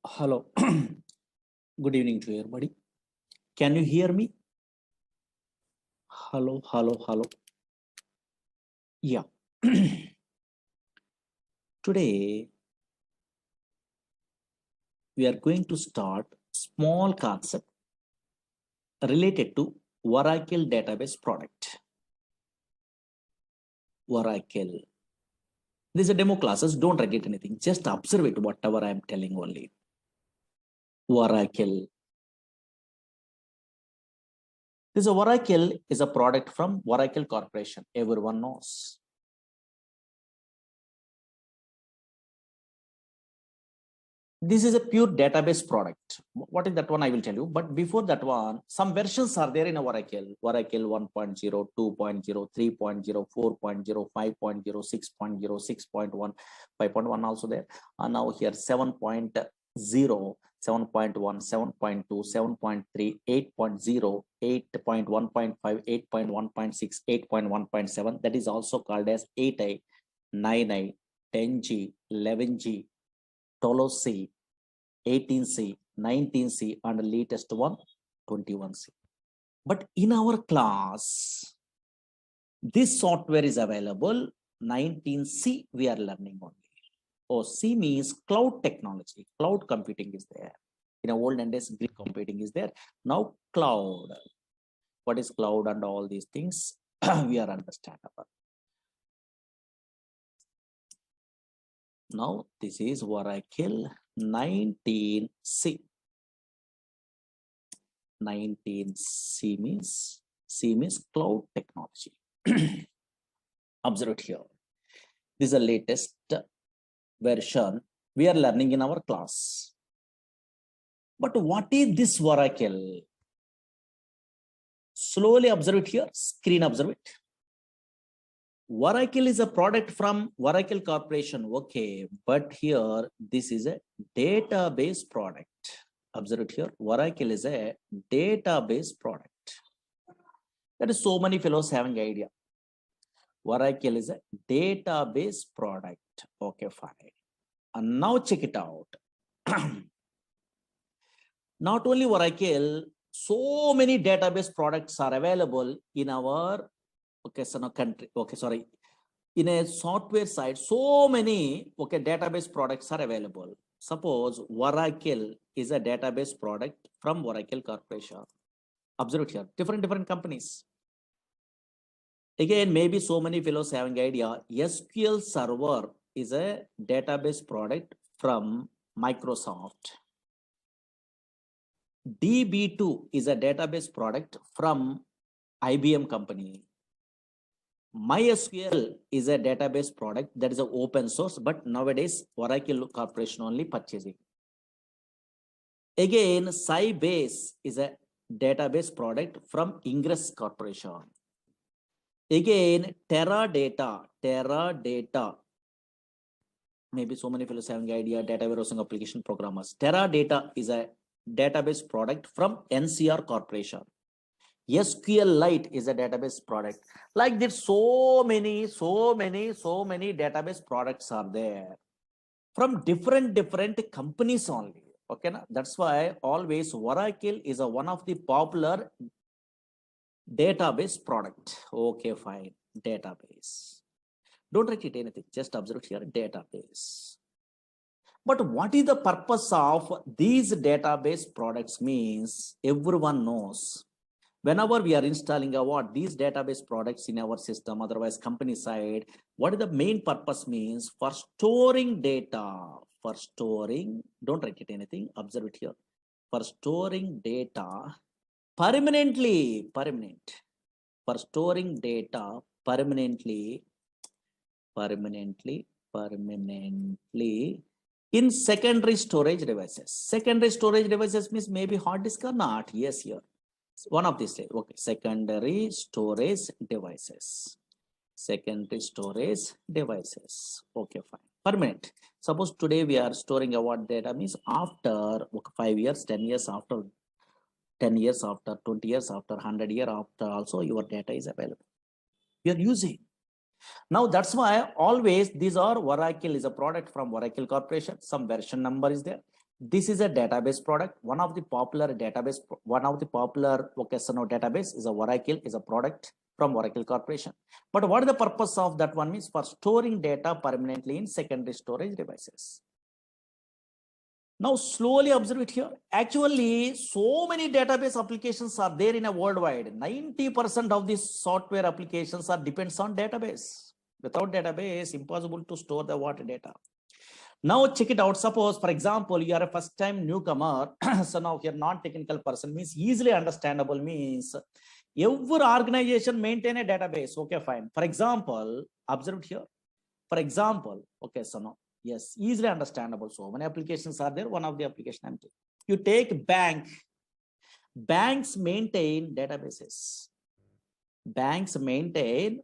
Hello. Good evening to everybody. Can you hear me? Hello, hello, hello. Yeah. Today, we are going to start small concept related to Oracle database product. Oracle. This is a demo classes. Don't write anything. Just observe it, whatever I am telling only. Oracle. This Oracle is a product from Oracle Corporation. Everyone knows. This is a pure database product. What is that one? I will tell you. But before that one, some versions are there in Oracle. Oracle 1.0, 2.0, 3.0, 4.0, 5.0, 6.0, 6.1, 5.1 also there. And now here 7.0, 7.1, 7.2, 7.3, 8.0, 8.1.5, 8.1.6, 8.1.7. That is also called as 8i, 9i, 10G, 11G. 12C, 18C, 19C, and the latest one, 21C. But in our class, this software is available. 19C, we are learning only. Oh, C means cloud technology. Cloud computing is there. In olden days, Greek computing is there. Now, cloud. What is cloud and all these things? We are understandable. Now, this is Oracle 19C. 19C means cloud technology. Observe it here. This is the latest version we are learning in our class. But what is this Oracle? Slowly observe it here. Screen observe it. Oracle is a product from Oracle Corporation. Okay, but here this is a database product. Observe it here. Oracle is a database product. That is so many fellows having idea. Oracle is a database product. Okay, fine. And now check it out. Not only Oracle, so many database products are available in our country. Okay, sorry. In a software side, so many database products are available. Suppose Oracle is a database product from Oracle Corporation. Observe it here. Different companies. Again, maybe so many fellows having idea. SQL Server is a database product from Microsoft. DB2 is a database product from IBM company. MySQL is a database product that is an open source, but nowadays Oracle Corporation only purchasing. Again, Sybase is a database product from Ingress Corporation. Again, Teradata, maybe so many fellows having idea, data warehousing application programmers. Teradata is a database product from NCR Corporation. SQLite is a database product. Like there's so many database products are there from different companies only. Okay, that's why always Oracle is one of the popular database product. Okay, fine. Database. Don't write it anything. Just observe here. Database. But what is the purpose of these database products means everyone knows. Whenever we are installing these database products in our system, otherwise company side, what is the main purpose means? For storing data, for storing, don't write it anything, observe it here. For storing data permanently, for storing data permanently in secondary storage devices. Secondary storage devices means maybe hard disk or not. Yes, here. One of these, okay, secondary storage devices. Secondary storage devices. Okay, fine. Permanent. Suppose today we are storing data means after 5 years, 10 years after, 10 years after, 20 years after, 100 years after, also your data is available. You are using. Now that's why always these are Oracle is a product from Oracle Corporation. Some version number is there. This is a database product. One of the popular database, database is a Oracle, is a product from Oracle Corporation. But what is the purpose of that one means? For storing data permanently in secondary storage devices. Now slowly observe it here. Actually, so many database applications are there in a worldwide. 90% of these software applications are depends on database. Without database, impossible to store the water data. Now check it out. Suppose, for example, you are a first-time newcomer. So now you're non-technical person, means easily understandable, means every organization maintain a database. Okay, fine. For example, observe it here. For example, okay, so now, yes, easily understandable. So many applications are there. One of the application I'm taking. You take bank. Banks maintain databases. Banks maintain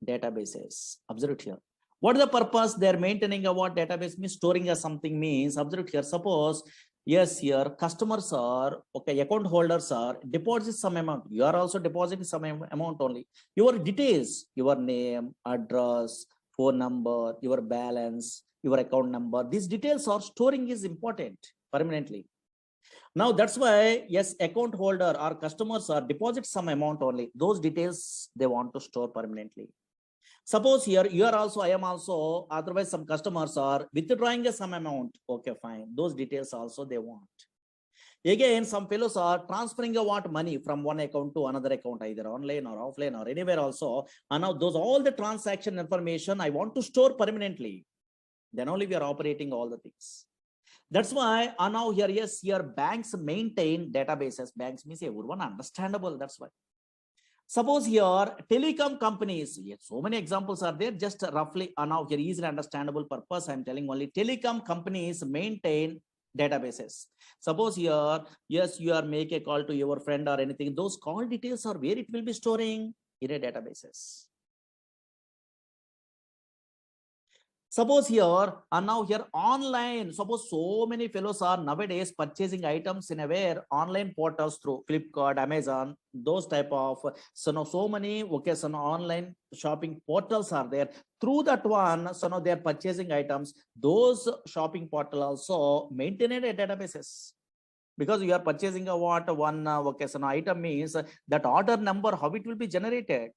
databases. Observe it here. What is the purpose? They're maintaining a what database means storing a something means. Observe here. Suppose, yes, here customers are, okay, account holders are deposit some amount. You are also depositing some amount only. Your details, your name, address, phone number, your balance, your account number. These details are storing is important permanently. Now that's why, yes, account holder or customers are deposit some amount only. Those details they want to store permanently. Suppose here you are also, I am also, otherwise some customers are withdrawing some amount. Okay, fine. Those details also they want. Again, some fellows are transferring a what money from one account to another account, either online or offline or anywhere also. And now those all the transaction information I want to store permanently. Then only we are operating all the things. That's why now here, yes, here banks maintain databases. Banks means everyone understandable. That's why. Suppose here telecom companies, yes, so many examples are there, just roughly now here easily understandable purpose. I'm telling only telecom companies maintain databases. Suppose here, yes, you are make a call to your friend or anything. Those call details are where it will be storing in a databases. Suppose here and now here online, suppose so many fellows are nowadays purchasing items in a where online portals through Flipkart, Amazon, those type of, so now so many, okay, so now online shopping portals are there. Through that one, so now they are purchasing items. Those shopping portal also maintain a databases. Because you are purchasing a what one okay, so now item means that order number, how it will be generated.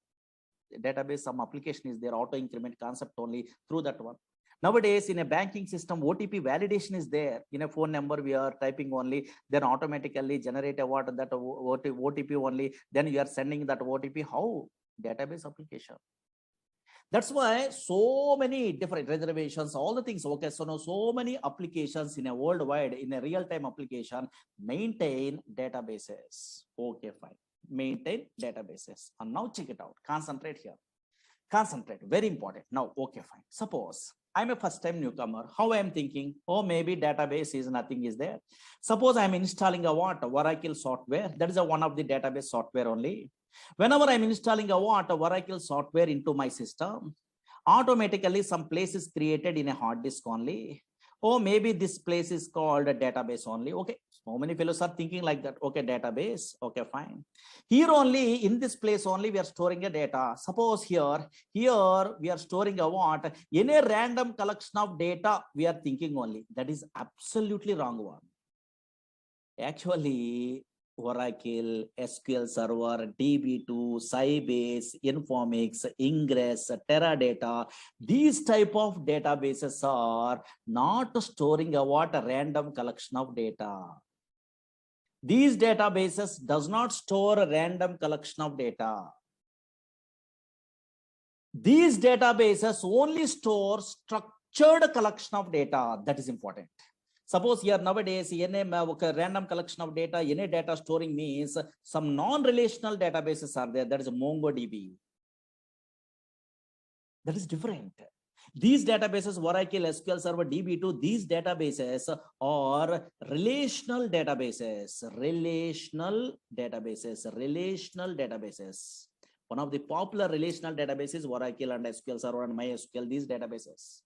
Database, some application is there, auto increment concept only through that one. Nowadays in a banking system, OTP validation is there. In a phone number we are typing only, then automatically generate a what that OTP only, then you are sending that OTP. How? Database application. That's why so many different reservations, all the things. Okay, so now so many applications in a worldwide, in a real-time application, maintain databases. Okay, fine. Maintain databases. And now check it out. Concentrate here. Concentrate. Very important. Now, okay, fine. Suppose I'm a first-time newcomer. How I am thinking? Oh, maybe database is nothing is there. Suppose I'm installing a what? Oracle software. That is a one of the database software only. Whenever I'm installing a what? Oracle software into my system, automatically some place is created in a hard disk only. Oh, maybe this place is called a database only. Okay, so many fellows are thinking like that. Okay, database. Okay, fine. Here only, in this place only, we are storing a data. Suppose here we are storing a what? In a random collection of data, we are thinking only. That is absolutely wrong one. Actually, Oracle, SQL Server, DB2, Sybase, Informix, Ingress, Teradata, these type of databases are not storing a what? A random collection of data. These databases does not store a random collection of data. These databases only store structured collection of data. That is important. Suppose here nowadays, any random collection of data, any data storing means some non-relational databases are there. That is a MongoDB. That is different. These databases, Oracle, SQL Server, DB2, these databases are relational databases. Relational databases. One of the popular relational databases, Oracle and SQL Server and MySQL, these databases.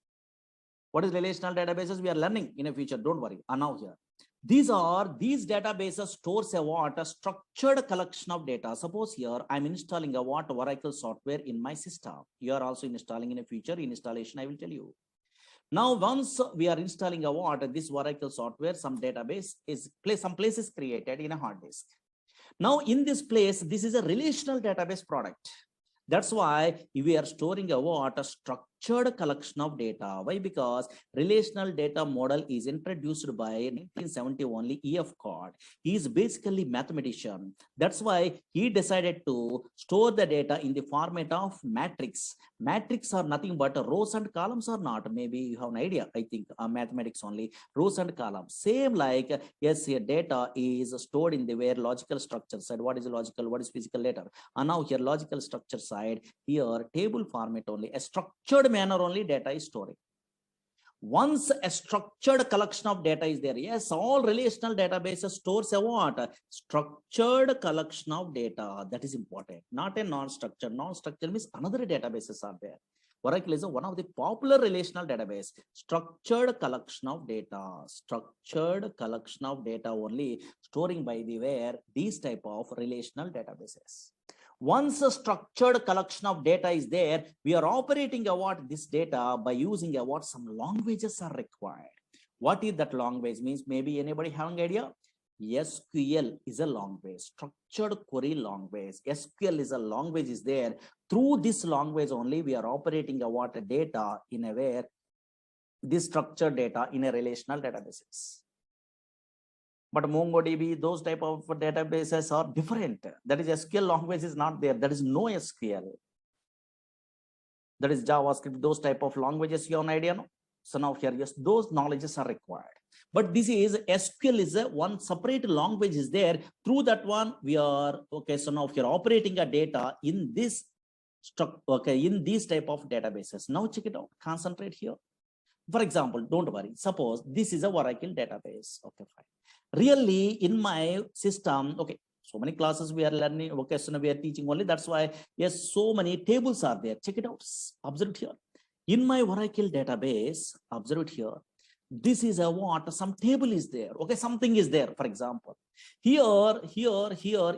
What is relational databases? We are learning in a future. Don't worry. Now here, these databases stores a what? A structured collection of data. Suppose here I'm installing a what? Oracle software in my system. You are also installing in a future installation. I will tell you. Now, once we are installing a what, this Oracle software, some database is some place is created in a hard disk. Now, in this place, this is a relational database product. That's why we are storing a what, a structured collection of data. Why? Because relational data model is introduced by 1970 only EF Card. He is basically mathematician. That's why he decided to store the data in the format of matrix. Matrix are nothing but rows and columns are not. Maybe you have an idea. I think mathematics only rows and columns. Same like yes, here data is stored in the where logical structure side. What is logical? What is physical later? And now here logical structure side, here table format only, a structured manner only data is storing. Once a structured collection of data is there, yes, all relational databases stores a what? Structured collection of data. That is important, not a non-structured. Non-structured means another databases are there. Oracle is one of the popular relational database. Structured collection of data. Structured collection of data only storing by the where these type of relational databases. Once a structured collection of data is there, we are operating what this data by using what some languages are required. What is that language means? Maybe anybody having idea? SQL is a language, structured query language. SQL is a language is there. Through this language only, we are operating what data in a way, this structured data in a relational databases. But MongoDB, those type of databases are different. That is SQL language is not there. There is no SQL. That is JavaScript, those type of languages, you have an idea, no? So now here, yes, those knowledges are required. But this is SQL is a one separate language is there. Through that one, we are, okay, so now here operating a data in this in these type of databases. Now check it out, concentrate here. For example, don't worry, suppose this is a Oracle database. Okay, fine. Really in my system, okay, so many classes we are learning, okay, so we are teaching only. That's why, yes, so many tables are there. Check it out, observe it here. In my Oracle database, observe it here. This is a what? Some table is there. Okay, something is there. For example, here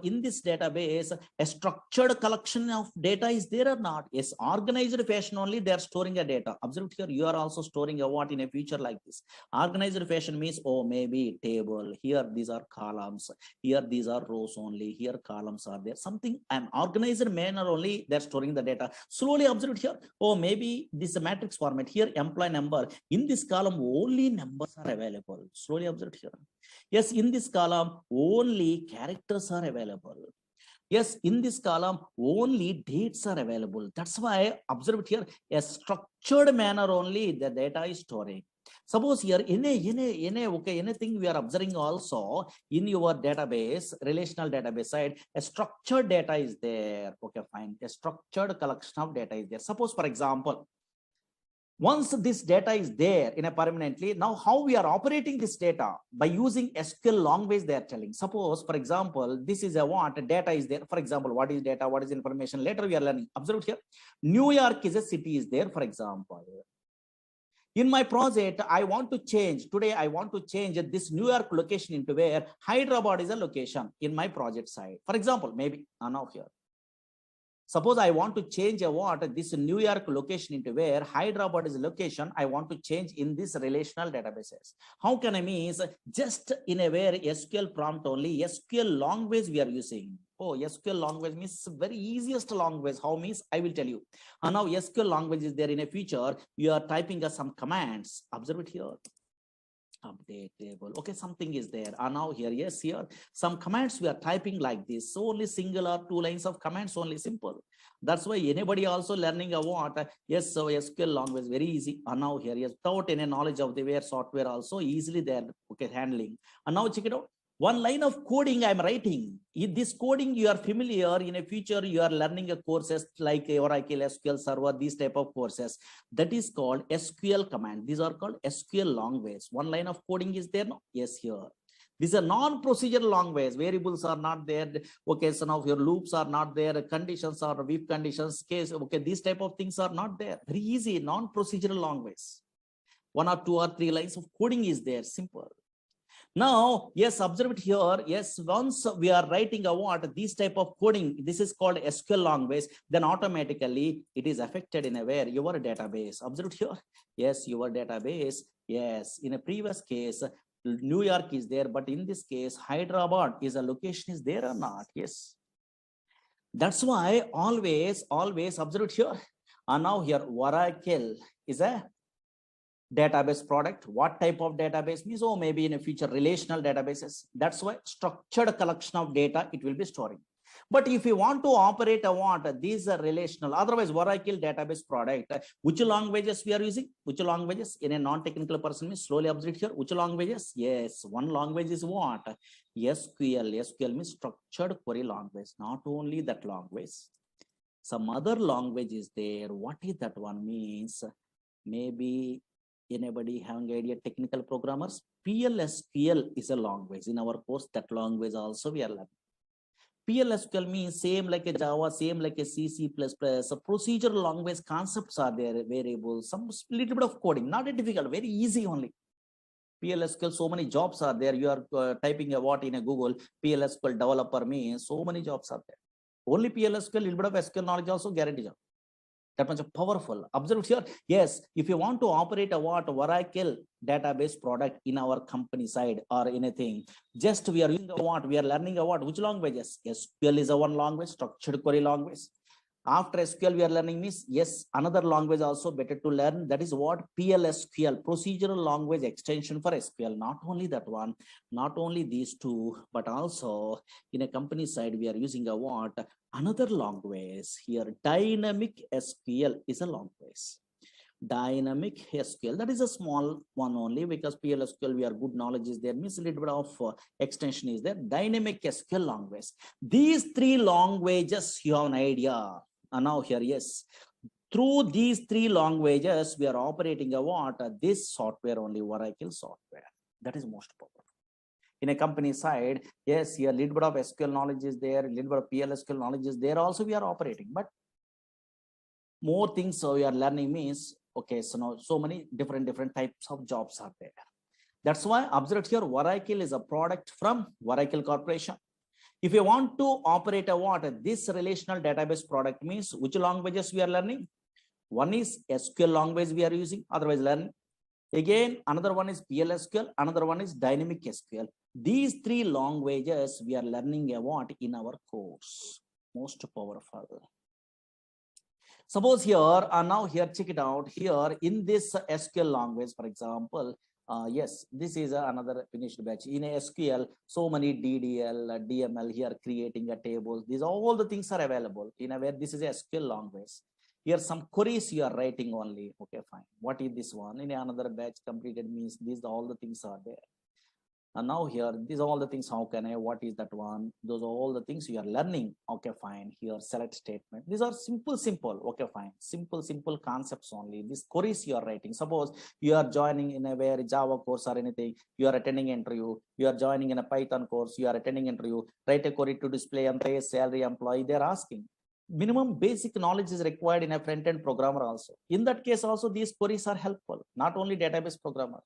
in this database, a structured collection of data is there or not? Yes, organized fashion only they are storing a data. Observe here, you are also storing a what in a future like this. Organized fashion means, oh, maybe table. Here these are columns. Here these are rows only. Here columns are there. Something an organized manner only they are storing the data. Slowly observe here. Oh, maybe this is a matrix format. Here employee number. In this column only numbers are available. Slowly observe here. Yes, in this column only characters are available. Yes, in this column only dates are available. That's why observe it here, a structured manner only the data is storing. Suppose here okay, anything we are observing also in your database, relational database side, a structured data is there. Okay, fine. A structured collection of data is there. Suppose, for example, once this data is there in a permanently, now how we are operating this data by using SQL language they are telling. Suppose, for example, this is a what data is there. For example, what is data? What is information? Later we are learning. Observe here. New York is a city is there, for example. In my project, I want to change. Today, I want to change this New York location into where Hyderabad is a location in my project side. For example, maybe now here. Suppose I want to change a what this New York location into where Hyderabad is a location. I want to change in this relational databases. How can I mean? Just in a where SQL prompt only, SQL language we are using. Oh, SQL language means very easiest language. How means I will tell you. And now SQL language is there in a feature. You are typing some commands. Observe it here. Update table. Okay, something is there. And now here, yes, here some commands we are typing like this. So only single or two lines of commands, only simple. That's why anybody also learning a what? Yes, so SQL language very easy. And now here, yes, without any knowledge of the where software also easily there. Okay, handling. And now check it out. One line of coding I'm writing. In this coding you are familiar. In a future you are learning a courses like Oracle SQL Server, these type of courses. That is called SQL command. These are called SQL language. One line of coding is there. No? Yes, here. These are non-procedural language. Variables are not there. Okay, so now your loops are not there. Conditions are if conditions case. Okay, these type of things are not there. Very easy, non-procedural language. One or two or three lines of coding is there. Simple. Now, yes, observe it here. Yes, once we are writing a what, this type of coding, this is called SQL language, then automatically it is affected in a where your database. Observe it here. Yes, your database. Yes, in a previous case, New York is there, but in this case, Hyderabad is a location is there or not? Yes. That's why always observe it here. And now here, Oracle is a database product. What type of database means? Oh, maybe in a future relational databases. That's why structured collection of data it will be storing. But if you want to operate a what, these are relational. Otherwise, Oracle database product. Which languages we are using? Which languages? In a non-technical person means slowly observe here. Which languages? Yes, one language is what? SQL. SQL means structured query language. Not only that language, some other language is there. What is that one means? Maybe anybody having idea technical programmers? PLSQL is a language. In our course, that language also we are learning. PLSQL means same like a Java, same like a C, C++. So procedural language concepts are there, variables, some little bit of coding, not a difficult, very easy only. PLSQL, so many jobs are there. You are typing a what in a Google, PLSQL developer means so many jobs are there. Only PLSQL, little bit of SQL knowledge also guaranteed job. That much powerful. Observe here. Yes, if you want to operate a what Oracle database product in our company side or anything, just we are using a what, we are learning a what, which languages? SQL is a one language, structured query language. After SQL, we are learning means, yes, another language also better to learn. That is what PLSQL, procedural language extension for SQL. Not only that one, not only these two, but also in a company side, we are using a what? Another language here. Dynamic SQL is a language. Dynamic SQL, that is a small one only, because PLSQL we are good knowledge is there, means a little bit of extension is there. Dynamic SQL language. These three languages you have an idea. And now here, yes, through these three languages we are operating a what? This software only, Oracle software. That is most powerful. In a company side, yes, here a little bit of SQL knowledge is there, a little bit of PLSQL knowledge is there also we are operating, but more things so we are learning means, okay, so now so many different types of jobs are there. That's why observe here, Oracle is a product from Oracle Corporation. If you want to operate a what, this relational database product means which languages we are learning? One is SQL language we are using, otherwise learn. Again, another one is PLSQL, another one is dynamic SQL. These three languages we are learning a what in our course. Most powerful. Suppose here, now here, check it out. Here in this SQL language, for example, yes, this is another finished batch. In a SQL, so many DDL, DML here creating a table. These all the things are available in a way. This is a SQL language. Here some queries you are writing only. Okay, fine. What is this one? In another batch completed means these all the things are there. And now here, these are all the things. How can I? What is that one? Those are all the things you are learning. Okay, fine. Here, select statement. These are simple. Okay, fine. Simple concepts only. These queries you are writing. Suppose you are joining in a where Java course or anything. You are attending interview. You are joining in a Python course. You are attending interview. Write a query to display employee salary employee. They are asking. Minimum basic knowledge is required in a front-end programmer also. In that case also, these queries are helpful. Not only database programmer.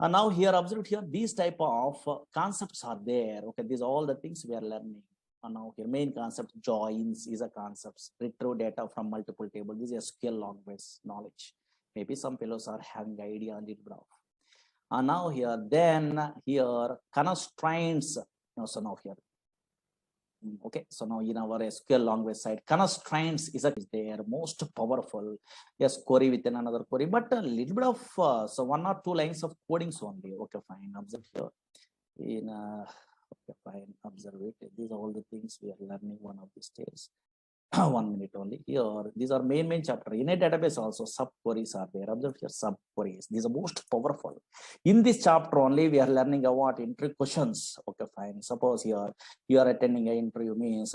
And now here, observe here, these type of concepts are there. Okay, these are all the things we are learning. And now here, main concept, joins is a concept, retrieve data from multiple tables. This is SQL language knowledge. Maybe some fellows are having idea on it. And now here, then here, constraints. So now here. Okay, so now in our SQL language side, constraints is there, most powerful. Yes, query within another query, but a little bit of so 1 or 2 lines of codings only. Okay, fine. Observe here. In okay, fine. Observe it. These are all the things we are learning one of these days. 1 minute only. Here, these are main chapter. In a database also, sub queries are there. Observe here, sub queries. These are most powerful. In this chapter only, we are learning about interview questions. Okay, fine. Suppose here you are attending an interview means,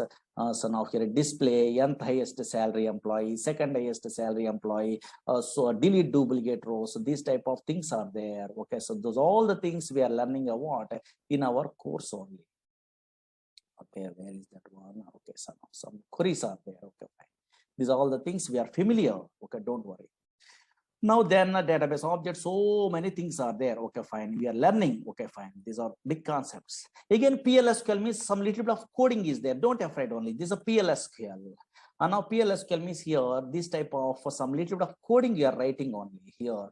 so now here display nth highest salary employee, second highest salary employee, so delete duplicate rows. So these type of things are there. Okay, so those all the things we are learning about in our course only. Okay, where is that one? Okay, some queries are there. Okay, fine. These are all the things we are familiar. Okay, don't worry. Now then a database object, so many things are there. Okay, fine. We are learning. Okay, fine. These are big concepts. Again, PLSQL means some little bit of coding is there. Don't afraid only. This is a PLSQL. And now PLSQL means here, this type of some little bit of coding you are writing only here.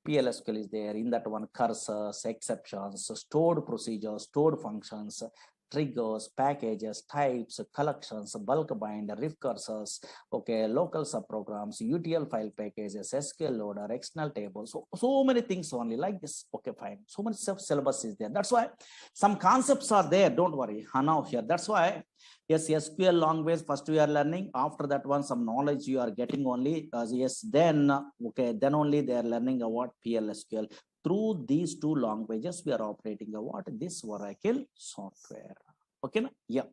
PLSQL is there. In that one, cursors, exceptions, stored procedures, stored functions, triggers, packages, types, collections, bulk bind, recursors, okay, local subprograms, UTL file packages, SQL loader, external tables, so many things only like this. Okay, fine. So much syllabus is there. That's why some concepts are there. Don't worry. Now here. That's why yes, SQL language first we are learning. After that one, some knowledge you are getting only. Yes, then okay, then only they are learning about PLSQL. Through these two languages, we are operating what this Oracle software. Okay, yeah.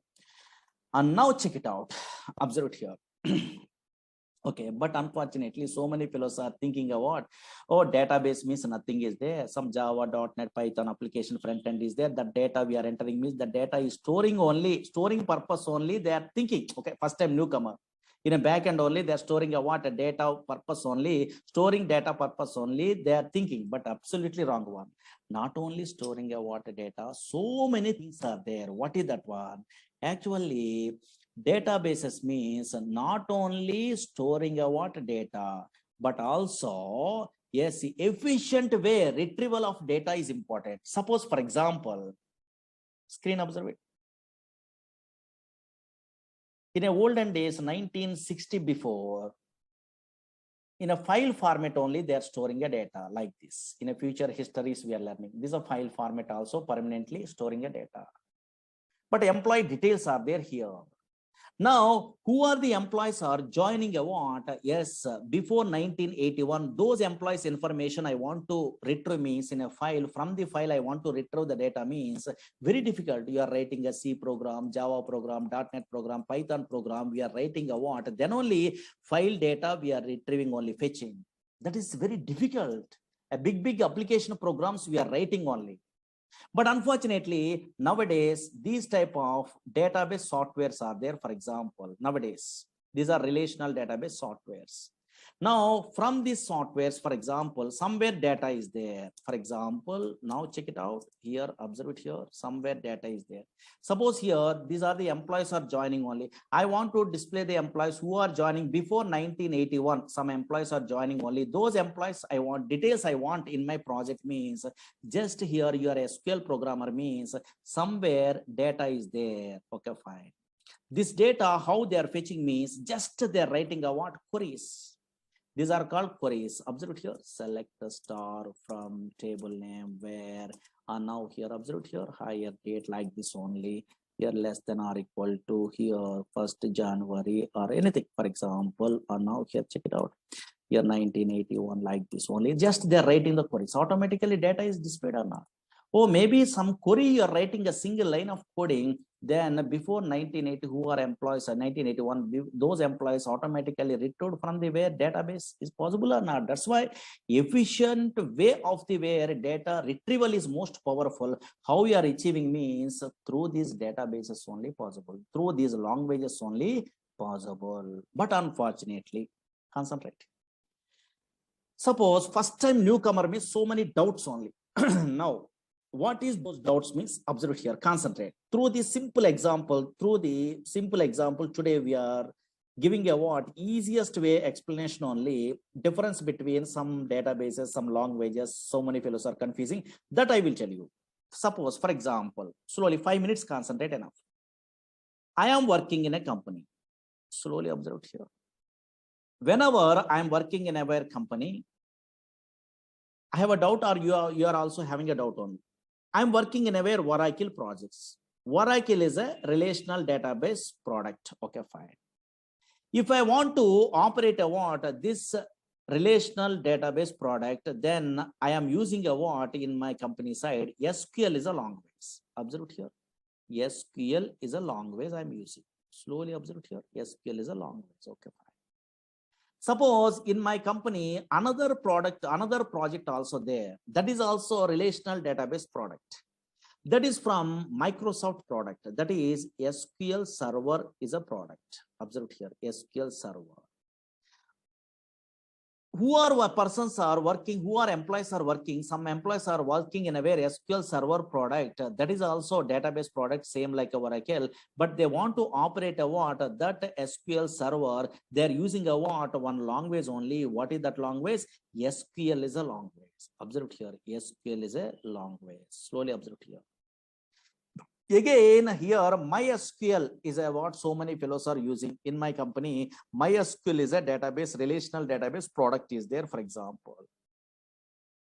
And now check it out. Observe it here. Okay, but unfortunately, so many fellows are thinking about, oh, database means nothing is there. Some Java, .NET, Python application front end is there. The data we are entering means the data is storing purpose only. They are thinking, okay, first time newcomer. In a backend only, they are storing a data purpose only, storing data purpose only. They are thinking, but absolutely wrong one. Not only storing a data, so many things are there. What is that one? Actually, databases means not only storing a data, but also yes, efficient way retrieval of data is important. Suppose, for example, screen observe it. In a olden days, 1960 before, in a file format only, they are storing a data like this. In a future histories, we are learning. This is a file format also permanently storing a data. But employee details are there here. Now, who are the employees are joining a what? Yes, before 1981, those employees information I want to retrieve means in a file. From the file I want to retrieve the data means very difficult. You are writing a C program, Java program, .NET program, Python program. We are writing a what? Then only file data we are retrieving only fetching. That is very difficult. A big application programs we are writing only. But unfortunately, nowadays, these type of database softwares are there. For example, nowadays, these are relational database softwares. Now, from these softwares, for example, somewhere data is there. For example, now check it out here, observe it here, somewhere data is there. Suppose here, these are the employees are joining only. I want to display the employees who are joining before 1981. Some employees are joining only. Those employees I want, details I want in my project means just here you are a SQL programmer means somewhere data is there. Okay, fine. This data, how they are fetching means just they are writing a what? Queries. These are called queries. Observe here. Select the star from table name where now here observe here higher date like this only. Here less than or equal to here 1st January or anything. For example, now here check it out. Here 1981 like this only. Just they are writing the queries. Automatically data is displayed or not. Oh, maybe some query you are writing a single line of coding. Then before 1980, who are employees, 1981, those employees automatically retrieved from the where database is possible or not. That's why efficient way of the where data retrieval is most powerful. How we are achieving means through these databases only possible, through these languages only possible. But unfortunately, concentrate. Suppose first time newcomer means so many doubts only. Now, what is those doubts means? Observe here, concentrate. Through the simple example, today we are giving a what? Easiest way explanation only, difference between some databases, some languages, so many fellows are confusing. That I will tell you. Suppose, for example, slowly 5 minutes, concentrate enough. I am working in a company. Slowly observe here. Whenever I am working in a company, I have a doubt or you are also having a doubt on. I'm working in a Oracle projects. Oracle is a relational database product. Okay, fine. If I want to operate this relational database product, then I am using a what in my company side? SQL is a language. Observe here. SQL is a language I'm using. Slowly observe here. SQL is a language. Okay, fine. Suppose in my company, another project also there. That is also a relational database product. That is from Microsoft product. That is SQL Server is a product. Observe here, SQL Server. who are persons are working, who are employees are working. Some employees are working in a very SQL Server product. That is also a database product, same like a Oracle, but they want to operate a what? That SQL Server, they're using a what? One language only. What is that language? SQL is a language. Observe here. SQL is a language. Slowly observe here. Again, here MySQL is a what so many fellows are using in my company. MySQL is a database, relational database product is there, for example.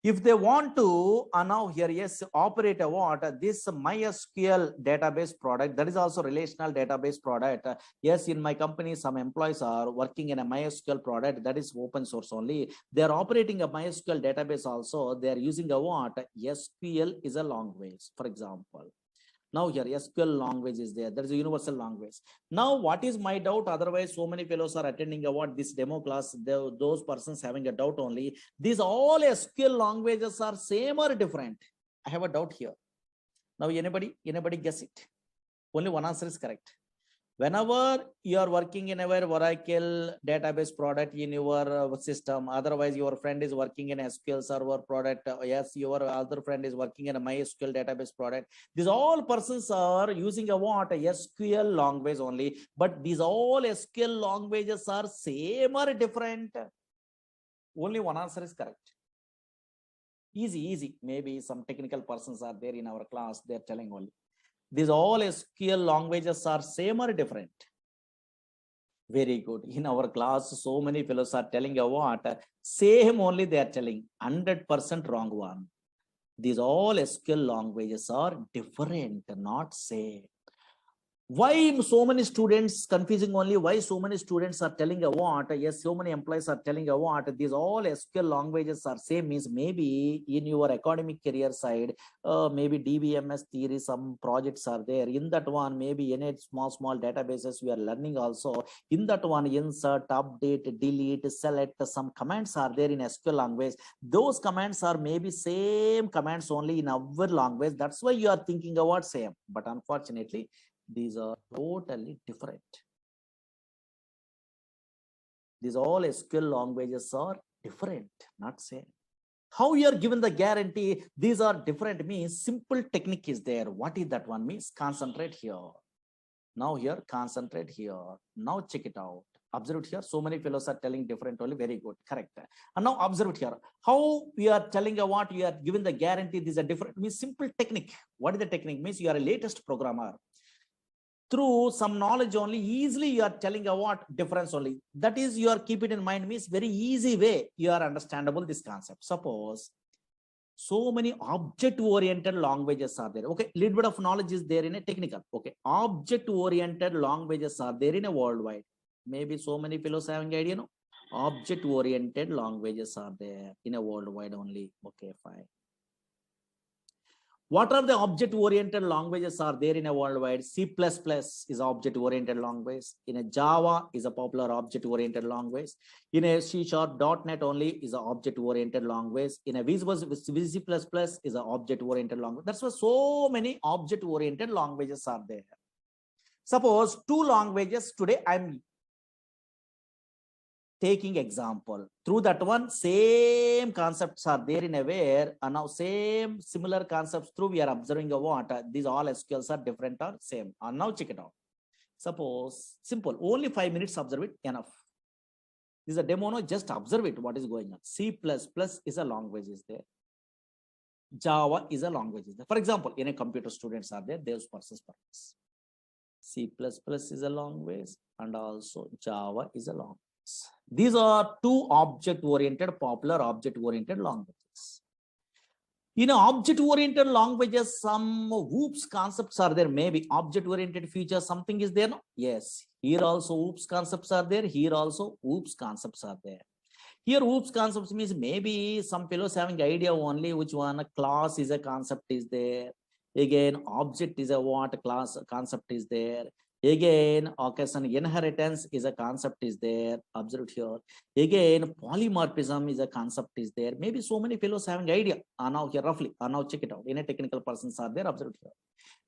If they want to now here, yes, operate a what? This MySQL database product, that is also relational database product. Yes, in my company, some employees are working in a MySQL product that is open source only. They are operating a MySQL database also. They are using a what? SQL is a language, for example. Now here SQL language is there. There is a universal language. Now what is my doubt? Otherwise, so many fellows are attending what this demo class. Those persons having a doubt only. These all SQL languages are same or different? I have a doubt here. Now anybody guess it? Only one answer is correct. Whenever you are working in our Oracle database product in your system, otherwise your friend is working in SQL Server product, yes, your other friend is working in a MySQL database product. These all persons are using a what? A SQL language only, but these all SQL languages are same or different? Only one answer is correct. Easy. Maybe some technical persons are there in our class, they're telling only. These all SQL languages are same or different? Very good. In our class, so many fellows are telling a what? Same only they are telling. 100% wrong one. These all SQL languages are different, not same. Why so many students confusing only? Why so many students are telling a what? Yes, so many employees are telling a what? These all SQL languages are same means maybe in your academic career side, maybe DBMS theory, some projects are there. In that one, maybe in small databases we are learning also. In that one, insert, update, delete, select, some commands are there in SQL language. Those commands are maybe same commands only in our language. That's why you are thinking about same. But unfortunately, these are totally different. These all SQL languages are different, not same. How you are given the guarantee these are different means simple technique is there. What is that one means? Concentrate here. Now here, concentrate here. Now check it out. Observe here. So many fellows are telling different only. Very good. Correct. And now observe here. How we are telling a what you are given the guarantee these are different means simple technique. What is the technique? Means you are a latest programmer. Through some knowledge only, easily you are telling a what difference only. That is, you are keep it in mind means very easy way you are understandable this concept. Suppose so many object-oriented languages are there. Okay, little bit of knowledge is there in a technical. Okay, object-oriented languages are there in a worldwide. Maybe so many fellows having idea, no? Object-oriented languages are there in a worldwide only. Okay, fine. What are the object-oriented languages are there in a worldwide? C++ is object-oriented language. In a Java is a popular object-oriented language. In a C# .NET only is an object-oriented language. In a VC++ is an object-oriented language. That's why so many object-oriented languages are there. Suppose two languages today I'm taking example. Through that one, same concepts are there in a where, and now same similar concepts through we are observing a what? These all SQLs are different or same. And now check it out. Suppose simple, only 5 minutes observe it, enough. This is a demo, no, just observe it, what is going on. C++ is a language is there. Java is a language is there. For example, in a computer students are there, those persons. C++ is a language and also Java is a language. These are two object-oriented, popular object-oriented languages. In object-oriented languages, some OOPS concepts are there. Maybe object-oriented feature, something is there. No? Yes. Here also OOPS concepts are there. Here also OOPS concepts are there. Here OOPS concepts means maybe some fellows having idea only which one a class is a concept is there. Again, object is a what class concept is there. Again, occasion inheritance is a concept is there. Observe here. Again, polymorphism is a concept is there. Maybe so many fellows having idea. Now here roughly. Now check it out. In a technical persons are there. Observe here.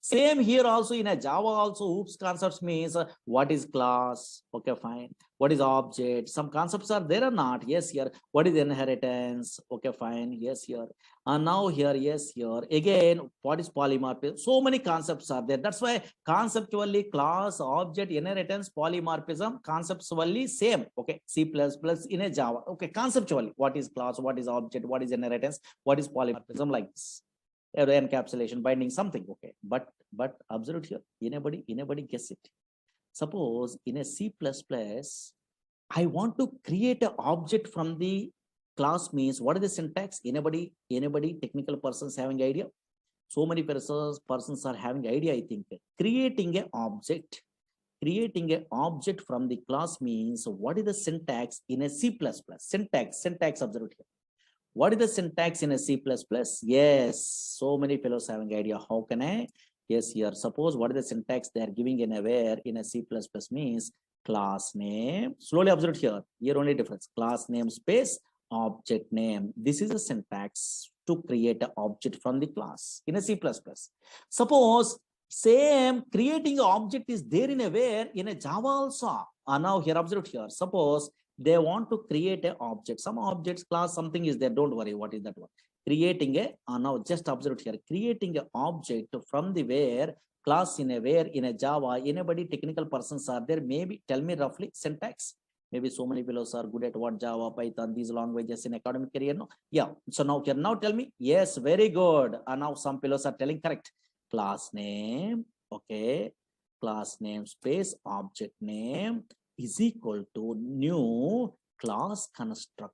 Same here also in a Java also OOPS concepts means what is class? Okay, fine. What is object? Some concepts are there or not? Yes, here. What is inheritance? Okay, fine. Yes, here. And now here, yes, here. Again, what is polymorphism? So many concepts are there. That's why conceptually class, object, inheritance, polymorphism, conceptually same. Okay, C++ in a Java. Okay, conceptually, what is class, what is object, what is inheritance, what is polymorphism, like this. Encapsulation, binding, something. Okay, but observe here. Anybody guess it? Suppose in a C++, I want to create an object from the class, means what is the syntax? Anybody technical persons having idea? So many persons are having idea, I think. Creating an object from the class means what is the syntax in a C++? Syntax observe here. What is the syntax in a C++? Yes, so many fellows having idea. How can I? Yes, here. Suppose what is the syntax they are giving in a where in a C++ means class name. Slowly observe here. Here only difference. Class name space object name. This is a syntax to create an object from the class in a C++. Suppose same creating an object is there in a where in a Java also. Now here observe here. Suppose they want to create an object, some objects class, something is there, don't worry what is that one. Creating a now just observe here, creating an object from the where class in a where in a Java. Anybody technical persons are there? Maybe tell me roughly syntax. Maybe so many fellows are good at what Java, Python, these languages in academic career. No, yeah. So now here, now tell me. Yes, very good. And now some fellows are telling correct. Class name, okay. Class name space object name is equal to new class constructor.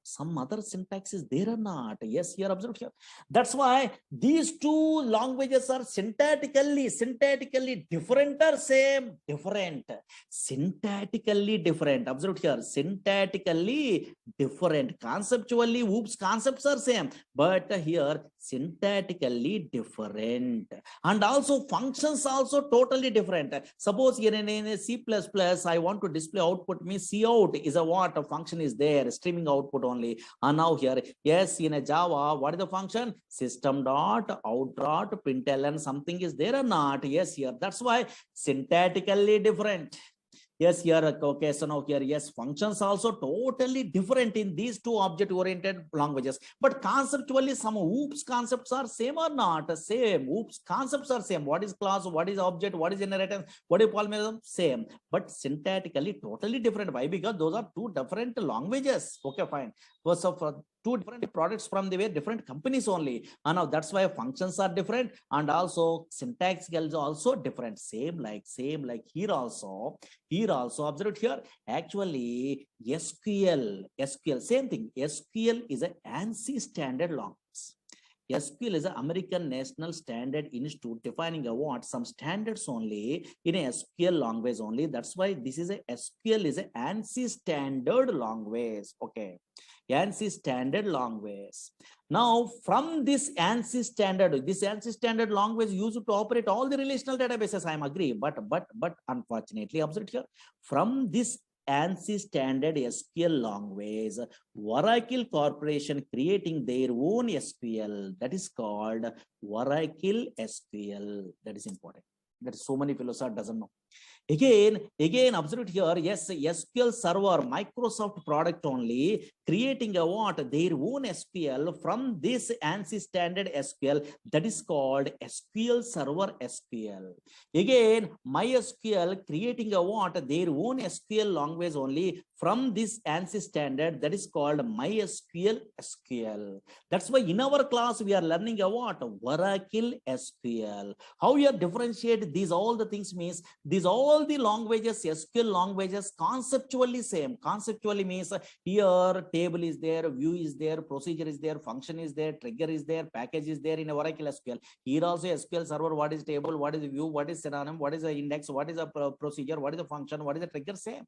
Some other syntax is there or not? Yes, here observe here. That's why these two languages are syntactically different or same? Different. Syntactically different. Observe here. Syntactically different. Conceptually, oops, concepts are same. But here syntactically different. And also functions also totally different. Suppose here in a C++, I want to display output means cout is a what? A function is there, streaming output only. And now here, yes, in a Java, what is the function? System.out.println, something is there or not? Yes, here. That's why syntactically different. Yes, here, okay, so now here, yes, functions also totally different in these two object-oriented languages. But conceptually, some OOPS concepts are same or not? Same. OOPS concepts are same. What is class? What is object? What is inheritance? What is polymorphism? Same. But syntactically, totally different. Why? Because those are two different languages. Okay, fine. First of all, two different products from the way different companies only. And now that's why functions are different, and also syntax is also different. Same like here also observe here. Actually, SQL, same thing. SQL is an ANSI standard language. SQL is an American National Standard Institute defining a what? Some standards only in a SQL language only. That's why this is a SQL is an ANSI standard language. Okay. ANSI standard language. Now, from this ANSI standard language used to operate all the relational databases. I am agree, but unfortunately, observe here, from this ANSI standard SQL language, Oracle Corporation creating their own SQL that is called Oracle SQL. That is important. That is so many fellows are doesn't know. Again, observe here, yes, SQL Server, Microsoft product only, creating a what? Their own SQL from this ANSI standard SQL that is called SQL Server SQL. Again, MySQL creating a what? Their own SQL language only from this ANSI standard that is called MySQL SQL. That's why in our class we are learning a what? Oracle SQL. How we are differentiate these all the things means these all the languages, SQL languages, conceptually same. Conceptually means here table is there, view is there, procedure is there, function is there, trigger is there, package is there in Oracle SQL. Here also SQL Server, what is table, what is view, what is synonym, what is the index, what is a procedure, what is a function, what is a trigger, same.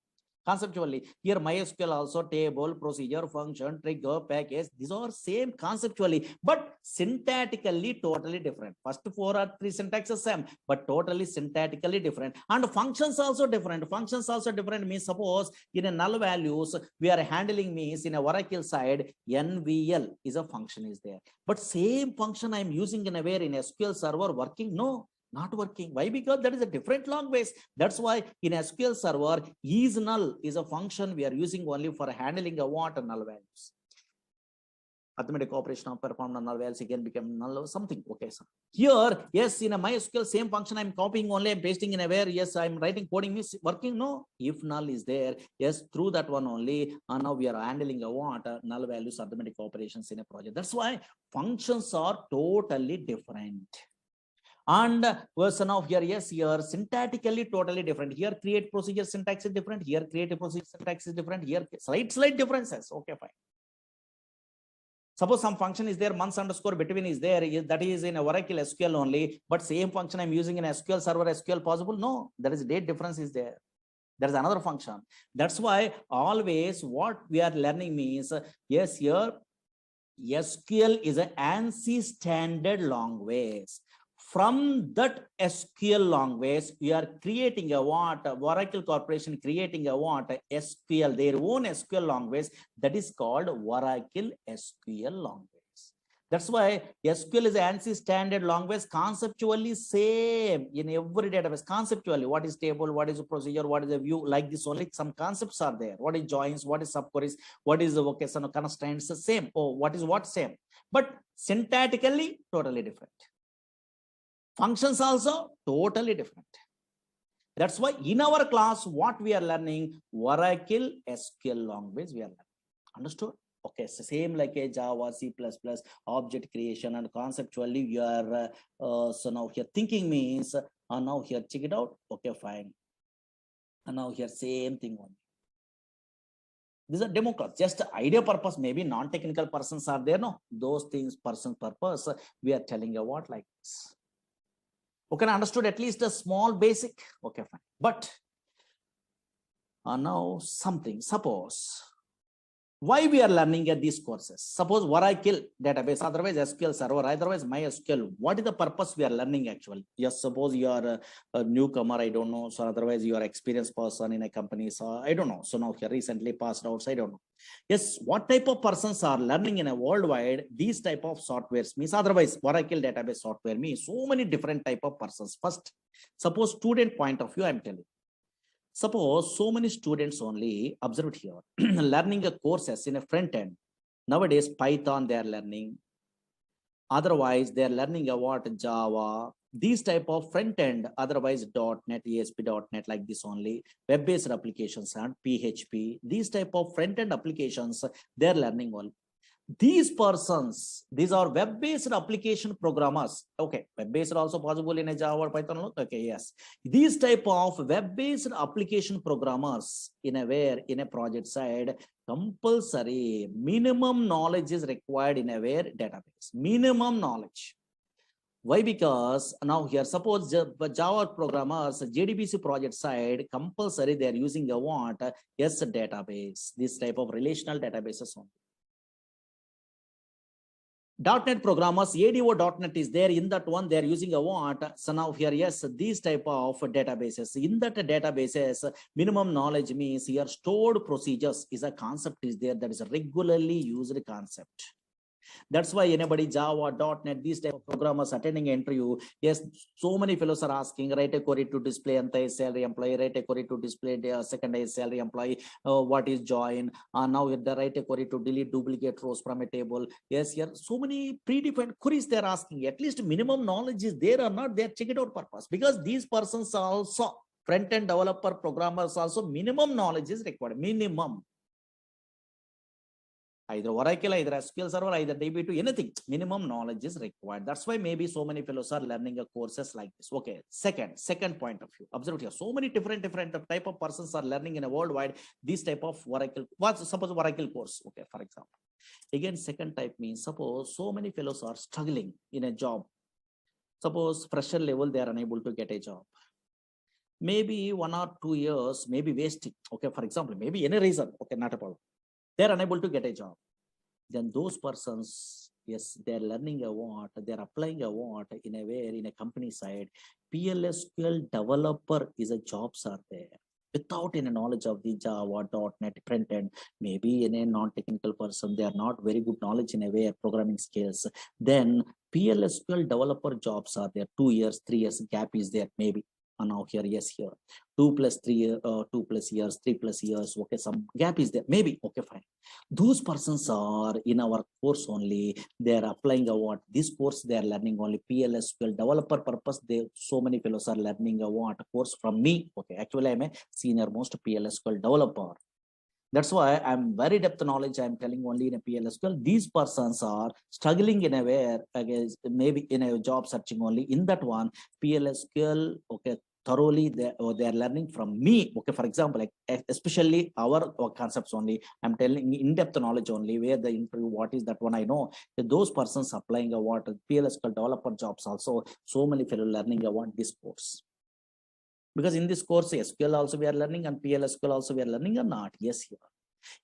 Conceptually, here MySQL also table, procedure, function, trigger, package, these are same conceptually, but syntactically totally different. First 4 or 3 syntaxes same, but totally syntactically different. And functions also different. Functions also different means suppose in a null values we are handling means in a Oracle side NVL is a function is there, but same function I am using in a where in SQL Server working? No. Not working. Why? Because that is a different language. That's why in SQL Server, is null is a function we are using only for handling a what null values. Arithmetic operation of performed on null values again become null or something. Okay, so here, yes, in a MySQL same function I'm copying only, I'm pasting in a where, yes, I'm writing coding means working. No, if null is there, yes, through that one only. And now we are handling a what null values arithmetic operations in a project. That's why functions are totally different. And version of here, yes, here syntactically totally different. Here create procedure syntax is different. Here create a procedure syntax is different. Here slight differences. Okay, fine. Suppose some function is there, months underscore between is there, that is in a Oracle SQL only, but same function I'm using in SQL Server SQL possible? No, there is date difference is there. There is another function. That's why always what we are learning means, yes, here SQL is an ANSI standard language. From that SQL language, we are creating a what? Oracle Corporation creating a what? SQL, their own SQL language that is called Oracle SQL language. That's why SQL is an ANSI standard language, conceptually same in every database. Conceptually, what is table, what is a procedure, what is a view, like this only some concepts are there. What is joins, what is subqueries, what is the vocational constraints, the same. Oh, what is what same. But syntactically, totally different. Functions also totally different. That's why in our class, what we are learning, Oracle SQL language we are learning. Understood? Okay, so same like a Java, C++, object creation, and conceptually you are, so now here thinking means, now here check it out. Okay, fine. And now here same thing only. These are demo class, just idea purpose, maybe non-technical persons are there. No, those things person purpose, we are telling you what like this. Okay, understood at least a small basic. Okay, fine. But now something, suppose why we are learning at these courses. Suppose Oracle database, otherwise SQL Server, otherwise MySQL. What is the purpose we are learning actually? Yes, suppose you are a newcomer, I don't know. So otherwise you are experienced person in a company. So I don't know. So now here recently passed out. So I don't know. Yes, what type of persons are learning in a worldwide? These type of softwares means otherwise Oracle database software means so many different type of persons. First, suppose student point of view, I'm telling. Suppose so many students only observed here learning a courses in a front end. Nowadays, Python they are learning. Otherwise, they are learning about Java. These type of front end, otherwise .NET, ASP.NET like this only. Web-based applications and PHP. These type of front end applications they are learning all. These persons, these are web-based application programmers. Okay, web-based also possible in a Java or Python. Okay, yes. These type of web-based application programmers in a project side, compulsory minimum knowledge is required in a database. Minimum knowledge. Why? Because now here, suppose Java programmers, JDBC project side, compulsory they are using a what? Yes, database. This type of relational databases only. .NET programmers, ADO.NET is there. In that one, they are using a what? So now here, yes, these type of databases. In that databases, minimum knowledge means here stored procedures is a concept is there that is a regularly used concept. That's why anybody Java, .NET, these type of programmers attending an interview, yes, so many fellows are asking, write a query to display salary employee, write a query to display the second salary employee, what is join, now the write a query to delete duplicate rows from a table. Yes, here so many predefined queries they're asking. At least minimum knowledge is there or not, they're check it out purpose. Because these persons are also front-end developer programmers also minimum knowledge is required. Minimum. Either Oracle, either SQL Server, either DB2, anything, minimum knowledge is required. That's why maybe so many fellows are learning courses like this. Okay, second point of view. Observe here, so many different type of persons are learning in a worldwide this type of Oracle. What's suppose Oracle course? Okay, for example. Again, second type means suppose so many fellows are struggling in a job. Suppose fresher level they are unable to get a job. Maybe 1 or 2 years, maybe wasting. Okay, for example, maybe any reason. Okay, not a problem. They're unable to get a job. Then those persons, yes, they're learning a what, they're applying a what in a way in a company side. PLSQL developer is a jobs are there. without any knowledge of the Java, .NET, front-end, maybe in a non-technical person, they are not very good knowledge in a way of programming skills. Then PLSQL developer jobs are there, 2 years, 3 years gap is there, maybe. And now here, yes, here, 2 plus years, 3 plus years, okay, some gap is there, maybe, okay, fine. Those persons are in our course only, they are applying what this course, they are learning only PLSQL developer purpose. They, so many fellows are learning what course from me. Okay, actually I'm a senior most PLSQL developer. That's why I'm very depth knowledge. I'm telling only in a PLSQL. These persons are struggling in a way, against maybe in a job searching only. In that one, PLSQL, okay, thoroughly they are learning from me. Okay, for example, like especially our concepts only. I'm telling in-depth knowledge only. Where the interview, what is that one I know. Those persons applying a what PLSQL developer jobs also. So many fellow learning about this course. Because in this course, SQL also we are learning and PLSQL also we are learning or not? Yes, here.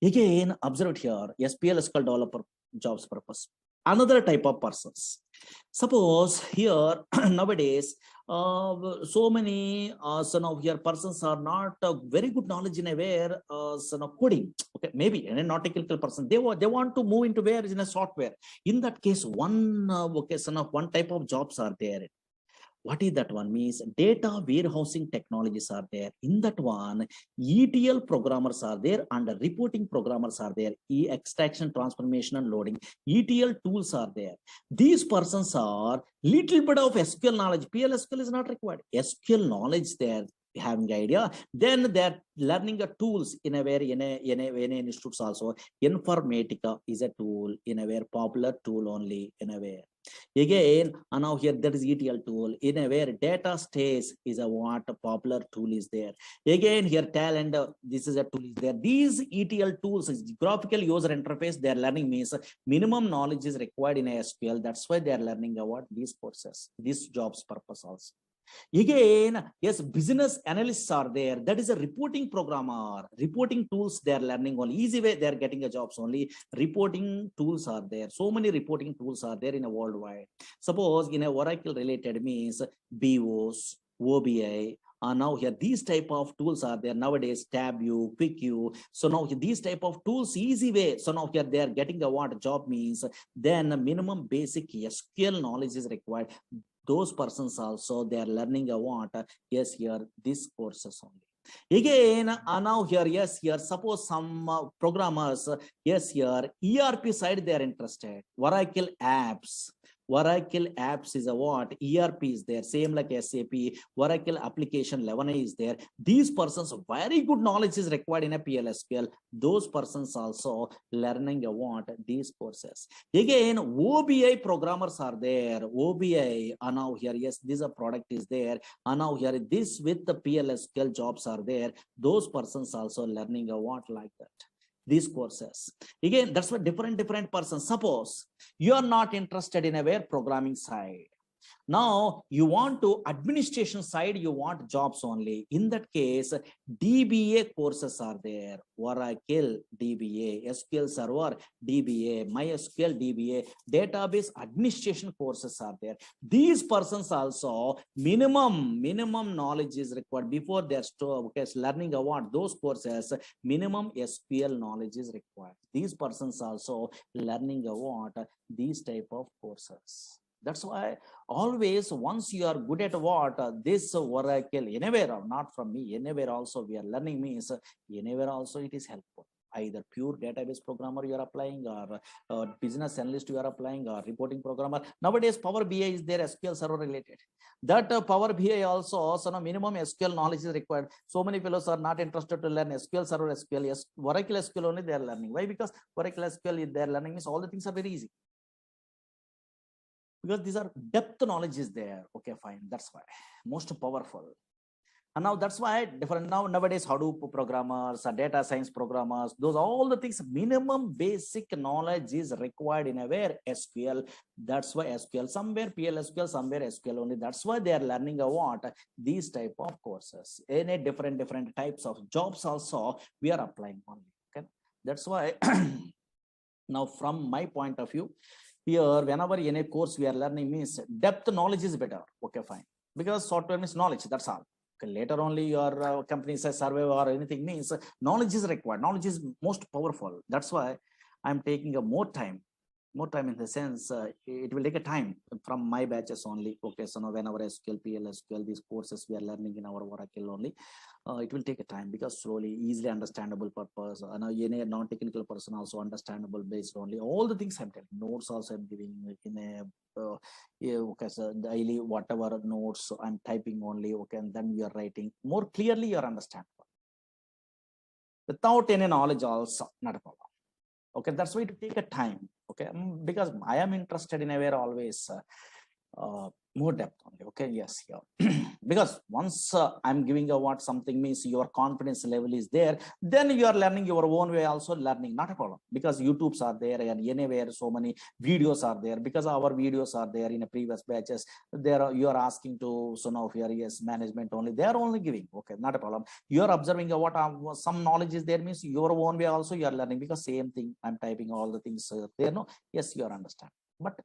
Again, observe here, SQL developer jobs purpose. Another type of persons. Suppose here nowadays, so many son of here persons are not very good knowledge in a where son of coding. Okay, maybe in a not technical person, they want to move into where is in a software. In that case, one okay, son of one type of jobs are there. What is that one means? Data warehousing technologies are there. In that one, ETL programmers are there and reporting programmers are there. Extraction, transformation and loading. ETL tools are there. These persons are little bit of SQL knowledge. PLSQL is not required. SQL knowledge there, having idea. Then they're learning a tools in a very in a institutes also. Informatica is a tool in a very popular tool only in a way. Again, and now here there is ETL tool in a where data stays is a what a popular tool is there. Again, here talent, this is a tool is there. These ETL tools is graphical user interface. They are learning means minimum knowledge is required in SQL. That's why they are learning about these courses, these jobs purpose also. Again, yes, business analysts are there. That is a reporting programmer. Reporting tools they are learning only. Easy way they are getting a jobs only. Reporting tools are there. So many reporting tools are there in a worldwide. Suppose in a Oracle related means BOS, OBI. Now here these type of tools are there nowadays. TabView, QuickView. So now these type of tools easy way. So now here they are getting a what job means. Then a minimum basic SQL knowledge is required. Those persons also they are learning a what yes here these courses only. Again now here yes here suppose some programmers yes here ERP side they are interested. Oracle apps is a what ERP is there, same like SAP. Oracle application 11 is there. These persons very good knowledge is required in a PLSQL. Those persons also learning a what these courses. Again OBI programmers are there. OBI and now here yes this a product is there and now here this with the PLSQL jobs are there. Those persons also learning a what like that these courses. Again, that's what different persons. Suppose you are not interested in a where programming side. Now you want to administration side, you want jobs only. In that case, DBA courses are there. Oracle DBA, SQL Server DBA, MySQL DBA, database administration courses are there. These persons also minimum knowledge is required before they're learning about those courses. Minimum SQL knowledge is required. These persons also learning about these type of courses. That's why always once you are good at what this Oracle anywhere, not from me, anywhere also we are learning means anywhere also it is helpful. Either pure database programmer you are applying or business analyst you are applying or reporting programmer. Nowadays Power BI is there, SQL Server related. That Power BI also no minimum SQL knowledge is required. So many fellows are not interested to learn SQL Server, SQL, yes, Oracle SQL only they are learning. Why? Because Oracle SQL they are learning means all the things are very easy. Because these are depth knowledge is there. Okay, fine. That's why most powerful. And now that's why different nowadays Hadoop programmers, data science programmers, those all the things minimum basic knowledge is required in a where SQL. That's why SQL somewhere PLSQL somewhere SQL only. That's why they are learning a what these type of courses. Any different types of jobs also we are applying only. Okay, that's why now from my point of view. Here, whenever in a course we are learning means depth knowledge is better. Okay, fine. Because software means knowledge, that's all. Okay, later only your company says survey or anything means knowledge is required. Knowledge is most powerful. That's why I'm taking a more time in the sense it will take a time from my batches only. Okay, so now whenever SQL, PL, SQL, these courses we are learning in our Oracle only, it will take a time because slowly, easily understandable purpose. Any non-technical person also understandable based only. All the things I'm telling, notes also I'm giving in a yeah, okay, so daily whatever notes I'm typing only. Okay, and then we are writing more clearly. You understand without any knowledge also not a problem. Okay, that's why to take a time. Okay, because I am interested in a way always more depth only. Okay, yes, yeah. Because once I'm giving a what something means your confidence level is there, then you are learning your own way also learning, not a problem. Because YouTubes are there and anywhere so many videos are there, because our videos are there in a previous batches. There you are asking to so now here yes management only, they are only giving. Okay, not a problem. You are observing what some knowledge is there means your own way also you are learning, because same thing I'm typing all the things there. No, yes, you are understand. But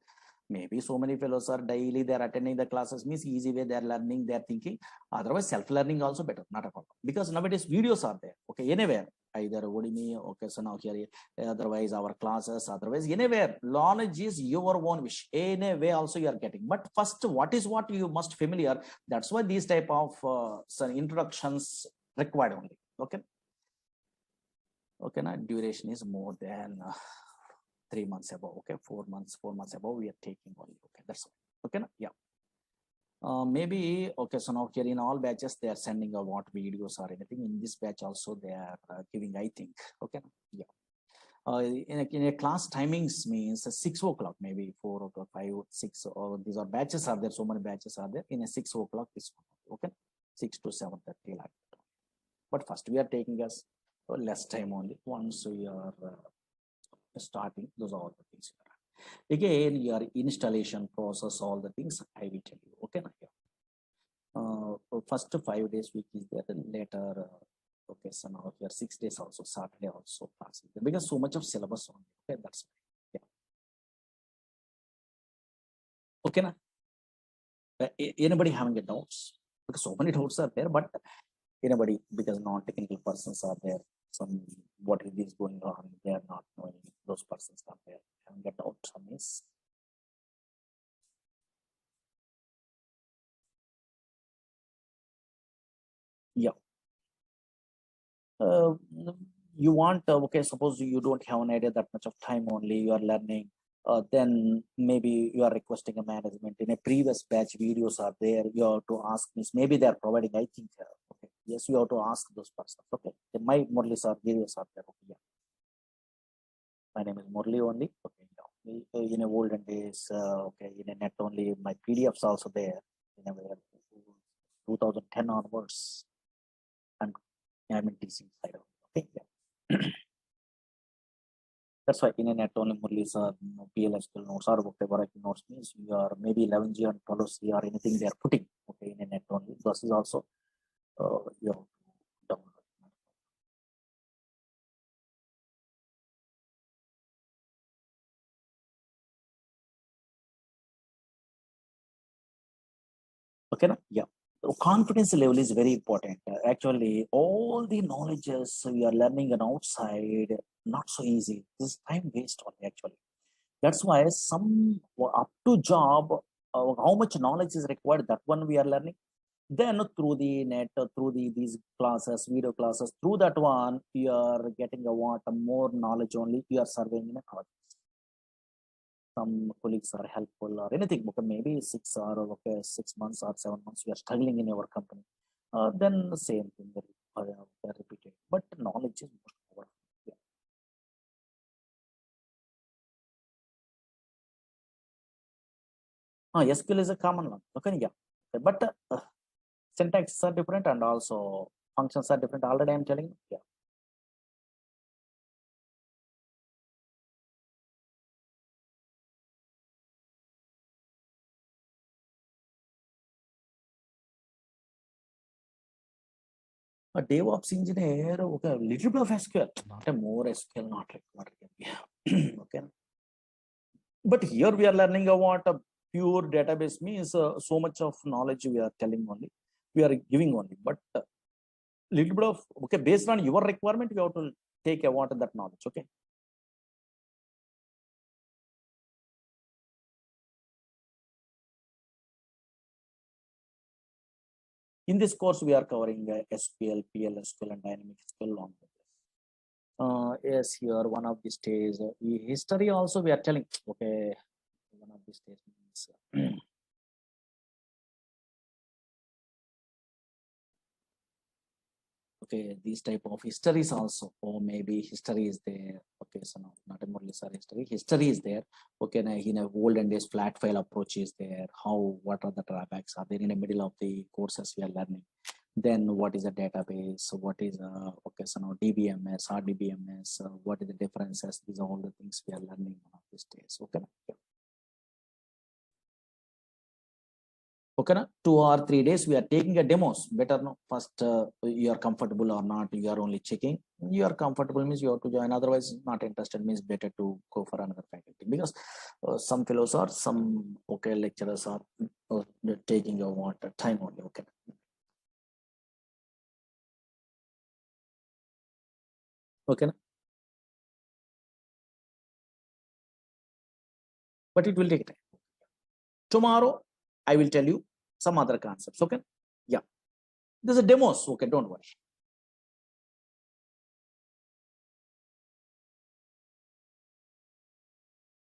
maybe so many fellows are daily they're attending the classes means easy way they're learning, they're thinking. Otherwise self-learning also better, not a problem, because nowadays videos are there. Okay, anywhere, either Udemy, okay, so now here otherwise our classes, otherwise anywhere knowledge is your own wish, anyway also you are getting. But first what is what you must familiar, that's why these type of introductions required only. Okay, okay, now duration is more than 3 months above. Okay, 4 months above we are taking only. Okay, that's all. Okay, yeah. Maybe okay, so now here in all batches they are sending a what videos or anything. In this batch also they are giving, I think. Okay, yeah. In a class timings means 6 o'clock, maybe 4 o'clock, 5, 6, or these are batches are there, so many batches are there. In a 6 o'clock this one. Okay, 6 to 7:30 like that. But first we are taking us less time only. Once we are starting, those are all the things. Again, your installation process, all the things I will tell you. Okay, first 5 days week is there, and later okay, so now here 6 days also, Saturday also class is there, because so much of syllabus on. Okay, that's yeah. Okay, na? Anybody having a doubts? Because so many doubts are there, but anybody, because non-technical persons are there, some what is going on, they are not knowing, those persons are there having a doubt on this. Yeah. Uh, you want okay, suppose you don't have an idea that much of time only you are learning, then maybe you are requesting a management. In a previous batch videos are there, you have to ask me, maybe they are providing, I think. Okay, yes, you have to ask those persons. Okay, my Murali Sir videos are there. Okay, yeah. My name is Murali only. Okay, yeah. In a olden days, okay, in a net only, my PDFs also there. In a 2010 onwards, and I'm in teaching side. Okay, yeah. That's why in a net only Murali Sir, PLSQL notes or whatever notes means you are maybe 11G and policy or anything they are putting. Okay, in a net only. This is also you have to download. Okay, na? Yeah. So confidence level is very important. Actually, all the knowledges we are learning on outside, not so easy. This is time waste only actually. That's why some up to job, how much knowledge is required, that one we are learning. Then through the net, through these classes, video classes, through that one, you are getting a what more knowledge only. You are surveying in a college. Some colleagues are helpful or anything. Okay, maybe 6 months or 7 months you are struggling in your company. Then the same thing they repeated. But knowledge is most powerful. Yeah. SQL is a common one. Okay, yeah. But syntaxes are different and also functions are different. Already I'm telling you. Yeah. A DevOps engineer, okay, a little bit of SQL, not a more SQL, not required. Yeah. Okay. But here we are learning about a pure database means so much of knowledge we are telling only. we are giving only, but little bit of, okay, based on your requirement, we have to take a what that knowledge. Okay. In this course, we are covering SQL, PLSQL, and dynamic SQL languages. Yes, here one of these days, history also we are telling. Okay, one of these days means okay, these type of histories also, or maybe history is there. Okay, so no, not a Murali Sir history is there. Okay, now in a olden days flat file approach is there. How, what are the drawbacks are there in the middle of the courses we are learning? Then what is a database? What is okay, so now DBMS, RDBMS, what is the differences? These are all the things we are learning one of these days. Okay. Okay, 2 or 3 days we are taking a demos. Better no, first you are comfortable or not, you are only checking. You are comfortable means you have to join, otherwise not interested means better to go for another faculty, because some fellows are, some okay lecturers are taking your water time only. Okay. Okay, but it will take time. Tomorrow I will tell you some other concepts. Okay. Yeah, there's a demos. Okay, don't worry.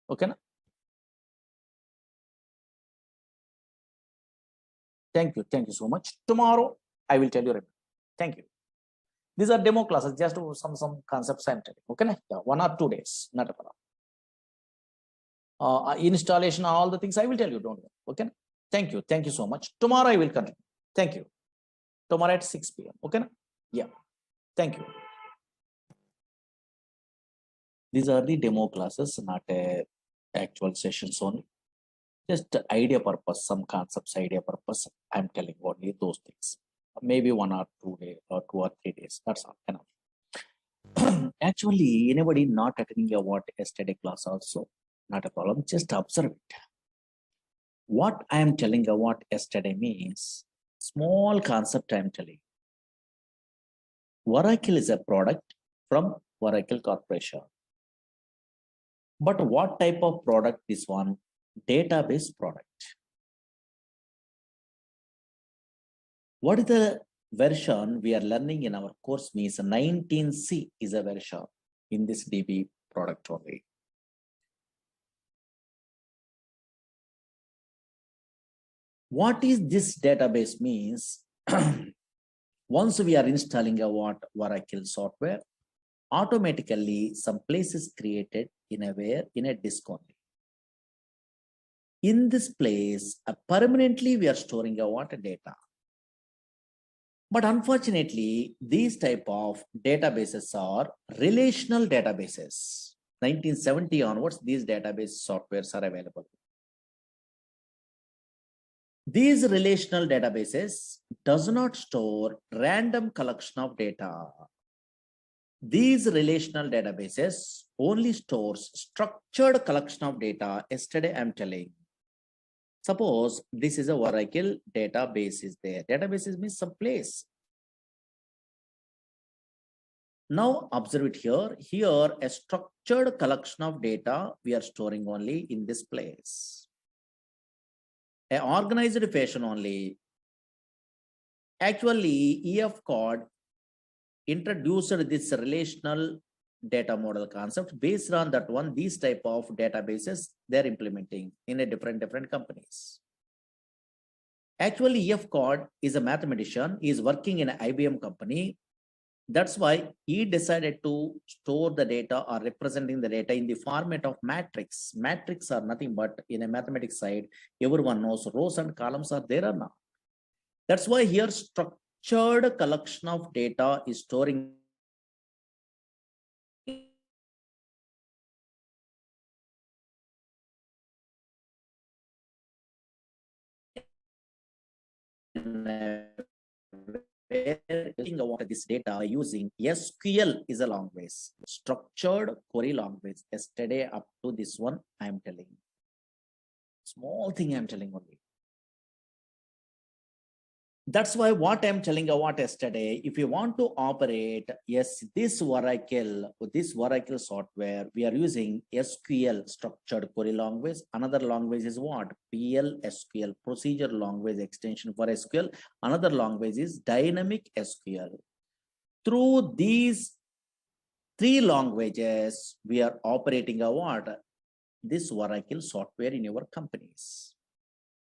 Okay. Thank you so much. Tomorrow I will tell you. Thank you. These are demo classes, just some concepts I'm telling. Okay, yeah, 1 or 2 days, not a problem. Installation, all the things I will tell you. Don't worry. Okay. Thank you so much. Tomorrow I will continue. Thank you. Tomorrow at 6 p.m. Okay. Yeah. Thank you. These are the demo classes, not a actual sessions only. Just idea purpose, some concepts, idea purpose. I'm telling only those things. Maybe 1 or 2 days or 2 or 3 days. That's all. Enough. Actually, anybody not attending a what yesterday class also, not a problem. Just observe it. What I am telling you what yesterday means, small concept I am telling. Oracle is a product from Oracle Corporation. But what type of product is one? Database product. What is the version we are learning in our course means 19C is a version in this DB product only. What is this database means? Once we are installing a what Oracle software, automatically some place is created in a disk only. In this place, permanently we are storing a what data. But unfortunately, these type of databases are relational databases. 1970 onwards, these database softwares are available. These relational databases does not store random collection of data. These relational databases only stores structured collection of data. Yesterday, I'm telling. Suppose this is a Oracle database is there. Databases means some place. Now observe it here. Here, a structured collection of data we are storing only in this place. An organized fashion only. Actually, EF code introduced this relational data model concept. Based on that one, these type of databases they're implementing in a different companies. Actually, EF code is a mathematician, he is working in an IBM company. That's why he decided to store the data or representing the data in the format of matrix. Matrix are nothing but in a mathematics side, everyone knows rows and columns are there or not. That's why here structured collection of data is storing about this data using SQL is a language, structured query language. Yesterday up to this one, I am telling. Small thing I'm telling only. That's why what I'm telling you what yesterday, if you want to operate, yes, this Oracle software, we are using SQL, structured query language. Another language is what? PL/SQL, procedure language extension for SQL. Another language is dynamic SQL. Through these three languages, we are operating a what? This Oracle software in your companies.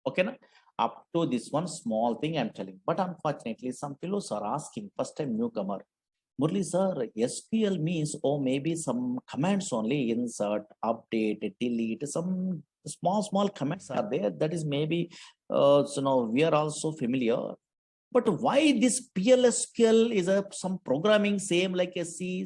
Okay, na? Up to this one small thing I'm telling, but unfortunately, some fellows are asking, first time newcomer, Murali sir, SQL means, oh, maybe some commands only, insert, update, delete, some small commands are there. That is maybe, so now we are also familiar. But why this PLSQL is some programming same like a C++,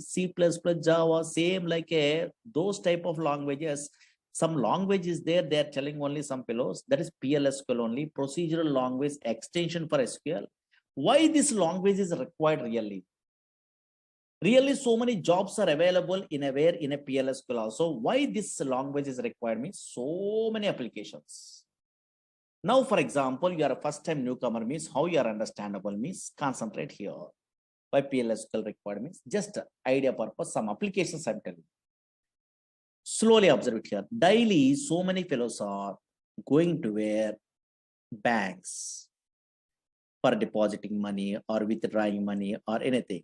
Java, same like a those type of languages. Some language is there, they are telling only some fellows, that is PLSQL only, procedural language extension for SQL. Why this language is required really? Really, so many jobs are available in a PLSQL also. Why this language is required means so many applications. Now, for example, you are a first time newcomer means how you are understandable means concentrate here. Why PLSQL required means just idea purpose, some applications I'm telling. Slowly observe it here. Daily, so many fellows are going to where banks for depositing money or withdrawing money or anything.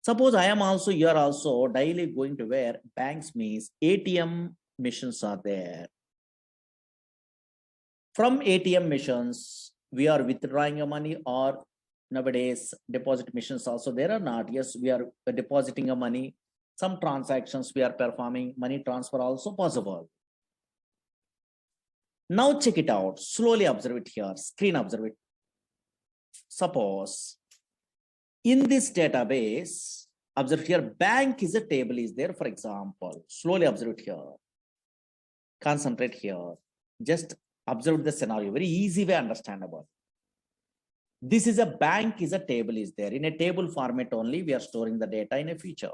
Suppose I am also, you are also daily going to where banks means ATM machines are there. From ATM machines, we are withdrawing your money, or nowadays deposit machines also there or not. Yes, we are depositing a money. Some transactions we are performing, money transfer also possible. Now check it out. Slowly observe it here. Screen observe it. Suppose in this database, observe here, bank is a table is there, for example. Slowly observe it here. Concentrate here. Just observe the scenario. Very easy way understandable. This is a bank is a table is there. In a table format only, we are storing the data in a feature.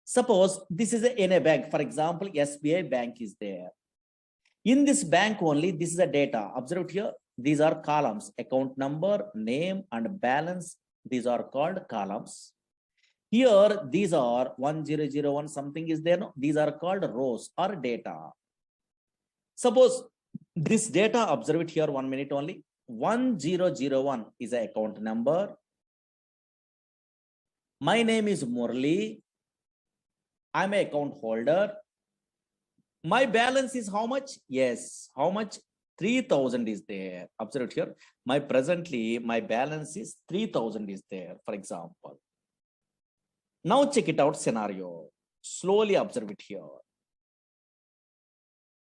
Suppose this is in a bank, for example, SBI bank is there. In this bank only, this is a data. Observe here, these are columns, account number, name, and balance. These are called columns. Here, these are 1001, something is there. No? These are called rows or data. Suppose this data, observe it here 1 minute only. 1001 is an account number. My name is Murali. I'm an account holder. My balance is how much? Yes, how much? 3,000 is there. Observe it here. My balance is 3,000 is there, for example. Now check it out scenario. Slowly observe it here.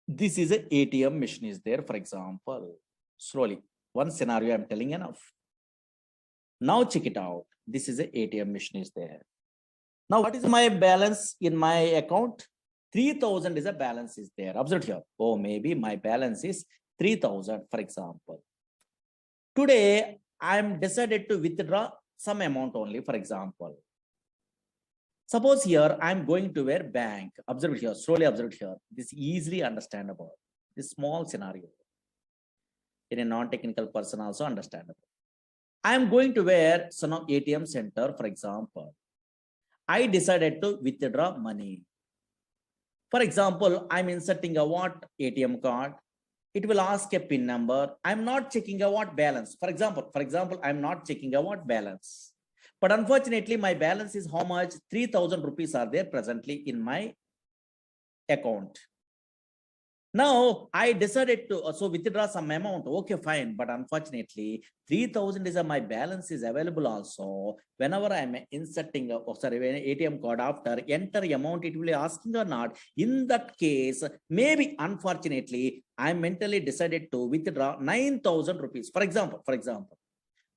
This is an ATM machine is there, for example. Slowly. One scenario I'm telling enough. Now check it out. This is an ATM machine is there. Now, what is my balance in my account? 3,000 is a balance is there. Observe here. Oh, maybe my balance is 3,000, for example. Today, I'm decided to withdraw some amount only, for example. Suppose here, I'm going to where bank. Observe here. Slowly observe here. This is easily understandable. This small scenario. In a non-technical person also understandable. I'm going to where some ATM center, for example. I decided to withdraw money. For example, I'm inserting a what ATM card. It will ask a PIN number. I'm not checking a what balance. For example, I'm not checking a what balance. But unfortunately, my balance is how much? 3,000 rupees are there presently in my account. Now, I decided to also withdraw some amount. Okay, fine. But unfortunately, 3,000 is my balance is available also. Whenever I'm inserting, ATM card after enter amount, it will be asking or not. In that case, maybe unfortunately, I mentally decided to withdraw 9,000 rupees. For example,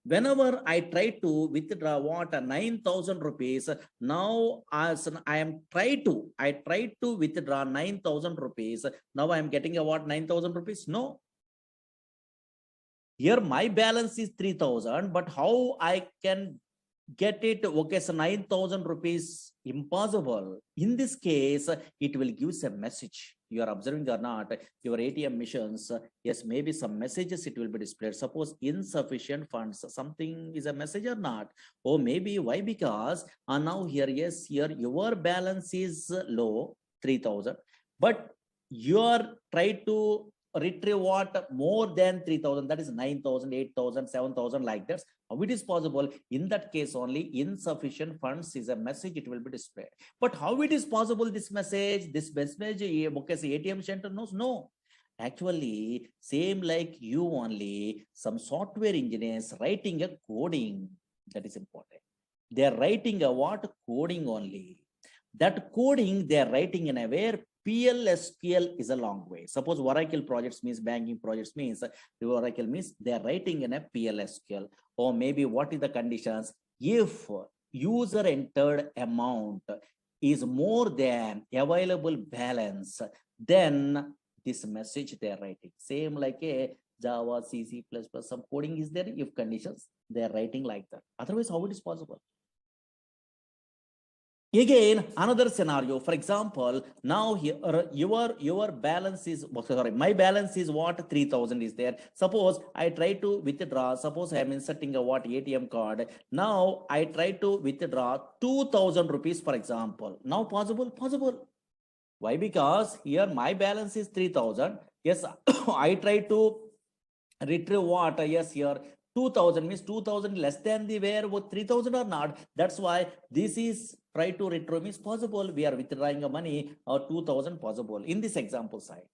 whenever I try to withdraw what 9,000 rupees, now as I try to withdraw 9,000 rupees. Now I am getting a what 9,000 rupees? No. Here my balance is 3,000, but how I can get it? Okay, so 9,000 rupees impossible. In this case, it will give a message. you are observing or not, your ATM machines, yes, maybe some messages it will be displayed. Suppose insufficient funds, something is a message or not. Or maybe why? Because now here, yes, here your balance is low, 3,000, but you are trying to retrieve what more than 3,000, that is 9,000, 8,000, 7,000 like that. How it is possible? In that case only insufficient funds is a message, it will be displayed. But how it is possible this message ATM center knows? No. Actually, same like you only, some software engineers writing a coding, that is important. They are writing a what? Coding only. That coding they are writing in a where PLSQL is a long way. Suppose Oracle projects means banking projects means the Oracle means they are writing in a PLSQL. Or maybe what is the conditions? If user entered amount is more than available balance, then this message they are writing. Same like a Java, C++, some coding is there. If conditions, they are writing like that. Otherwise, how it is possible? Again, another scenario. For example, now here your balance is, sorry, my balance is what? 3,000 is there. Suppose I try to withdraw. Suppose I am inserting a what? ATM card. Now I try to withdraw 2,000 rupees, for example. Now possible? Possible. Why? Because here my balance is 3,000. Yes, I try to retrieve what? Yes, here 2,000 means 2,000 less than the where 3,000 or not. That's why this is try to retrieve means possible. We are withdrawing a money or 2,000 possible in this example side.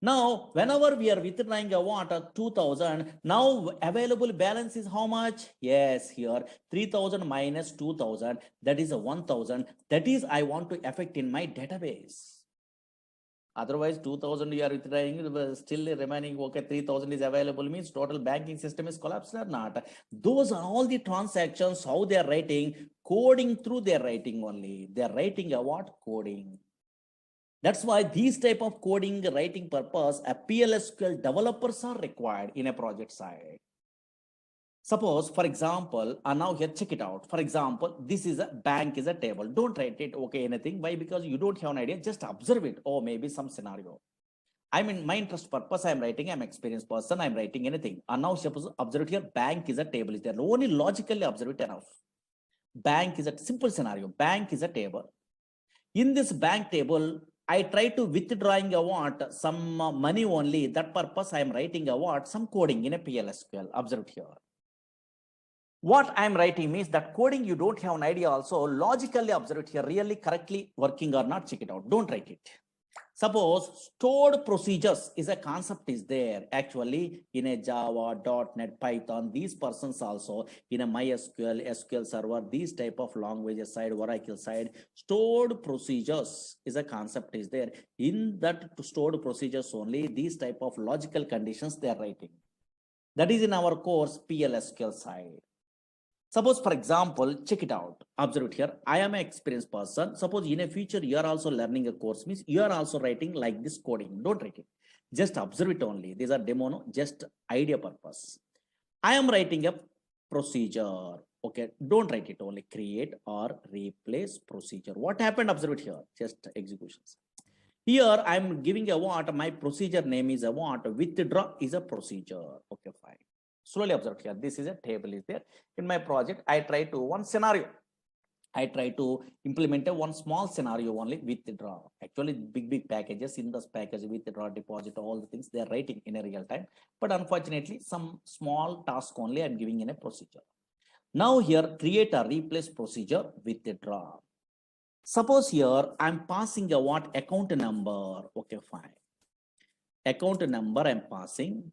Now, whenever we are withdrawing a what? 2,000, now available balance is how much? Yes, here 3,000 minus 2,000, that is a 1,000. That is I want to affect in my database. Otherwise, 2,000 you are withdrawing, still remaining, okay, 3,000 is available, means total banking system is collapsed or not. Those are all the transactions, how they are writing, coding through their writing only. They are writing a what? Coding. That's why these type of coding writing purpose, a PLSQL developers are required in a project side. Suppose, for example, now here, check it out. For example, this is a bank is a table. Don't write it, okay, anything. Why? Because you don't have an idea. Just observe it. Or maybe some scenario. I mean, my interest purpose, I'm writing, I'm experienced person, I'm writing anything. And now suppose, observe it here, bank is a table. Is there only logically observe it enough. Bank is a simple scenario. Bank is a table. In this bank table, I try to withdrawing a what? Some money only. That purpose, I'm writing a what? Some coding in a PLSQL. Observe it here. What I'm writing means that coding you don't have an idea also, logically observe it here, really correctly working or not, check it out. Don't write it. Suppose stored procedures is a concept is there actually in a Java, .NET, Python, these persons also in a MySQL, SQL Server, these type of languages side, Oracle side, stored procedures is a concept is there. In that stored procedures only, these type of logical conditions they are writing. That is in our course PLSQL side. Suppose, for example, check it out. Observe it here. I am an experienced person. Suppose in a future, you are also learning a course, means you are also writing like this coding. Don't write it. Just observe it only. These are demo, no? Just idea purpose. I am writing a procedure. Okay. Don't write it only. Create or replace procedure. What happened? Observe it here. Just executions. Here, I'm giving a what? My procedure name is a what? Withdraw is a procedure. Okay, fine. Slowly observe here. This is a table is there. In my project, I try to one scenario. I try to implement a one small scenario only withdraw. Actually, big packages in this package, withdraw, deposit, all the things they are writing in a real time. But unfortunately, some small task only I'm giving in a procedure. Now here, create a replace procedure withdraw. Suppose here I'm passing a what? Account number. Okay, fine. Account number I'm passing.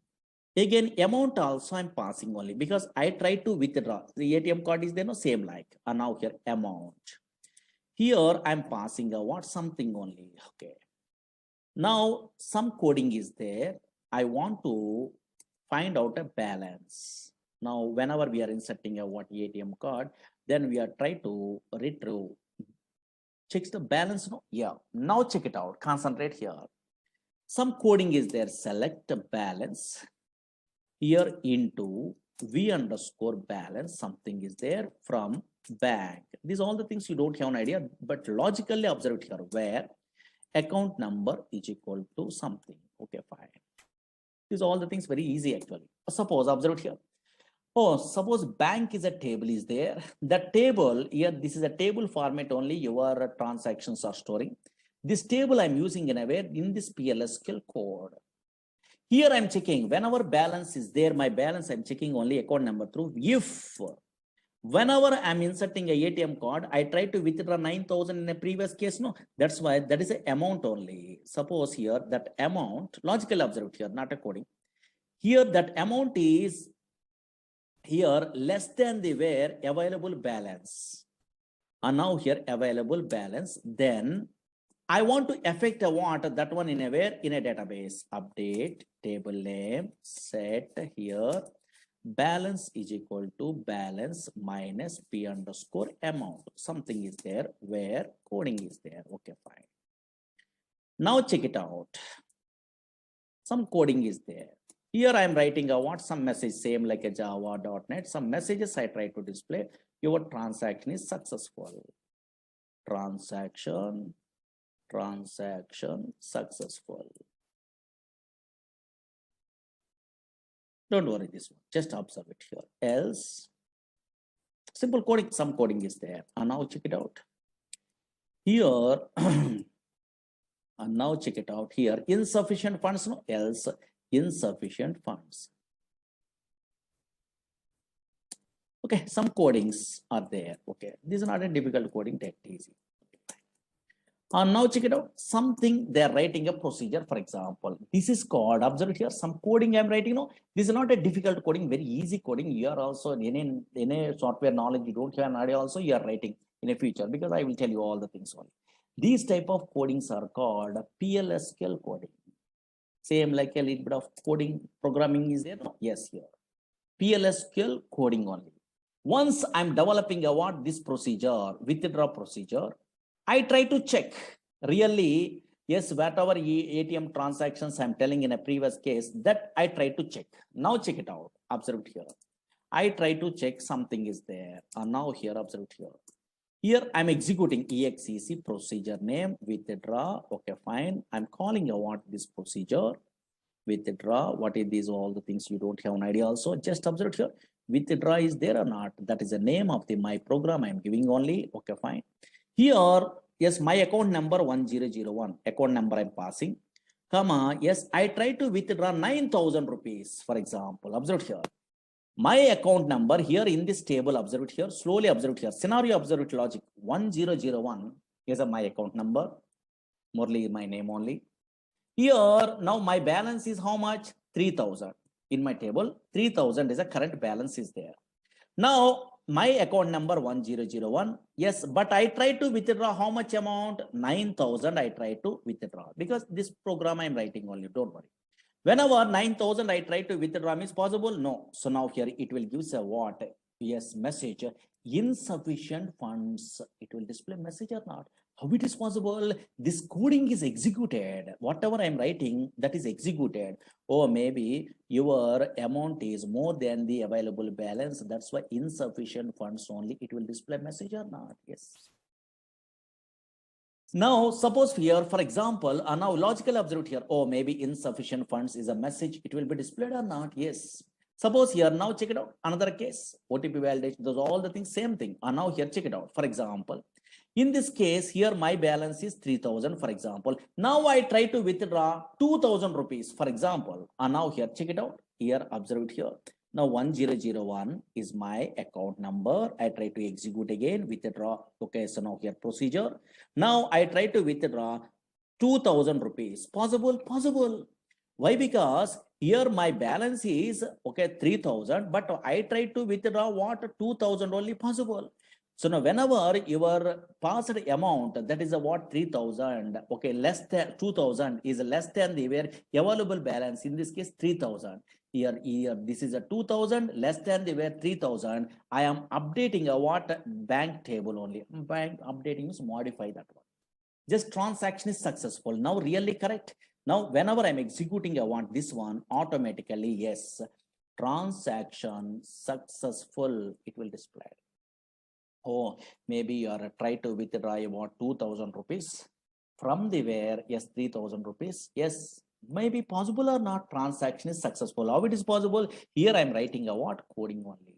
Again, amount also I'm passing only because I try to withdraw. The ATM card is there, no same like. And now here amount. Here I'm passing a what? Something only. Okay. Now some coding is there. I want to find out a balance. Now whenever we are inserting a what ATM card, then we are trying to retrieve. Checks the balance. No, yeah. Now check it out. Concentrate here. Some coding is there. Select a balance. Here into V underscore balance, something is there from bank. These are all the things you don't have an idea, but logically observe it here. Where account number is equal to something. Okay, fine. These are all the things very easy actually. Suppose, observe it here. Oh, suppose bank is a table is there. The table here, this is a table format only your transactions are storing. This table I'm using in a way in this PLSQL code. Here I'm checking whenever balance is there, my balance I'm checking only account number through. If whenever I'm inserting a ATM card, I try to withdraw 9,000 in a previous case. No, that's why that is a amount only. Suppose here that amount, logical observed here, not a coding. Here that amount is here less than the where available balance. And now here available balance, then I want to affect a what that one in a where in a database. Update table name, set here balance is equal to balance minus p underscore amount. Something is there where coding is there. Okay, fine. Now check it out. Some coding is there. Here I am writing a what some message same like a java.net. Some messages I try to display. Your transaction is successful. Transaction successful. Don't worry this one. Just observe it here. Else simple coding. Some coding is there. And now check it out. Here and now check it out here. Insufficient funds. No, else insufficient funds. Okay, some codings are there. Okay, this is not a difficult coding, take it easy. And now check it out. Something they are writing a procedure, for example. This is called, observe it here, some coding I'm writing. No, this is not a difficult coding, very easy coding. You are also in a software knowledge, you don't have an idea also, you are writing in a future because I will tell you all the things only. These type of codings are called PLSQL coding. Same like a little bit of coding programming is there. No? Yes, here. PLSQL coding only. Once I'm developing a what this procedure, withdraw procedure, I try to check really, yes, whatever ATM transactions I'm telling in a previous case that I try to check. Now check it out. Observe it here. I try to check something is there. And now here, observe it here. Here I'm executing exec procedure name withdraw. Okay, fine. I'm calling a what this procedure withdraw. What is these all the things you don't have an idea also. Just observe it here. Withdraw is there or not? That is the name of the my program I'm giving only. Okay, fine. Here, yes, my account number 1001, account number I'm passing, comma, yes, I try to withdraw 9,000 rupees, for example. Observe here. My account number here in this table, observe it here, slowly observe it here. Scenario observe it logic 1001 is my account number. Murali is my name only. Here, now my balance is how much? 3,000. In my table, 3,000 is a current balance is there. Now, my account number 1001, yes, but I try to withdraw how much amount? 9,000 I try to withdraw because this program I'm writing only, don't worry. Whenever 9,000 I try to withdraw is possible? No. So now here it will give a what? Yes, message, insufficient funds. It will display message or not. How it is possible? This coding is executed. Whatever I'm writing, that is executed. Or maybe your amount is more than the available balance. That's why insufficient funds only. It will display message or not. Yes. Now, suppose here, for example, now logical observed here. Oh, maybe insufficient funds is a message. It will be displayed or not? Yes. Suppose here, now check it out. Another case, OTP validation, those all the things, same thing. And now here, check it out. For example, in this case, here my balance is 3,000, for example. Now I try to withdraw 2,000 rupees, for example. And now here, check it out. Here, observe it here. Now 1001 is my account number. I try to execute again, withdraw. Okay, so now here procedure. Now I try to withdraw 2,000 rupees. Possible? Possible. Why? Because here my balance is okay 3,000, but I try to withdraw what 2,000 only possible. So now whenever your passed amount, that is a what 3,000, okay, less than 2,000 is less than the where available balance, in this case 3,000. Here, this is a 2,000 less than the where 3,000. I am updating a what bank table only. Bank updating is modify that one. Just transaction is successful. Now really correct. Now whenever I'm executing, I want this one automatically, yes, transaction successful, it will display. Oh, maybe you are try to withdraw about 2,000 rupees. from the where, yes, 3,000 rupees, yes, maybe possible or not, transaction is successful. How it is possible? Here I'm writing a what? Coding only.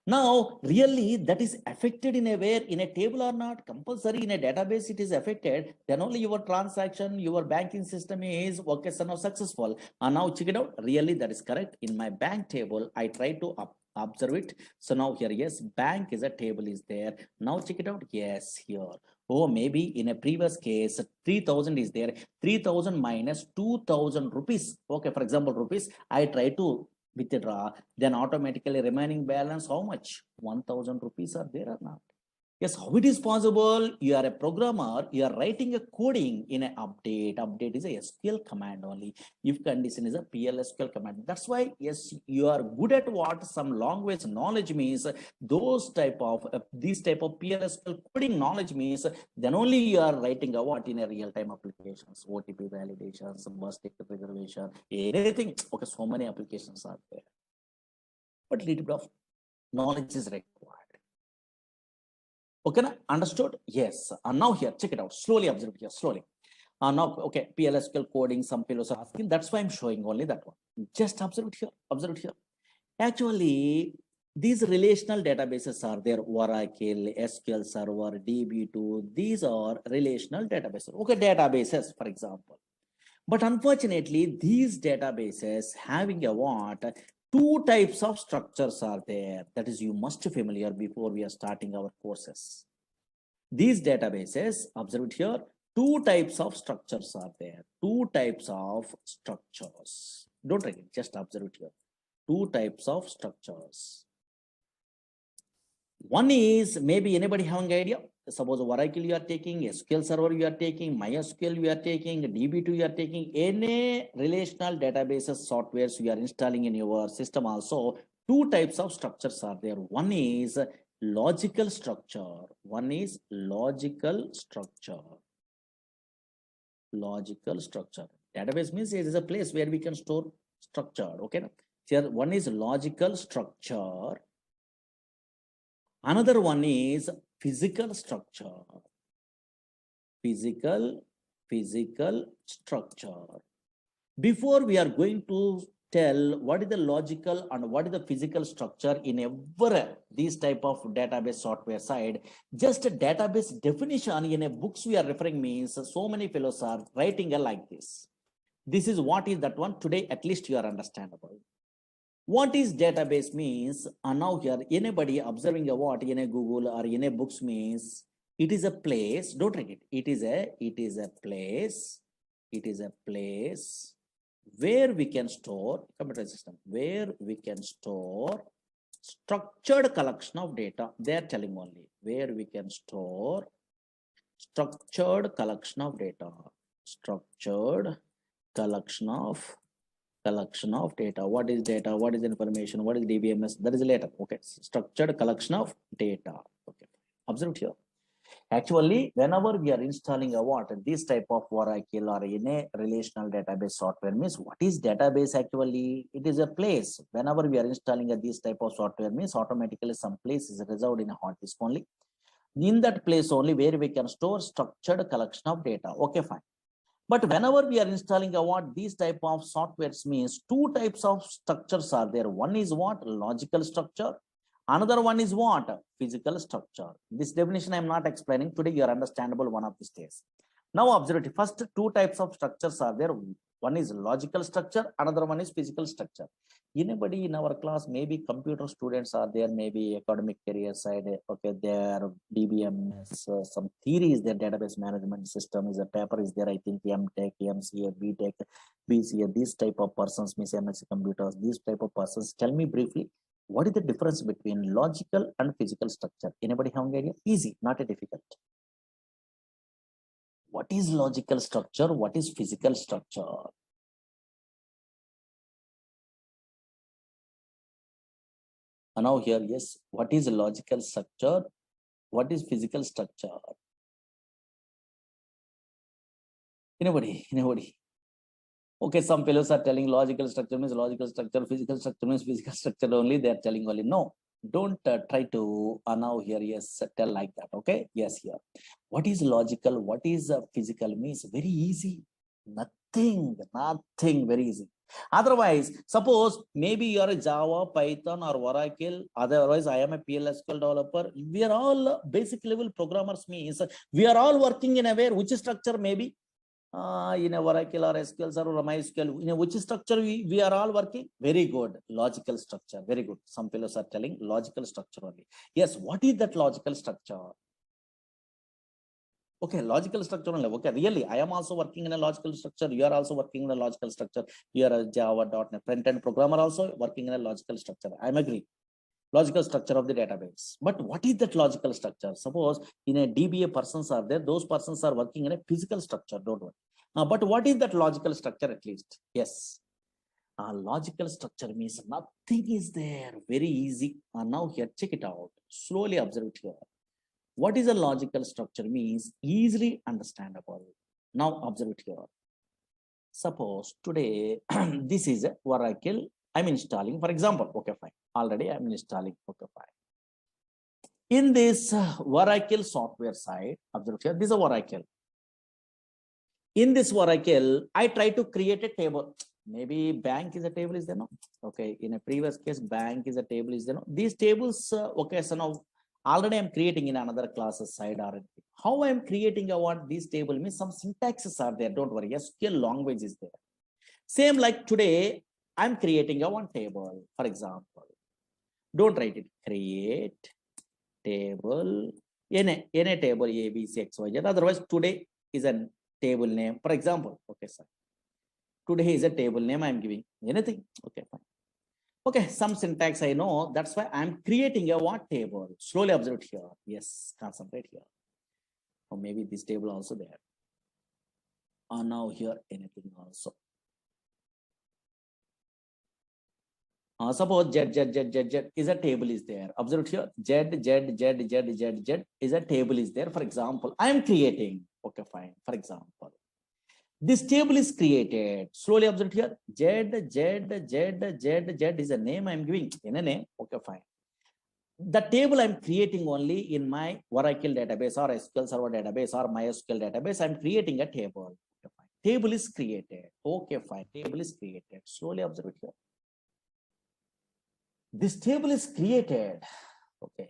Now, really, that is affected in a where, in a table or not? Compulsory in a database, it is affected. Then only your transaction, your banking system is okay, so now successful. And now check it out. Really, that is correct. In my bank table, I try to observe it. So now here, yes, bank is a table is there. Now check it out. Yes, here. Oh, maybe in a previous case, 3,000 is there. 3,000 minus 2,000 rupees. Okay, for example, rupees, I try to withdraw, then automatically remaining balance, how much? 1,000 rupees are there or not? Yes, how it is possible? You are a programmer, you are writing a coding in an update. Update is a SQL command only. If condition is a PLSQL command. That's why, yes, you are good at what some language knowledge means. Those type of, these type of PLSQL coding knowledge means, then only you are writing a what in a real-time applications, OTP validations, bus ticket reservation, anything. Okay, so many applications are there. But little bit of knowledge is required. Okay, understood? Yes. And now here, check it out. Slowly observe here, slowly. Now, okay, PLSQL coding, some fellows are asking. That's why I'm showing only that one. Just observe it here. Observe it here. Actually, these relational databases are there. Oracle, SQL Server, DB2. These are relational databases. Okay, databases, for example. But unfortunately, these databases having a what? Two types of structures are there. That is, you must be familiar before we are starting our courses. These databases, observe it here, two types of structures are there. Two types of structures. Don't write it, just observe it here. Two types of structures. One is, maybe anybody having idea? Suppose Oracle you are taking, SQL Server you are taking, MySQL you are taking, DB2 you are taking, any relational databases softwares you are installing in your system also, two types of structures are there. One is logical structure. One is logical structure. Logical structure. Database means it is a place where we can store structure. Okay. Here one is logical structure. Another one is physical structure. Physical structure. Before we are going to tell what is the logical and what is the physical structure in every these type of database software side, just a database definition in a books we are referring means so many fellows are writing a like this. This is what is that one. Today at least you are understandable. What is database means, and now here anybody observing a what in a Google or in a books means it is a place. Don't read it. It is a place. It is a place where we can store computer system, where we can store structured collection of data. They are telling only where we can store structured collection of data. Structured collection of data. What is data? What is information? What is DBMS? That is later. Okay, structured collection of data. Okay, observe here. Actually, whenever we are installing a what, this type of Oracle or any relational database software means what is database actually? It is a place. Whenever we are installing this type of software means automatically some place is reserved in a hard disk only. In that place only where we can store structured collection of data. Okay, fine. But whenever we are installing a what, these type of softwares means two types of structures are there. One is what? Logical structure. Another one is what? Physical structure. This definition I am not explaining. Today you are understandable one of these days. Now observe it. First two types of structures are there. One is logical structure, another one is physical structure. Anybody in our class, maybe computer students are there, maybe academic career side, okay, their DBMS, some theory is their database management system is a paper is there, I think MTech, MCA, BTech, BCA, these type of persons, means MSc computers, these type of persons. Tell me briefly, what is the difference between logical and physical structure? Anybody have an idea? Easy, not a difficult. What is logical structure? What is physical structure? And now here, yes, what is logical structure? What is physical structure? Anybody? Okay, some fellows are telling logical structure means logical structure, physical structure means physical structure only. They are telling only. No, Don't try to now here, yes, tell like that. Okay, yes, here. What is logical? What is physical means very easy. Nothing very easy. Otherwise, suppose maybe you are a Java, Python, or Oracle. Otherwise, I am a PLSQL developer. We are all basic level programmers. Means we are all working in a way which structure maybe in a Oracle or SQL or MySQL, in a which structure we are all working? Very good. Logical structure. Very good. Some fellows are telling logical structure only. Yes, what is that logical structure? Okay, logical structure only. Okay, really, I am also working in a logical structure. You are also working in a logical structure. You are a Java.NET front-end programmer also working in a logical structure. I'm agree. Logical structure of the database. But what is that logical structure? Suppose in a DBA persons are there, those persons are working in a physical structure, don't worry. But what is that logical structure at least? Yes. Logical structure means nothing is there. Very easy. Now here, check it out. Slowly observe it here. What is a logical structure means easily understandable. Now observe it here. Suppose today, this is a Oracle. I'm installing, for example, okay, fine. Already I'm installing, okay, fine. In this Oracle software side, observe here, this is a Oracle. In this Oracle, I try to create a table. Maybe bank is a table, is there no? Okay, in a previous case, bank is a table, is there no? These tables, okay, so now already I'm creating in another classes side or how I'm creating a what this table means some syntaxes are there. Don't worry, SQL language is there. Same like today, I'm creating a one table, for example. Don't write it. Create table in a table A, B, C, X, Y, Z. Otherwise, today is a table name. For example, okay, sir. Today is a table name I'm giving. Anything? Okay, fine. Okay, some syntax I know. That's why I'm creating a what table. Slowly observe it here. Yes, concentrate here. Or maybe this table also there. Now here anything also. Suppose Z is a table is there. Observe it here. Z is a table is there. For example, I am creating. Okay, fine. For example, this table is created. Slowly observe it here. Z is a name I am giving in a name. Okay, fine. The table I'm creating only in my Oracle database or SQL Server database or MySQL database. I'm creating a table. Okay, fine. Table is created. Okay, fine. Table is created. Slowly observe it here. This table is created. Okay.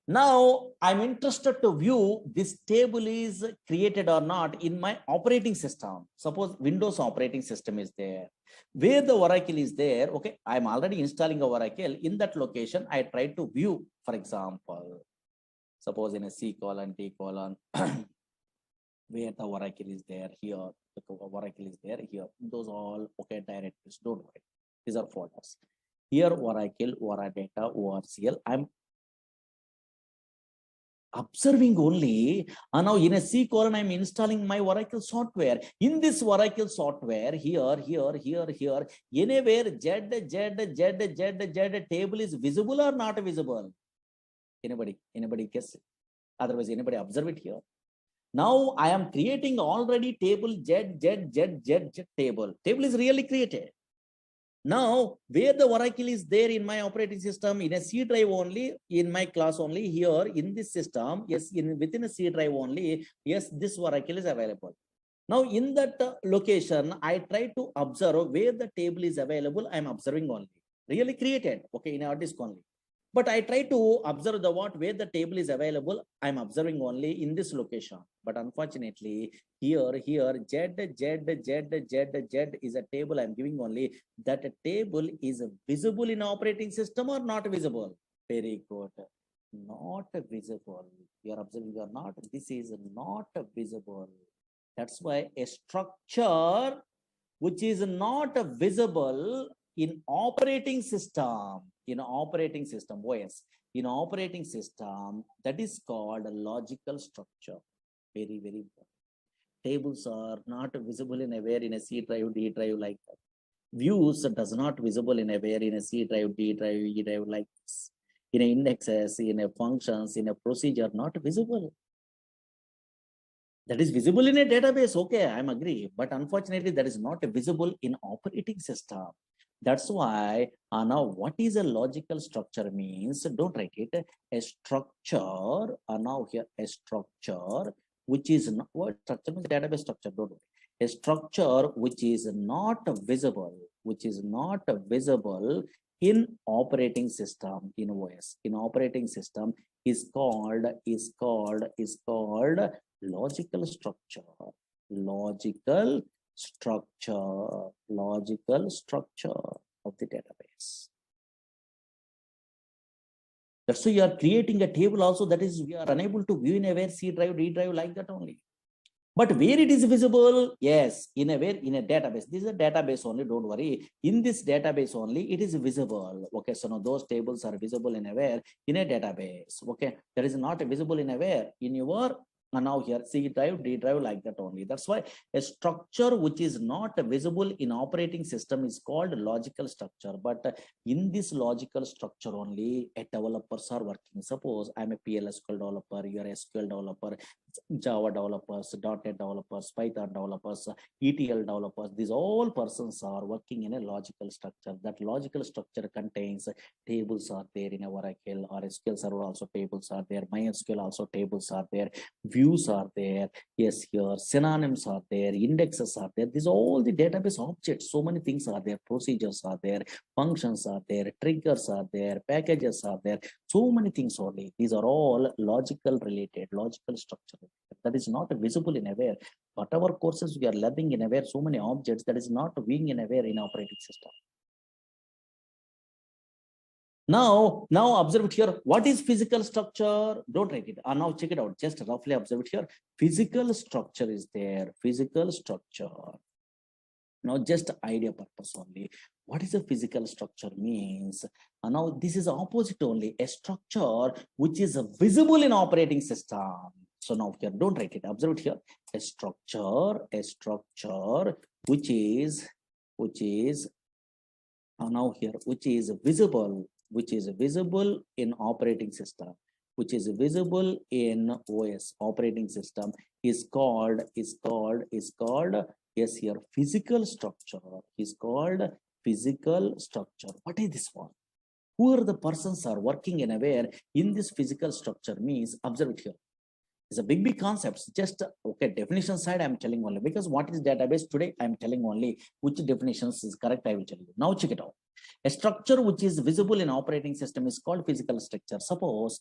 Now I'm interested to view this table is created or not in my operating system. Suppose Windows operating system is there. Where the Oracle is there, okay, I'm already installing a Oracle. In that location, I try to view, for example, suppose in a C colon, T colon, where the Oracle is there, here, the Oracle is there, here. Those all, okay, directories, don't worry. These are folders. Here, Oracle, Oradata, ORCL. I'm observing only. Now in a C colon, I'm installing my Oracle software. In this Oracle software, here, anywhere Z table is visible or not visible? Anybody guess? Otherwise, anybody observe it here? Now I am creating already table Z table. Table is really created. Now, where the Oracle is there in my operating system, in a C drive only, in my class only, here in this system, yes, within a C drive only, yes, this Oracle is available. Now, in that location, I try to observe where the table is available. I'm observing only. Really created, okay, in our disk only. But I try to observe the where the table is available. I'm observing only in this location. But unfortunately, here, Z is a table I'm giving only. That table is visible in operating system or not visible? Very good. Not visible. You are observing or not? This is not visible. That's why a structure which is not visible in operating system, OS, in operating system, that is called a logical structure. Very, very important. Tables are not visible in a where in a C drive, D drive like that. Views does not visible in a where in a C drive, D drive, E drive like this. In a indexes, in a functions, in a procedure, not visible. That is visible in a database, okay, I'm agree. But unfortunately, that is not visible in operating system. That's why now what is a logical structure means, don't write it, a structure, now here a structure which is not, what structure means, database structure, don't worry. A structure which is not visible, in operating system, in OS, in operating system is called logical structure. Logical structure of the database. That's why you are creating a table also, that is we are unable to view in a where C drive, D drive, like that only. But where it is visible, yes, in a database. This is a database only, don't worry. In this database only, it is visible. Okay, so now those tables are visible in a where, in a database. Okay, that is not visible in a where, in your now here C drive, D drive, like that only. That's why a structure which is not visible in operating system is called logical structure. But in this logical structure only, a developers are working. Suppose I'm a PLSQL developer, you are a SQL developer, Java developers, .NET developers, Python developers, ETL developers. These all persons are working in a logical structure. That logical structure contains tables are there in a Oracle or SQL Server, also tables are there. MySQL also tables are there. Views are there. Yes, here synonyms are there. Indexes are there. These are all the database objects. So many things are there. Procedures are there. Functions are there. Triggers are there. Packages are there. So many things only. These are all logical related, logical structure. That is not visible in aware. Whatever courses we are learning in aware, so many objects that is not being in aware in operating system. Now observe it here. What is physical structure? Don't write it. Now check it out. Just roughly observe it here. Physical structure is there. Physical structure. Now just idea purpose only. What is a physical structure means? Now this is opposite only. A structure which is visible in operating system. So now here, don't write it. Observe it here. A structure which is now here, which is visible in operating system, which is visible in OS operating system is called yes here physical structure is called physical structure. What is this one? Who are the persons are working in aware in this physical structure means? Observe it here. It's a big concepts. Just okay, definition side I'm telling only, because what is database today I'm telling only which definitions is correct, I will tell you. Now check it out. A structure which is visible in operating system is called physical structure. Suppose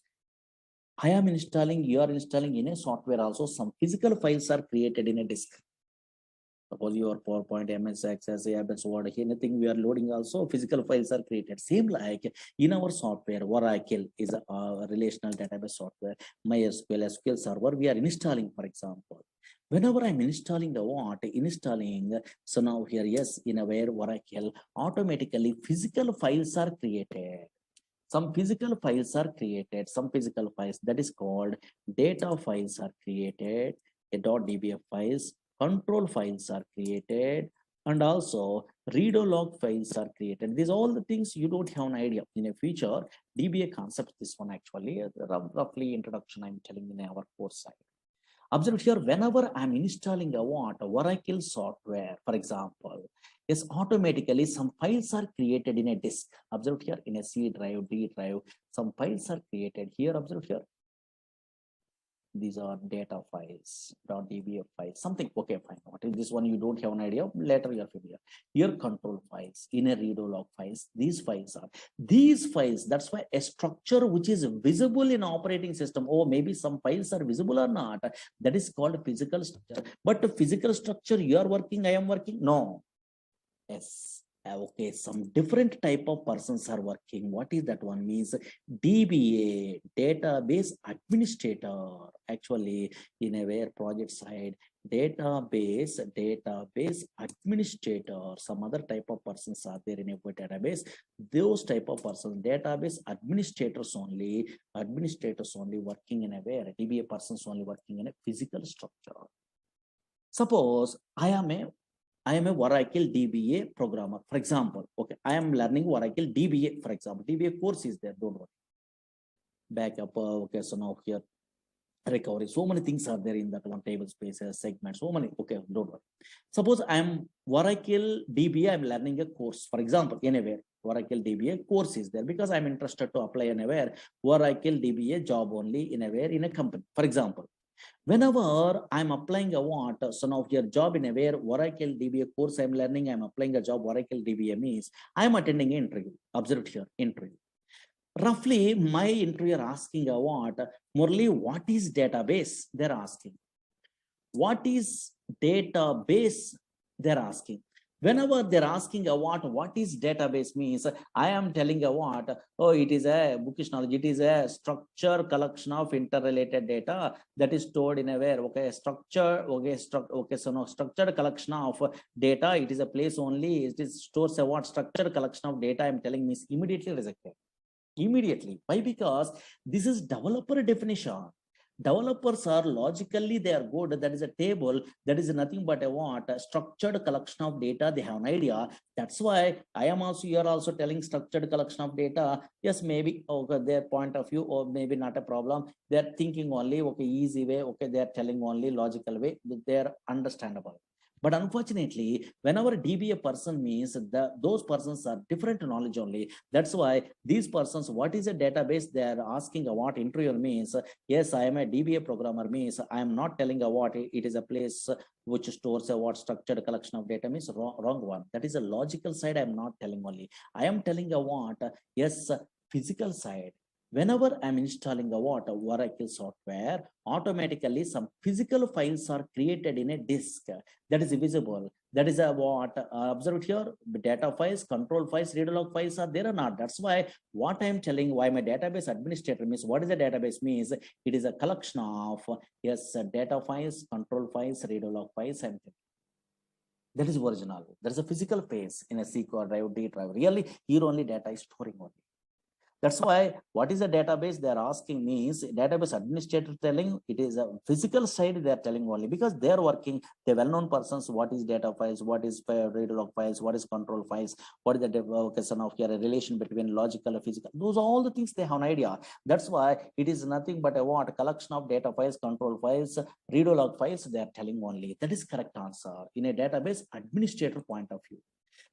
I am installing, you are installing in a software also, some physical files are created in a disk. Suppose your PowerPoint, MS Access, ABS, Word, anything we are loading also, physical files are created. Same like in our software, Oracle is a relational database software. MySQL, SQL Server, we are installing, for example. Whenever I'm installing the so now here, yes, in aware Oracle, automatically physical files are created. Some physical files are created. Some physical files, that is called data files are created, a .dbf files, control files are created, and also redo log files are created. These all the things you don't have an idea. In a future, DBA concept, this one actually, roughly introduction I'm telling in our course side. Observe here, whenever I'm installing a Oracle software, for example, is automatically some files are created in a disk. Observe here, in a C drive, D drive, some files are created here. Observe here. These are data files, .dbf files, something. Okay, fine. What is this one? You don't have an idea. Later you are familiar. Here control files, inner redo log files. These files. That's why a structure which is visible in operating system. Oh, maybe some files are visible or not. That is called physical structure. But the physical structure you are working, I am working. No. Yes. Okay, some different type of persons are working. What is that one means? DBA, database administrator. Actually, in a where project side, database administrator. Some other type of persons are there in a database. Those type of persons, database administrators only working in a where DBA persons only working in a physical structure. Suppose I am a Oracle DBA programmer, for example. Okay, I am learning Oracle DBA, for example. DBA course is there, don't worry. Backup, okay, so now here, recovery. So many things are there in that one, table spaces, segments, so many. Okay, don't worry. Suppose I'm Oracle DBA, I'm learning a course, for example, anywhere. Oracle DBA course is there because I'm interested to apply anywhere. Oracle DBA job only anywhere in a company, for example. Whenever I'm applying a what, son of your job in a where Oracle DBA course I'm learning, I'm applying a job Oracle DBA means I'm attending an interview. Observe here, interview. Roughly, my interviewer asking a what, Murali, what is database? They're asking. What is database? They're asking. Whenever they're asking a what is database means, I am telling a what, oh, it is a bookish knowledge, it is a structured collection of interrelated data that is stored in a where, okay, structure, okay, okay, so no, structured collection of data, it is a place only, it is stores a what, structured collection of data, I'm telling means immediately rejected. Immediately. Why? Because this is developer definition. Developers are logically they are good. That is a table. That is nothing but a what? A structured collection of data. They have an idea. That's why I am also here also telling structured collection of data. Yes, maybe okay, their point of view, or maybe not a problem. They're thinking only okay, easy way. Okay, they're telling only logical way. They're understandable. But unfortunately, whenever DBA person means those persons are different knowledge only. That's why these persons, what is a database? They are asking what interviewer means. Yes, I am a DBA programmer means I am not telling what it is a place which stores a what structured collection of data means wrong one. That is a logical side. I am not telling only. I am telling a what, yes, physical side. Whenever I'm installing a what, a Oracle software, automatically some physical files are created in a disk that is visible. That is a what, observe here, data files, control files, read log files are there or not. That's why what I'm telling, why my database administrator means, what is a database means, it is a collection of, yes, data files, control files, read log files, and that is original. There is a physical phase in a SQL drive, D drive. Really, here only data is storing only. That's why what is a database they're asking means database administrator telling it is a physical side they're telling only because they're working, the well-known persons, what is data files, what is read log files, what is control files, what is the question of your relation between logical and physical. Those are all the things they have an idea. That's why it is nothing but a what, collection of data files, control files, read log files they're telling only. That is correct answer in a database administrator point of view.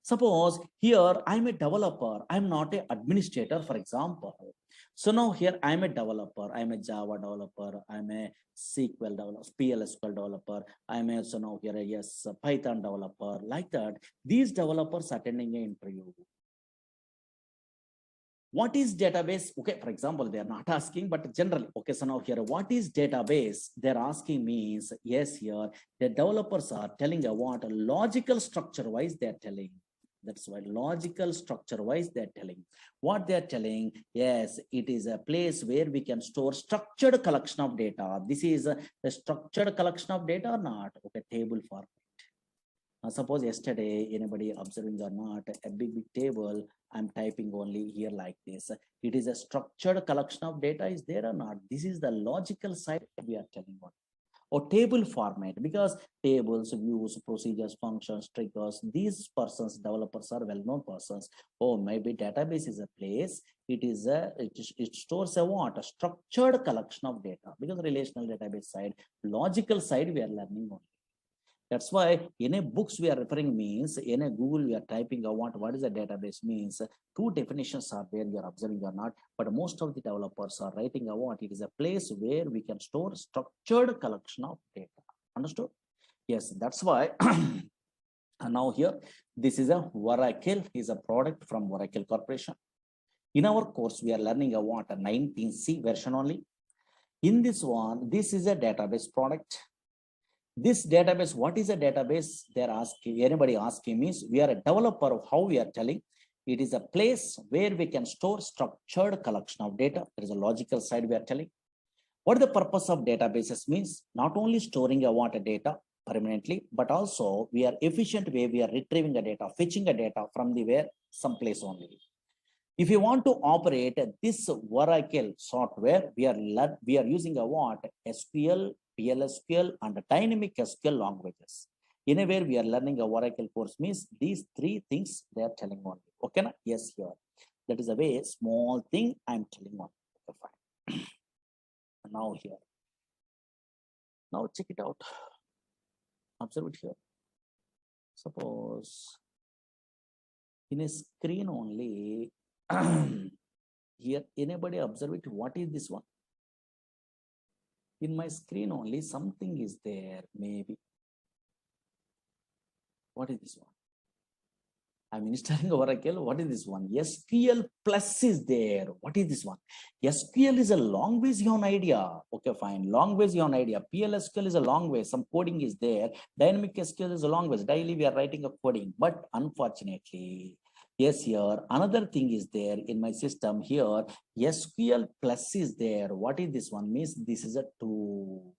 Suppose here I'm a developer, I'm not an administrator, for example. So now here I'm a developer, I'm a Java developer, I'm a SQL developer, PLSQL developer, I'm a so now here a yes Python developer, like that. These developers attending an interview. What is database? Okay, for example, they are not asking, but generally, okay, so now here, what is database? They're asking means, yes, here, the developers are telling a what, a logical structure wise, they're telling. That's why logical structure wise, they're telling. What they're telling, yes, it is a place where we can store structured collection of data. This is a structured collection of data or not? Okay, table format. Suppose yesterday, anybody observing or not, a big table, I'm typing only here like this. It is a structured collection of data is there or not? This is the logical side we are telling about. Or table format, because tables, views, procedures, functions, triggers, these persons, developers are well-known persons. Oh, maybe database is a place, it stores a what? A structured collection of data, because relational database side, logical side we are learning only. That's why in a books we are referring means, in a Google we are typing what is a database means. Two definitions are there, you are observing or not, but most of the developers are writing what it is a place where we can store structured collection of data. Understood? Yes, that's why now here, this is a Oracle, is a product from Oracle Corporation. In our course, we are learning what a 19C version only. In this one, this is a database product. This database, what is a database? They're asking, anybody asking means we are a developer of how we are telling. It is a place where we can store structured collection of data. There is a logical side we are telling. What the purpose of databases means? Not only storing a data permanently, but also we are efficient way we are retrieving a data, fetching a data from the where some place only. If you want to operate this Oracle software, we are using a what? SQL, PLSQL, and dynamic SQL languages. Anywhere we are learning a Oracle course means these three things they are telling only. Okay, na? Yes, here. That is a very small thing I'm telling on. Okay, fine. Now here. Now check it out. Observe it here. Suppose in a screen only, here anybody observe it? What is this one? In my screen only something is there, maybe. What is this one? I'm installing Oracle. What is this one? SQL plus is there. What is this one? SQL is a language you have an idea. Okay, fine. Language you have an idea. PLSQL is a language. Some coding is there. Dynamic SQL is a language. Daily we are writing a coding. But unfortunately, yes, here another thing is there in my system here. SQL plus is there. What is this one? Means this is a tool.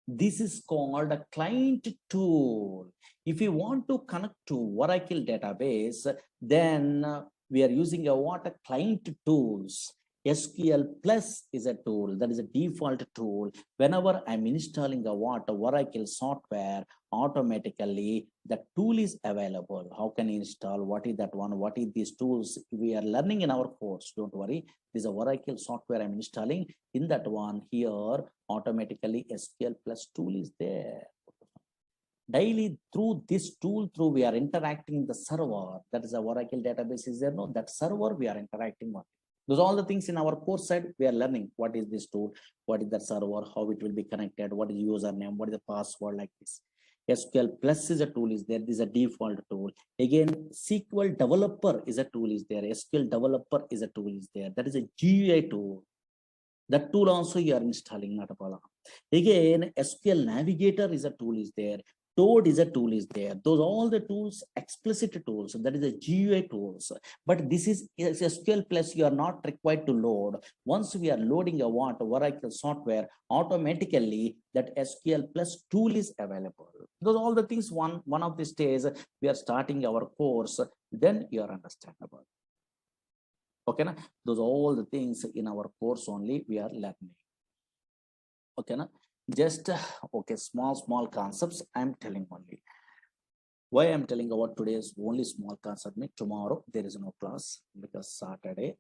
This is called a client tool. If you want to connect to Oracle database, then we are using a what? A client tools. SQL Plus is a tool, that is a default tool. Whenever I'm installing a what? A Oracle software, automatically the tool is available. How can you install? What is that one? What is these tools? We are learning in our course. Don't worry. This is a Oracle software I'm installing. In that one here, automatically SQL Plus tool is there. Daily through this tool, we are interacting the server. That is a Oracle database is there. No, that server we are interacting on. Those are all the things in our course side we are learning. What is this tool? What is the server? How it will be connected? What is username? What is the password? Like this. SQL Plus is a tool is there. This is a default tool. Again, SQL Developer is a tool is there. SQL Developer is a tool is there. That is a GUI tool. That tool also you are installing, not a problem. Again, SQL Navigator is a tool is there. Toad is a tool is there. Those all the tools, explicit tools. That is a GUI tools. But this is SQL Plus. You are not required to load. Once we are loading a what Oracle software, automatically that SQL Plus tool is available. Those all the things. One of these days we are starting our course. Then you are understandable. Okay, na? Those all the things in our course only we are learning. Okay, na? Just okay, small concepts I'm telling only. Why I'm telling about today's only small concept? Tomorrow there is no class because Saturday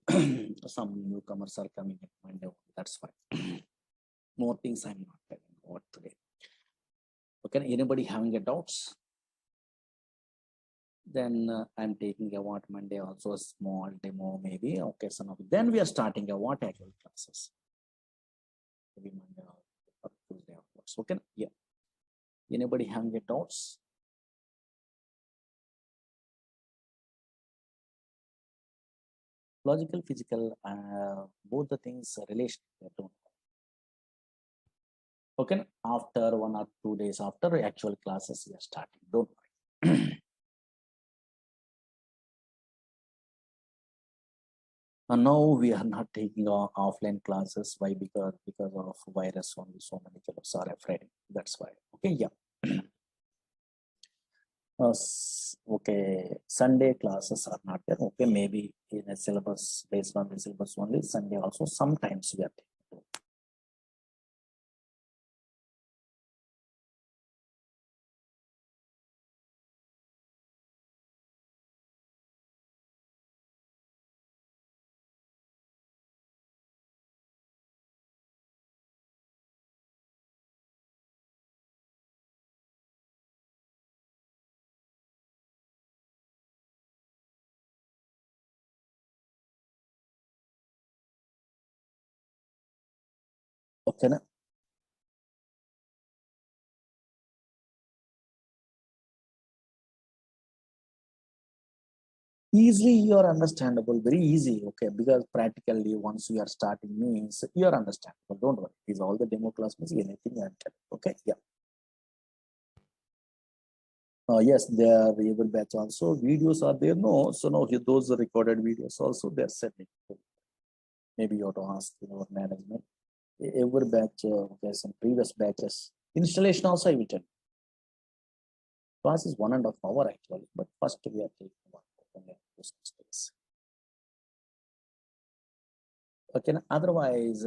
some newcomers are coming in Monday. That's fine. More things I'm not telling about today. Okay, anybody having a doubts? Then I'm taking a what Monday also a small demo maybe. Okay, some of it. Then we are starting a what actual classes. Maybe Monday or Tuesday afterwards. Okay, yeah. Anybody having a doubts? Logical, physical, both the things relation. Okay, after 1 or 2 days after actual classes we are starting. Don't worry. And now we are not taking offline classes. Why? Because of virus only. So many fellows are afraid. That's why. Okay, yeah. Okay, Sunday classes are not there. Okay, maybe in a syllabus based on the syllabus only. Sunday also sometimes we are taking. Okay, na? Easily you are understandable, very easy. Okay, because practically once you are starting means you are understandable. Don't worry. These all the demo class means anything you are telling. Okay, yeah. Yes, there are every batch also. Videos are there. No, so no, those are recorded videos also they're sending. Maybe you have to ask your management. Every batch, okay, some previous batches. Installation also I will tell. Class is 1.5 hours actually, but first we are taking 1 hour. Okay, otherwise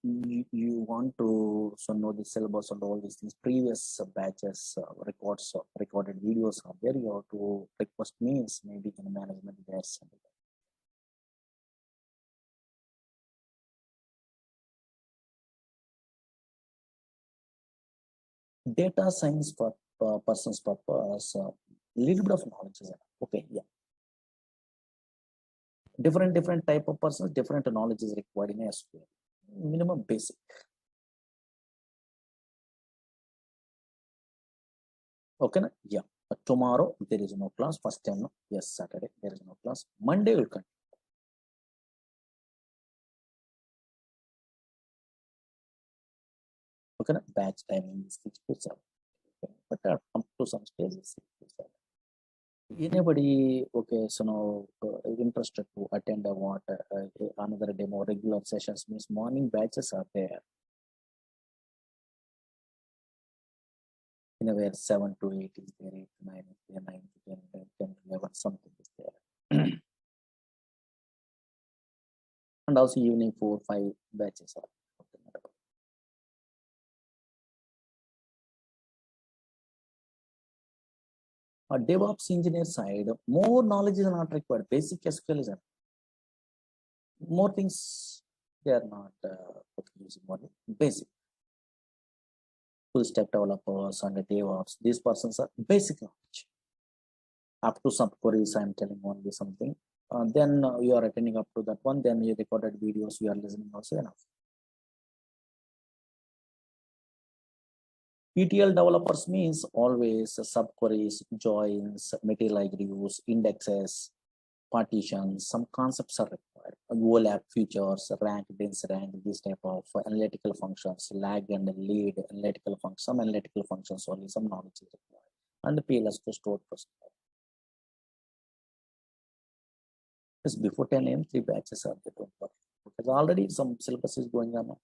you want to know the syllabus and all these things. Previous batches records recorded videos are there. You have to request means maybe in the management there. Data science for person's purpose, little bit of knowledge is enough. Okay, yeah. Different type of persons, different knowledge is required in SQL. Minimum basic. Okay, yeah. But tomorrow there is no class. First time, no? Yes, Saturday there is no class. Monday will continue. Okay, batch timing is 6 to 7. Okay. But up to some stages 6 to 7. Anybody, okay, so now interested to attend a what another demo regular sessions means morning batches are there. Anywhere 7 to 8 is there, 8 to 9 is there, 9 to 10, 10 to 11, something is there. And also evening 4, 5 batches are. DevOps engineer side, more knowledge is not required. Basic SQL is enough. More things they are not using more basic. Full stack developers and the DevOps, these persons are basic knowledge. Up to some queries, I'm telling only something. Then you are attending up to that one. Then you recorded videos, you are listening also enough. ETL developers means always subqueries, joins, material reviews, indexes, partitions, some concepts are required. OLAP features, rank, dense rank, this type of analytical functions, lag and lead analytical functions, some analytical functions only, some knowledge is required. And the PLS to stored procedure. Just before 10 a.m., 3 batches are there. Because already some syllabus is going on.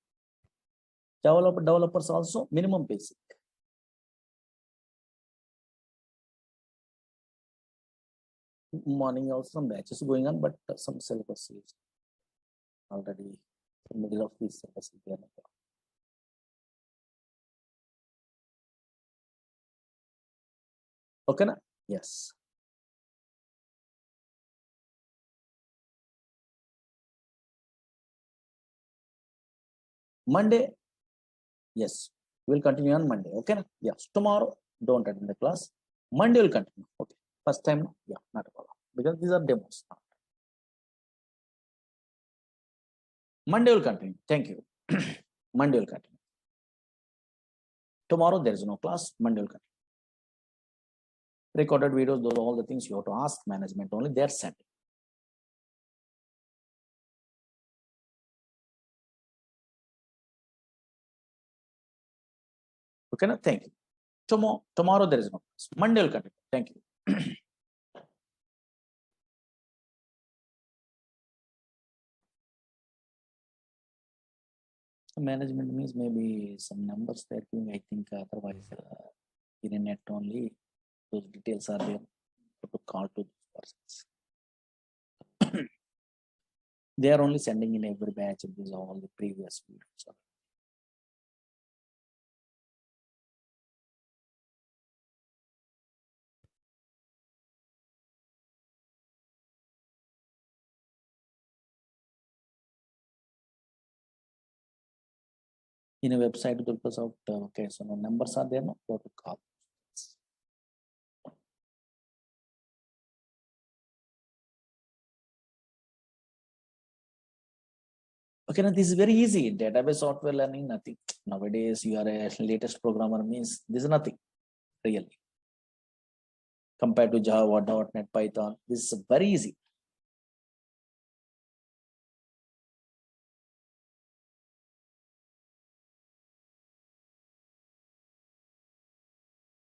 Developers also minimum basic. Morning also some batches going on, but some syllabus is already in the middle of this syllabus. Okay, na? Yes. Monday, yes, we'll continue on Monday. Okay, na? Yes. Tomorrow, don't attend the class. Monday will continue. Okay. First time, yeah, not a problem. Because these are demos. Monday will continue. Thank you. Monday will continue. Tomorrow there is no class. Monday will continue. Recorded videos, those are all the things you have to ask management only. They are sent. Okay, na? Thank you. Tomorrow there is no class. Monday will continue. Thank you. Management means maybe some numbers they're giving, I think, otherwise in a net only those details are there to call to those persons. They are only sending in every batch of these all the previous videos. In a website, Durga's out. Okay, so no numbers are there, no, go to call. Okay, now this is very easy. Database software learning, nothing. Nowadays, you are a latest programmer means this is nothing, really. Compared to Java, .NET, Python, this is very easy.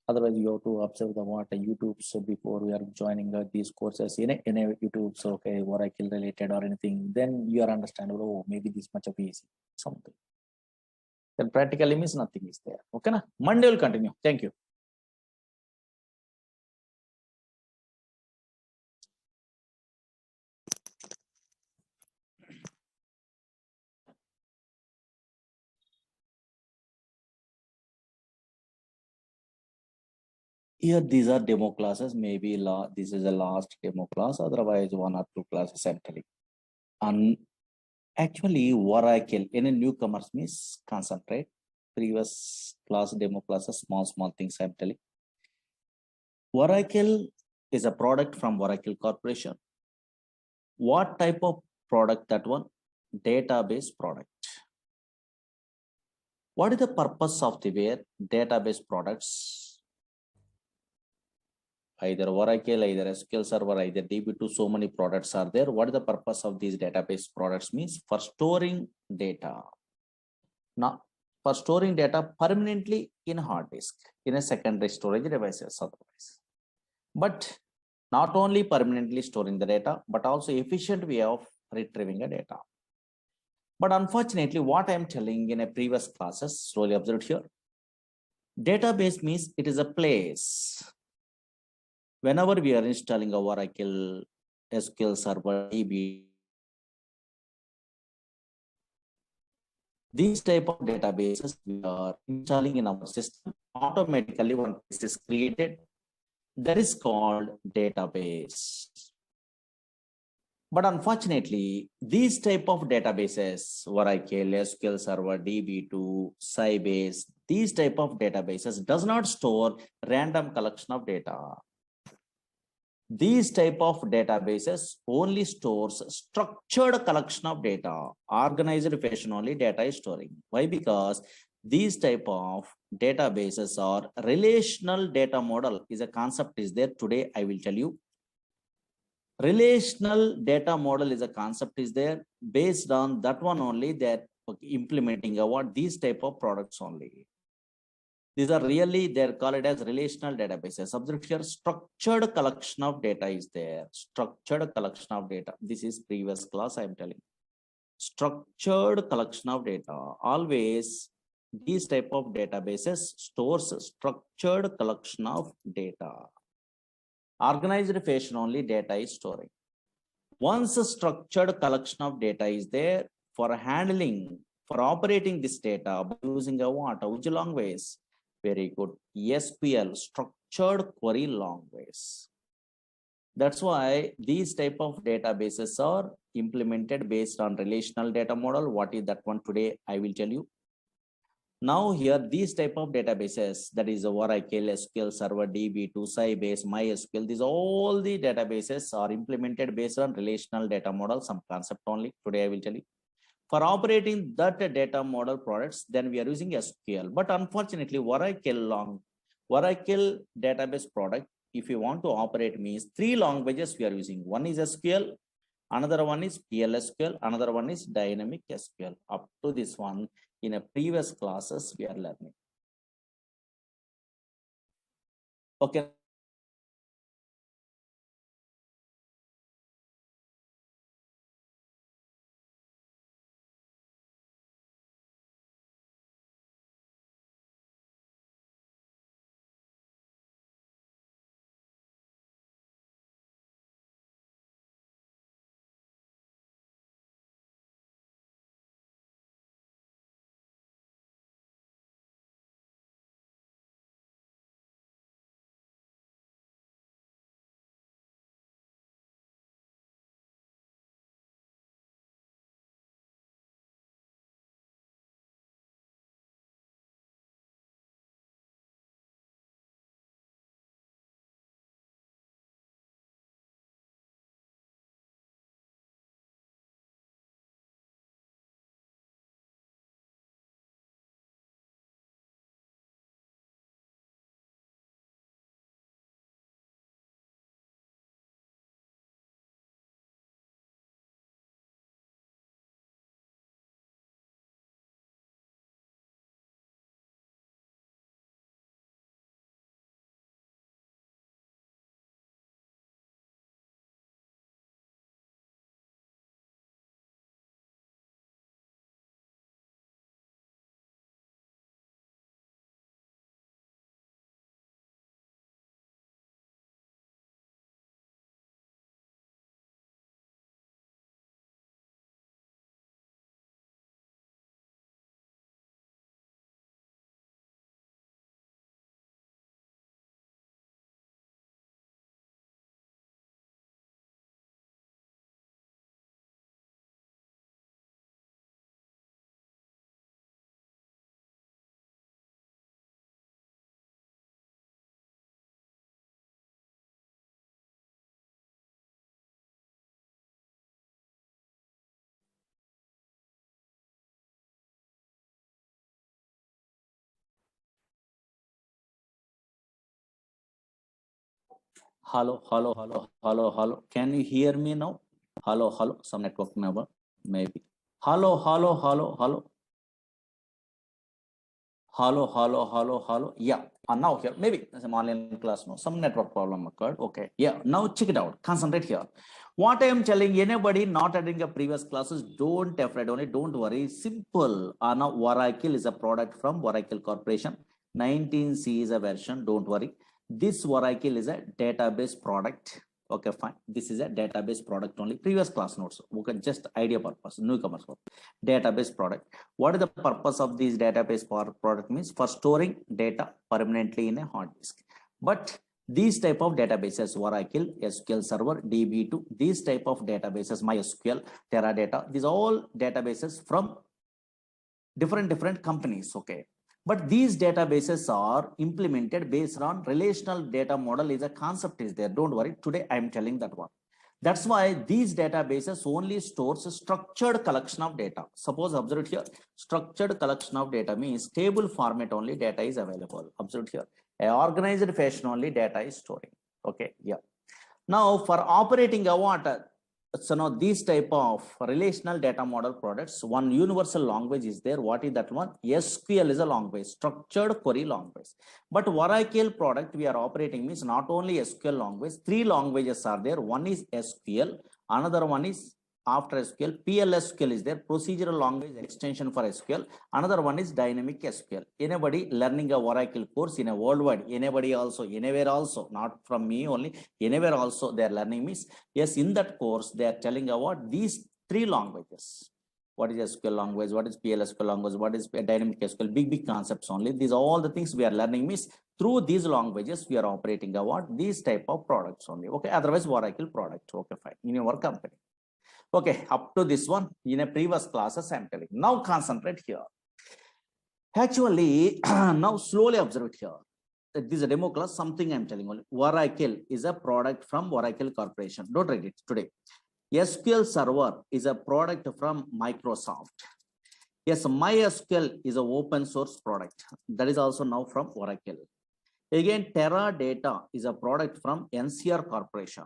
Otherwise, you have to observe the what YouTube. So before we are joining these courses in a YouTube, so okay, Oracle related or anything, then you are understandable. Oh, maybe this much of easy something. Then practically means nothing is there. Okay, na? Monday will continue. Thank you. Here, these are demo classes. Maybe this is the last demo class. Otherwise, 1 or 2 classes centrally. And actually, Oracle in a newcomers means concentrate. previous class, demo classes, small things I'm telling. Oracle is a product from Oracle Corporation. What type of product that one? Database product. What is the purpose of the database products? Either Oracle, either SQL Server, either DB2, so many products are there. What is the purpose of these database products? Means for storing data. Now, for storing data permanently in hard disk, in a secondary storage devices otherwise. But not only permanently storing the data, but also efficient way of retrieving the data. But unfortunately, what I'm telling in a previous classes, slowly observed here, database means it is a place. Whenever we are installing a Oracle, SQL Server, DB, these type of databases we are installing in our system, automatically one place is created. That is called database. But unfortunately, these type of databases, Oracle, SQL Server, DB2, Sybase, these type of databases does not store random collection of data. These type of databases only stores structured collection of data, organized fashion only data is storing. Why? Because these type of databases are relational data model is a concept is there. Today I will tell you. Relational data model is a concept is there. Based on that one only, they're implementing what these type of products only. These are really, they're called as relational databases. Subject here, structured collection of data is there. Structured collection of data. This is previous class I'm telling. Structured collection of data. Always these type of databases stores structured collection of data. Organized fashion only data is storing. Once a structured collection of data is there, for handling, for operating this data by using a what? Which language? Very good. SQL, structured query language. That's why these type of databases are implemented based on relational data model. What is that one today? I will tell you. Now here, these type of databases, that is Oracle, SQL Server, DB2, Sybase, MySQL, these all the databases are implemented based on relational data model, some concept only. Today I will tell you. For operating that data model products, then we are using SQL. But unfortunately, Oracle database product, if you want to operate means 3 languages we are using. One is SQL, another one is PLSQL, another one is dynamic SQL. Up to this one, in a previous classes we are learning. Okay. Hello, hello, hello, hello, hello. Can you hear me now? Hello, hello. Some network number, maybe. Hello, hello, hello, hello. Hello, hello, hello, hello. Yeah. Now here, maybe some online class, no, some network problem occurred. Okay. Yeah. Now check it out. Concentrate here. What I am telling anybody not attending the previous classes, don't afraid only, don't worry. Simple. Now Oracle is a product from Oracle Corporation. 19C is a version. Don't worry. This Oracle is a database product. Okay, fine. This is a database product only. Previous class notes. Okay, just idea purpose. Newcomers. Database product. What is the purpose of this database product? Means for storing data permanently in a hard disk. But these type of databases, Oracle, SQL Server, DB2, these type of databases, MySQL, Teradata, these all databases from different companies. Okay, but these databases are implemented based on relational data model is a concept is there. Don't worry, today I am telling that one. That's why these databases only stores a structured collection of data. Suppose observe here, structured collection of data means table format only data is available. Observe here, a organized fashion only data is storing. Okay, yeah. Now for operating a what? So now these type of relational data model products, one universal language is there. What is that one? SQL is a language, structured query language. But Oracle product we are operating means not only SQL language, three languages are there. One is SQL, another one is after SQL, PLSQL is there, procedural language extension for SQL. Another one is dynamic SQL. Anybody learning a Oracle course in a worldwide, anybody also, anywhere also, not from me only, anywhere also they are learning means, yes, in that course they are telling about these three languages. What is SQL language? What is PLSQL language? What is dynamic SQL? Big concepts only. These are all the things we are learning means through these languages we are operating about these type of products only. Okay, otherwise Oracle product. Okay, fine. In your company. Okay, up to this one in a previous classes I'm telling. Now concentrate here. Actually, now slowly observe it here. This is a demo class, something I'm telling only. Oracle is a product from Oracle Corporation. Don't read it today. SQL Server is a product from Microsoft. Yes, MySQL is an open source product. That is also now from Oracle. Again, Teradata is a product from NCR Corporation.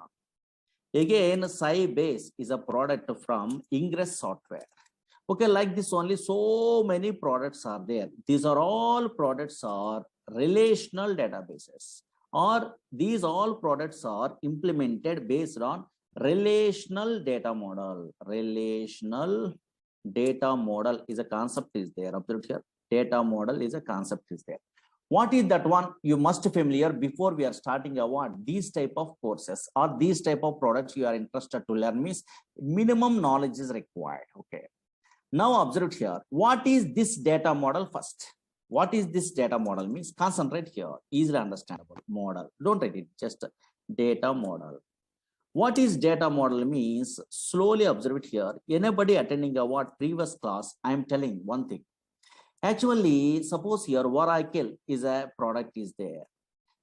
Again, Sybase is a product from Ingress Software. Okay, like this only so many products are there. These are all products are relational databases, or these all products are implemented based on relational data model. Relational data model is a concept is there. Observe here. Data model is a concept is there. What is that one? You must be familiar before we are starting a what? These type of courses or these type of products you are interested to learn means minimum knowledge is required. Okay. Now observe here. What is this data model first? What is this data model means? Concentrate here. Easily understandable model. Don't write it. Just data model. What is data model means? Slowly observe it here. Anybody attending a what previous class? I am telling one thing. Actually, suppose here Oracle is a product is there.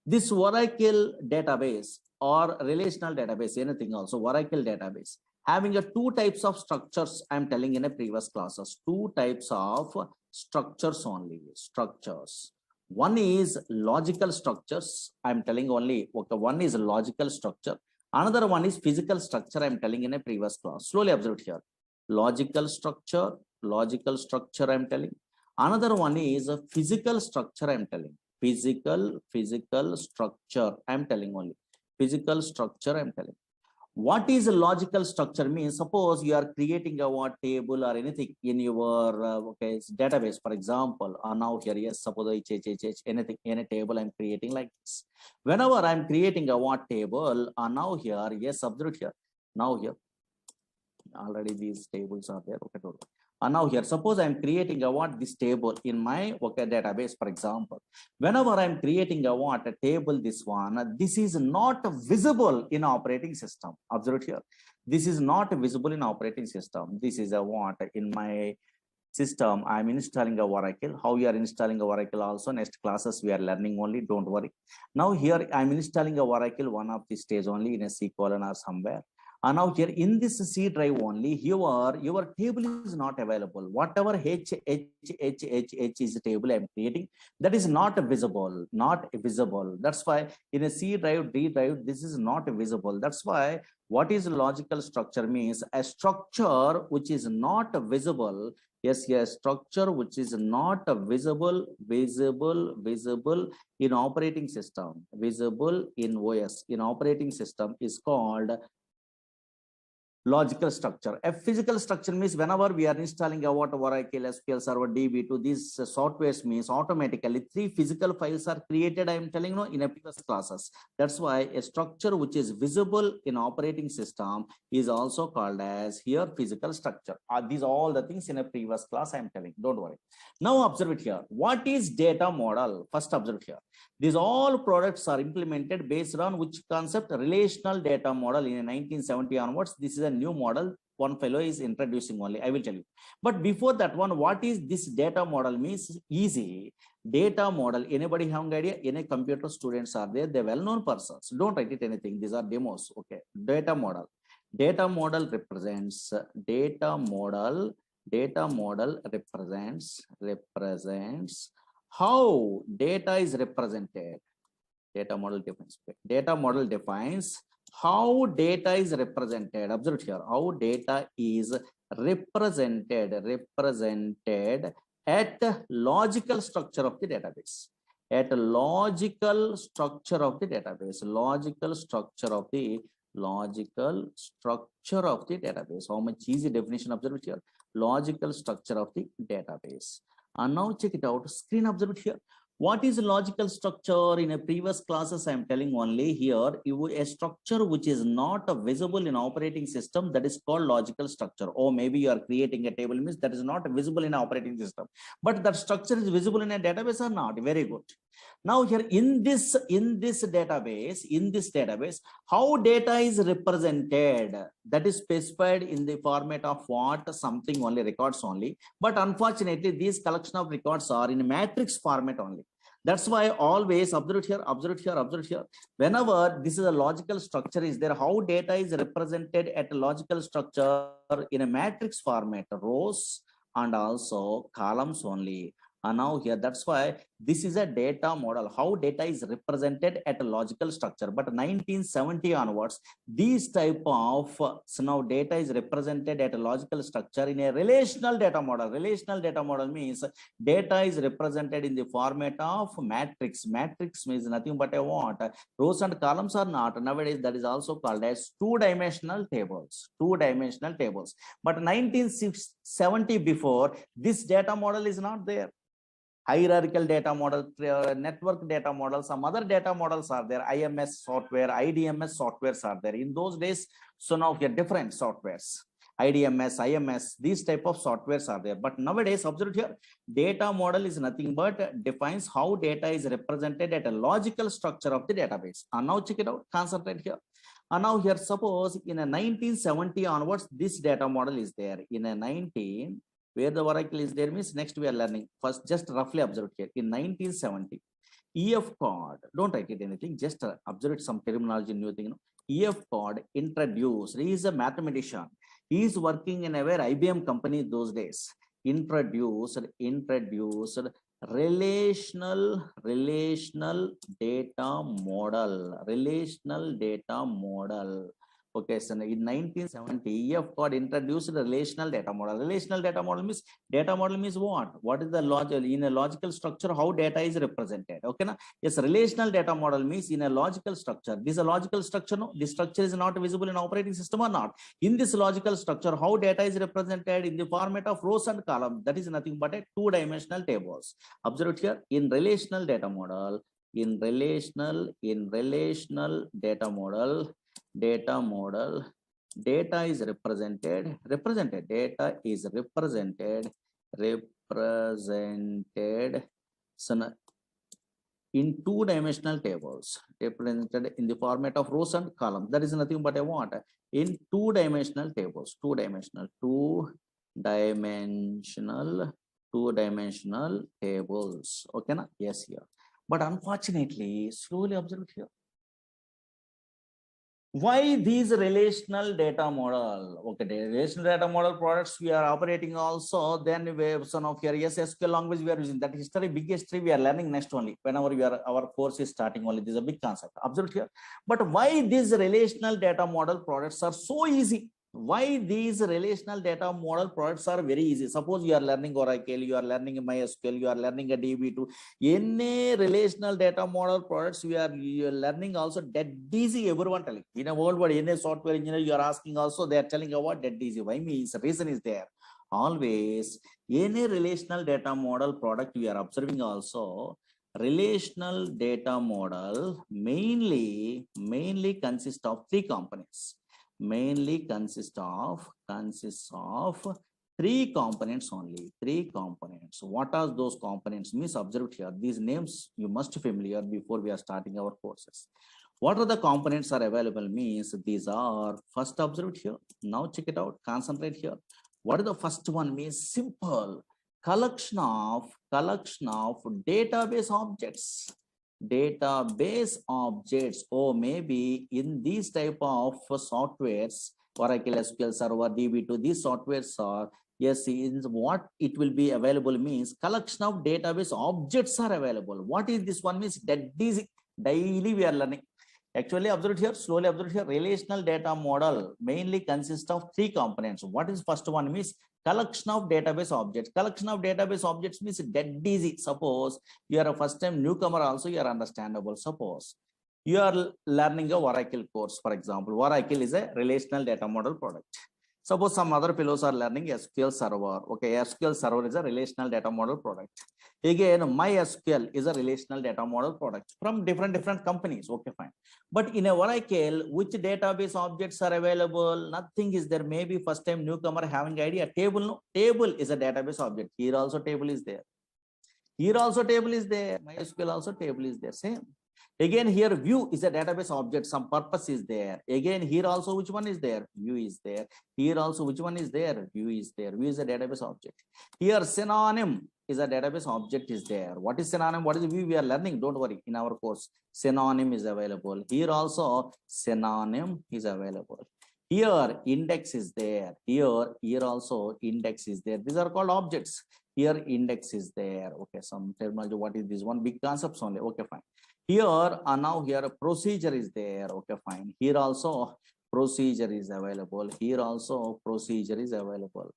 This Oracle database or relational database, anything also, Oracle database, having a two types of structures, I'm telling in a previous classes, two types of structures only, structures. One is logical structures, I'm telling only, okay, one is logical structure. Another one is physical structure, I'm telling in a previous class. Slowly observe here. Logical structure, I'm telling. Another one is a physical structure, I'm telling. Physical structure, I'm telling only. Physical structure, I'm telling. What is a logical structure means? Suppose you are creating a what table or anything in your okay database, for example. Now here, yes, suppose anything in a table I'm creating like this. Whenever I'm creating a what table, now here, yes, observe here. Now here, already these tables are there. Okay, now here, suppose I'm creating a what this table in my okay database, for example. Whenever I'm creating a what a table, this one, this is not visible in operating system. Observe here. This is not visible in operating system. This is a what in my system. I'm installing a Oracle. How you are installing a Oracle also next classes we are learning only. Don't worry. Now here I'm installing a Oracle one of the stage only in a C colon or somewhere. And now here in this C drive only, your table is not available. Whatever H is the table I'm creating, that is not visible, not visible. That's why in a C drive, D drive, this is not visible. That's why what is logical structure means a structure which is not visible. Yes, yes, structure which is not visible in operating system, visible in OS, in operating system is called logical structure. A physical structure means whenever we are installing a Oracle, SQL Server, DB2, these softwares means automatically 3 physical files are created. I am telling you in a previous classes. That's why a structure which is visible in operating system is also called as here physical structure. These are all the things in a previous class I am telling. Don't worry. Now observe it here. What is data model? First observe here. These all products are implemented based on which concept? Relational data model in 1970 onwards. This is a new model. One fellow is introducing only. I will tell you. But before that one, what is this data model means? Easy. Data model. Anybody have an idea? Any computer students are there? They're well-known persons. Don't write it anything. These are demos. Okay. Data model. Data model represents represents how data is represented. Data model defines how data is represented. Observe here how data is represented at logical structure of the database. At logical structure of the database. Logical structure of the database. How much easy definition? Observe here. Logical structure of the database. And now check it out. Screen observe here. What is logical structure? In a previous classes, I am telling only here, a structure which is not visible in operating system, that is called logical structure. Or maybe you are creating a table means that is not visible in operating system, but that structure is visible in a database or not. Very good. Now here in this database, how data is represented, that is specified in the format of what? Something only, records only. But unfortunately, these collection of records are in matrix format only. That's why always observe here. Whenever this is a logical structure is there, how data is represented at a logical structure in a matrix format, rows and also columns only. And now here, that's why this is a data model, how data is represented at a logical structure. But 1970 onwards, these type of, so now data is represented at a logical structure in a relational data model. Relational data model means data is represented in the format of matrix. Matrix means nothing but a what? Rows and columns are not. Nowadays, that is also called as two-dimensional tables. Two-dimensional tables. But 1970 before, this data model is not there. Hierarchical data model, network data model, some other data models are there. IMS software, IDMS softwares are there. In those days, so now here different softwares. IDMS, IMS, these type of softwares are there. But nowadays, observe here, data model is nothing but defines how data is represented at a logical structure of the database. And now check it out, concentrate here. And now here, suppose in a 1970 onwards, this data model is there. In a where the Oracle is there means next we are learning. First, just roughly observe here. In 1970, EF code, don't write it anything, just observe it, some terminology, new thing. EF code introduced, he is a mathematician. He is working in a very IBM company those days. Introduced relational data model. Okay, so in 1970, EF code introduced relational data model. Relational data model means what? What is the logic in a logical structure? How data is represented? Okay, na? Yes, relational data model means in a logical structure. This is a logical structure. No, this structure is not visible in operating system or not. In this logical structure, how data is represented in the format of rows and columns. That is nothing but a two-dimensional tables. Observe here in relational data model. In relational data model. Data is represented so in two-dimensional tables, represented in the format of rows and columns. That is nothing but a what? In two-dimensional tables, two-dimensional tables. Okay, na? Yes, here. But unfortunately, slowly observe here. Why these relational data model? Okay, the relational data model products we are operating also. Then we have some of your SQL language we are using. That history, big history we are learning next only. Whenever we are our course is starting only, this is a big concept. Observe here. But why these relational data model products are so easy? Why these relational data model products are very easy? Suppose you are learning Oracle, you are learning MySQL, you are learning a DB2, any relational data model products you are learning also that easy. Everyone telling in a world where any software engineer you are asking also, they are telling about that easy. Why means the reason is there. Always any relational data model product we are observing also, relational data model mainly consists of three components. Mainly consists of three components only. Three components. What are those components? Means observed here. These names you must be familiar before we are starting our courses. What are the components are available? Means these are first observed here. Now check it out. Concentrate here. What is the first one? Means simple collection of database objects. Database objects, or maybe in these type of softwares, Oracle SQL Server, DB2, these softwares are, yes, in what it will be available means collection of database objects are available. What is this one? Means that is daily we are learning. Actually, observe here, slowly observe here, relational data model mainly consists of three components. What is first one? Means collection of database objects. Collection of database objects means that easy. Suppose you are a first time newcomer also, you are understandable. Suppose you are learning a Oracle course, for example. Oracle is a relational data model product. Suppose some other fellows are learning SQL Server. Okay, SQL Server is a relational data model product. Again, MySQL is a relational data model product from different companies. Okay, fine. But in a Oracle, which database objects are available? Nothing is there. Maybe first time newcomer having idea. Table, no? Table is a database object. Here also table is there. Here also table is there. MySQL also table is there. Same. Again, here view is a database object. Some purpose is there. Again, here also which one is there? View is there. Here also which one is there? View is there. View is a database object. Here synonym is a database object is there. What is synonym? What is view? We are learning. Don't worry. In our course, synonym is available. Here also synonym is available. Here index is there. Here also index is there. These are called objects. Here index is there. Okay, some terminology. What is this one? Big concepts only. Okay, fine. Here now here a procedure is there. Okay, fine. Here also procedure is available. Here also procedure is available.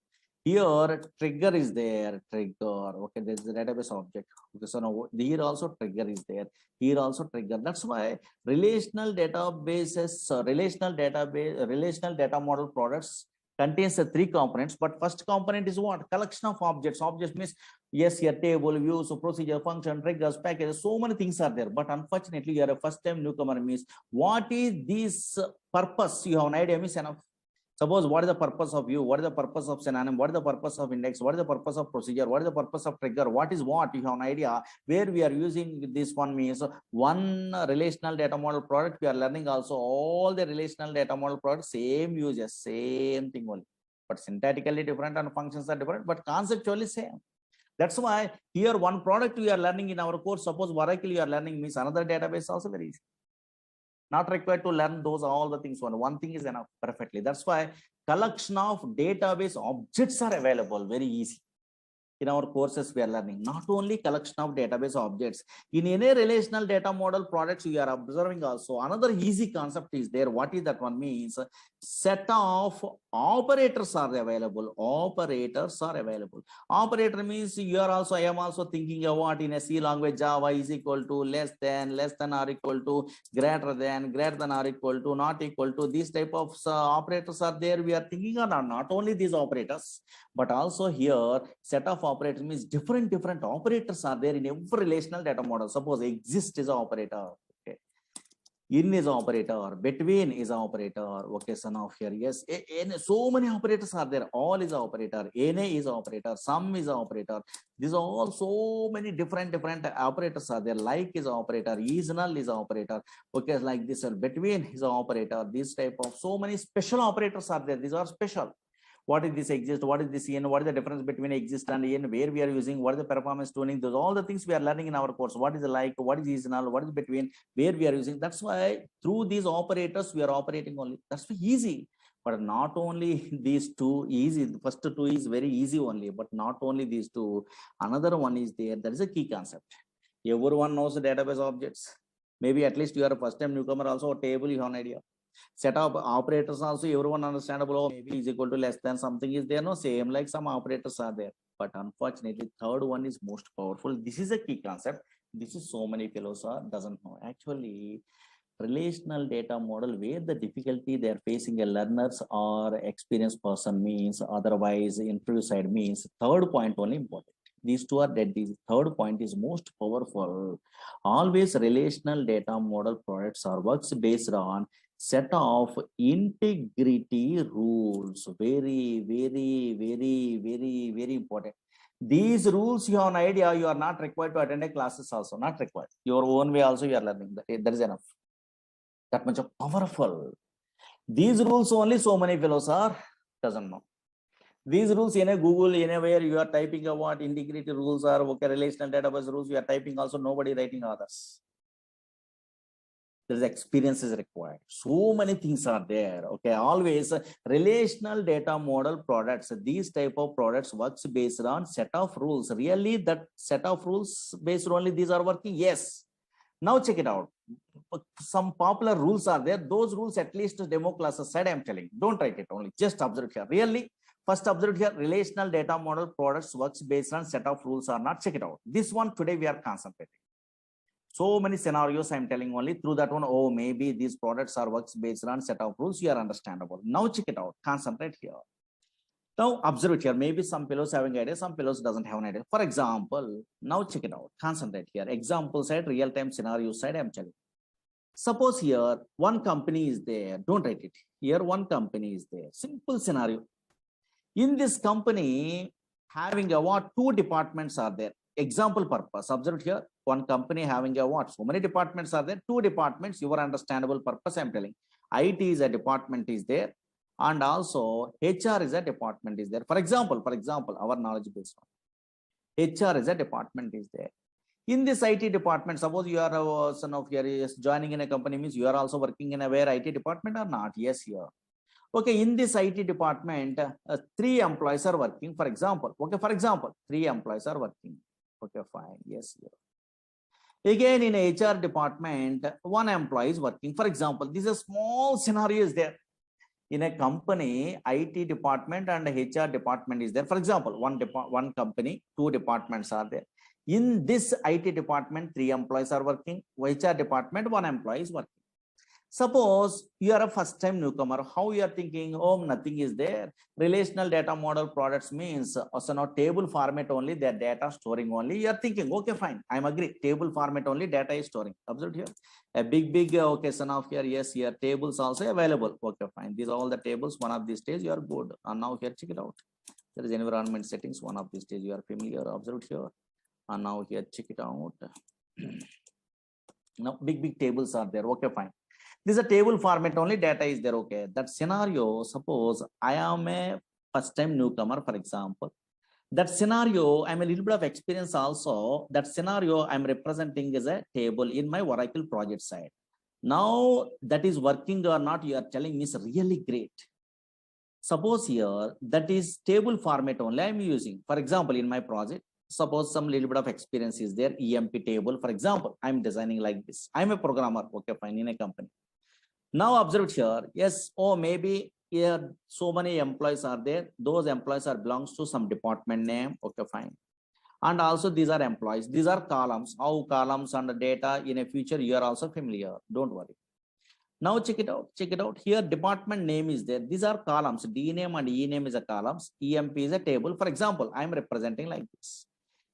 Here trigger is there. Trigger. Okay, there is a database object. Okay, so now here also trigger is there. Here also trigger. That's why relational databases, relational data model products contains the three components. But first component is what? Collection of objects. Objects means yes, your table, views, so procedure, function, triggers, packages, so many things are there. But unfortunately, you are a first time newcomer. Means what is this purpose? You have an idea, means enough. Suppose what is the purpose of view? What is the purpose of synonym? What is the purpose of index? What is the purpose of procedure? What is the purpose of trigger? What is what? You have an idea where we are using this one. Means one relational data model product we are learning also all the relational data model products same uses, same thing only, but syntactically different and functions are different, but conceptually same. That's why here one product we are learning in our course. Suppose Oracle you are learning means another database also very easy. Not required to learn those all the things. One thing is enough perfectly. That's why collection of database objects are available very easy. In our courses we are learning not only collection of database objects. In any relational data model products we are observing also another easy concept is there. What is that one? Means set of operators are available. Operators are available. Operator means you are also, I am also thinking of what in a C language. Java is equal to less than or equal to, greater than or equal to, not equal to. These type of operators are there. We are thinking of not only these operators, but also here set of operators means different operators are there in every relational data model. Suppose exist is an operator. Okay. In is an operator, between is an operator. Okay, son of here. Yes, so many operators are there. All is an operator. NA is an operator. Sum is an operator. These are all so many different operators are there. Like is an operator. Is null is an operator. Okay, like this. Between is an operator. This type of so many special operators are there. These are special. what is this exist, what is this in, what is the difference between exist and in, where we are using, what is the performance tuning, those all the things we are learning in our course. What is like, what is seasonal, what is between, where we are using. That's why through these operators we are operating only. That's easy. But not only these two easy, the first two is very easy only, but not only these two, another one is there. That is a key concept. Everyone knows the database objects. Maybe at least you are a first time newcomer also, a table you have an idea. Set of operators also everyone understandable, oh, maybe is equal to less than something is there, no, same like some operators are there. But unfortunately third one is most powerful. This is a key concept. This is so many fellows are doesn't know. Actually relational data model, where the difficulty they are facing a learners or experienced person means, otherwise interview side means, third point only important. These two are dead. This third point is most powerful. Always relational data model products are works based on set of integrity rules. Very, very, very, very, very important. These rules you have an idea, you are not required to attend a classes also, not required. Your own way also you are learning. That is enough. That much of powerful. These rules only so many fellows are doesn't know. These rules in a Google, anywhere you are typing about integrity rules or okay, relational database rules, you are typing also, nobody writing others. There's experience is required. So many things are there. Okay, always relational data model products. These type of products works based on set of rules. Really, that set of rules based only these are working. Yes. Now check it out. Some popular rules are there. Those rules at least demo classes said, I'm telling. Don't write it only. Just observe here. Really, first observe here. Relational data model products works based on set of rules or not. Check it out. This one today we are concentrating. So many scenarios I'm telling only through that one. Oh, maybe these products are works based on set of rules. You are understandable. Now check it out. Concentrate here. Now observe it here. Maybe some fellows having idea, some fellows doesn't have an idea. For example, now check it out. Concentrate here. Example side, real-time scenario side, I'm telling. Suppose here one company is there. Don't write it. Here one company is there. Simple scenario. In this company, having a what? Two departments are there. Example purpose. Observe here. One company having a what? So many departments are there. Two departments. Your understandable purpose, I'm telling. IT is a department is there. And also HR is a department is there. For example, our knowledge based on HR is a department is there. In this IT department, suppose you are a son of yours joining in a company, means you are also working in a where IT department or not? Yes, here. Okay, in this IT department, 3 employees are working, for example. Okay, for example, 3 employees are working. Okay, fine. Yes, here. Again, in HR department, 1 employee is working. For example, this is a small scenario is there. In a company, IT department and HR department is there. For example, one company, 2 departments are there. In this IT department, 3 employees are working. HR department, 1 employee is working. Suppose you are a first time newcomer, how you are thinking, oh, nothing is there. Relational data model products means also not table format only, their data storing only. You are thinking, okay, fine, I'm agree. Table format only, data is storing. Observe here. A big okay, son of here, yes, here, tables also available. Okay, fine. These are all the tables. One of these days you are good. And now here, check it out. There is environment settings. One of these days you are familiar. Observe here. And now here, check it out. Now, big tables are there. Okay, fine. This is a table format only, data is there. Okay, that scenario, suppose I am a first time newcomer, for example. That scenario, I'm a little bit of experience also. That scenario I'm representing as a table in my Oracle project side. Now that is working or not, you are telling me is really great. Suppose here that is table format only I'm using. For example, in my project, suppose some little bit of experience is there, EMP table. For example, I'm designing like this. I'm a programmer. Okay, fine, in a company. Now observe here. Yes, oh, maybe here so many employees are there. Those employees are belongs to some department name. Okay, fine. And also these are employees. These are columns. How columns and the data in a future you are also familiar. Don't worry. Now check it out. Check it out. Here department name is there. These are columns. D name and E name is a columns. EMP is a table. For example, I am representing like this.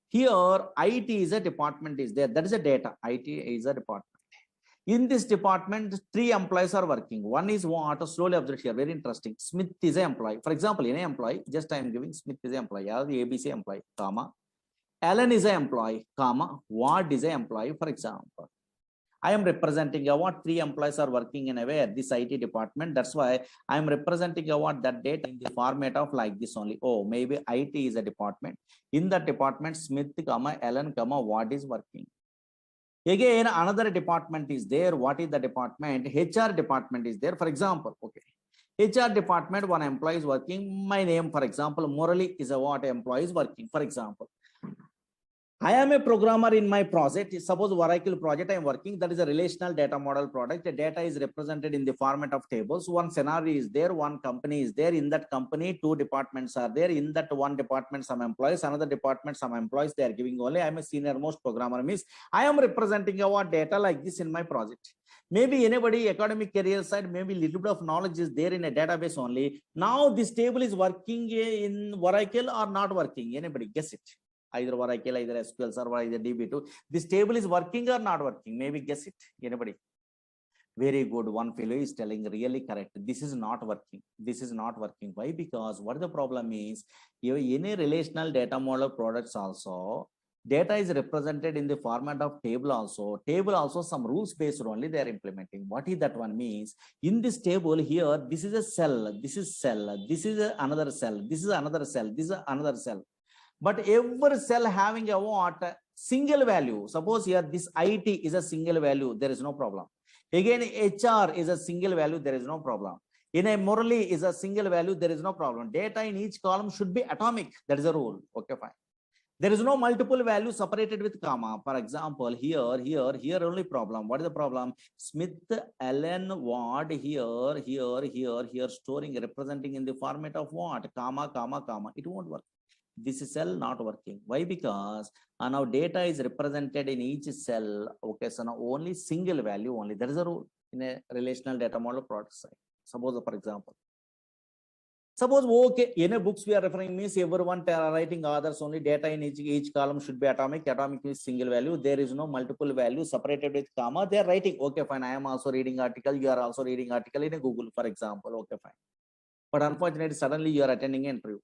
Here IT is a department is there. That is a data. IT is a department. In this department, 3 employees are working. One is what? Slowly observe here. Very interesting. Smith is an employee. For example, in an employee, just I am giving Smith is an employee. The ABC employee, comma. Alan is an employee, comma. Ward is an employee, for example. I am representing a what 3 employees are working in a way at this IT department. That's why I am representing a what that data in the format of like this only. Oh, maybe IT is a department. In that department, Smith, Ellen, what is working. Again, another department is there. What is the department? HR department is there. For example, okay. HR department, one employee is working. My name, for example, Murali is a what employee is working. For example, I am a programmer in my project. Suppose Oracle project I am working, that is a relational data model product. The data is represented in the format of tables. One scenario is there, one company is there. In that company, 2 departments are there. In that one department, some employees, another department, some employees, they are giving only. I am a senior most programmer, means I am representing our data like this in my project. Maybe anybody academic career side, maybe little bit of knowledge is there in a database only. Now this table is working in Oracle or not working? Anybody guess it? Either Oracle, either SQL Server, either DB2. This table is working or not working? Maybe guess it. Anybody? Very good. One fellow is telling really correct. This is not working. This is not working. Why? Because what the problem is, any relational data model products also, data is represented in the format of table also. Table also some rules based only they are implementing. What is that one means? In this table here, this is a cell, this is cell, this is another cell, this is another cell, this is another cell. But every cell having a what? Single value. Suppose here this IT is a single value, there is no problem. Again, HR is a single value, there is no problem. In a Murali is a single value, there is no problem. Data in each column should be atomic. That is a rule. Okay, fine. There is no multiple value separated with comma. For example, here only problem. What is the problem? Smith, Allen, what here, storing, representing in the format of what? Comma. It won't work. This cell not working. Why? Because now data is represented in each cell. Okay, so now only single value only. That is a rule in a relational data model product side. Suppose, for example, suppose okay, in a books we are referring means everyone writing others only data in each column should be atomic. Atomic is single value. There is no multiple value separated with comma. They are writing. Okay, fine. I am also reading article. You are also reading article in a Google, for example. Okay, fine. But unfortunately, suddenly you are attending an interview.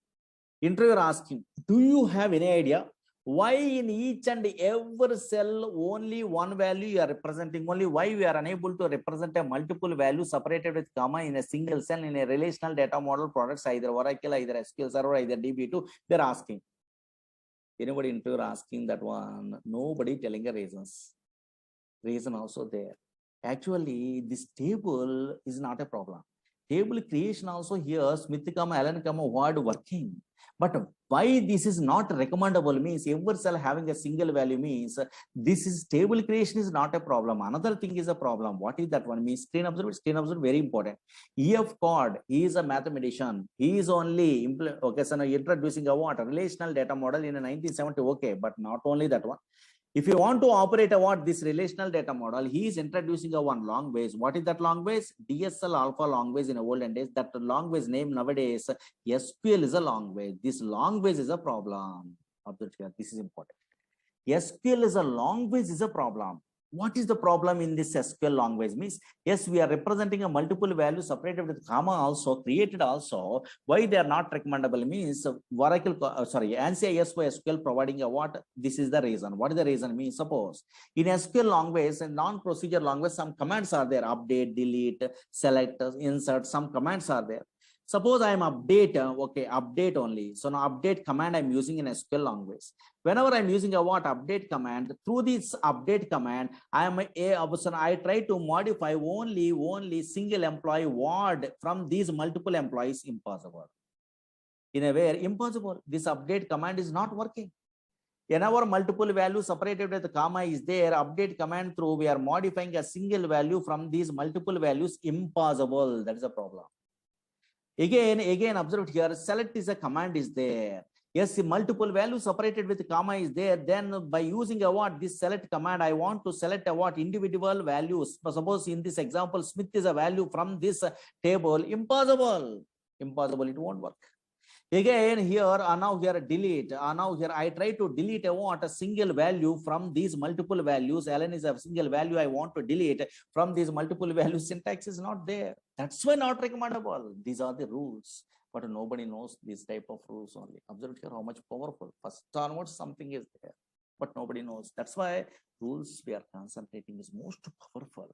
Interviewer asking, do you have any idea why in each and every cell only one value you are representing? Only why we are unable to represent a multiple value separated with comma in a single cell in a relational data model products, either Oracle, either SQL Server, either DB2? They're asking. Anybody interviewer asking that one? Nobody telling the reasons. Reason also there. Actually, this table is not a problem. Table creation also here, Smith, Allen, word working. But why this is not recommendable means every cell having a single value means this is table creation is not a problem. Another thing is a problem. What is that one means? Screen observer, very important. E.F. Cord, he is a mathematician. He is only introducing a what? A relational data model in a 1970. Okay, but not only that one. If you want to operate this relational data model, he is introducing a one language. What is that language? DSL alpha language in the olden days. That language name nowadays, SQL is a language. This language is a problem. Observe here, this is important. SQL is a language is a problem. What is the problem in this SQL language? Means, yes, we are representing a multiple value separated with comma also, created also. Why they are not recommendable means Oracle, ANSI SQL providing a what? This is the reason. What is the reason? Means suppose in SQL language and non-procedure language, some commands are there: update, delete, select, insert. Some commands are there. Suppose I am update, okay, update only. So now update command I'm using in SQL language. Whenever I'm using a what update command, through this update command, I try to modify only single employee word from these multiple employees. Impossible. In a way, impossible. This update command is not working. Whenever multiple values separated with the comma is there, update command through we are modifying a single value from these multiple values. Impossible. That is a problem. Again, observe here, select is a command is there. Yes, multiple values separated with comma is there. Then by using a what? This select command, I want to select a what? Individual values. Suppose in this example, Smith is a value from this table. Impossible. Impossible. It won't work. Again, here, now here delete. Now here I try to delete a what? A single value from these multiple values. Allen is a single value I want to delete from these multiple values. Syntax is not there. That's why not recommendable. These are the rules. But nobody knows this type of rules only. Observe here how much powerful. First onwards, something is there. but nobody knows. That's why rules we are concentrating is most powerful.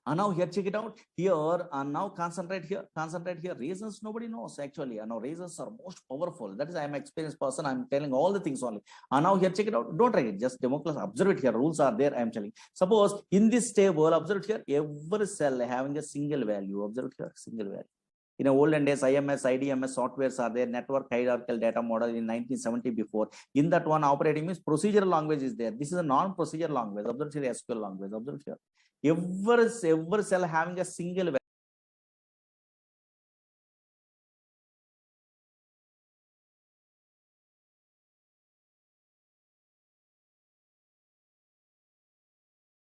And now here, check it out here, and now concentrate here. Reasons nobody knows actually. And now reasons are most powerful. That is, I am an experienced person. I'm telling all the things only. And now here, check it out. Don't write it. Just democracy. Observe it here. Rules are there. I am telling. Suppose in this table, observe it here. Every cell having a single value. Observe it here. Single value. In the olden days, IMS, IDMS softwares are there, network hierarchical data model in 1970 before. In that one, operating means procedural language is there. This is a non-procedural language. Observe here, SQL language. Observe here. Every cell having a single value.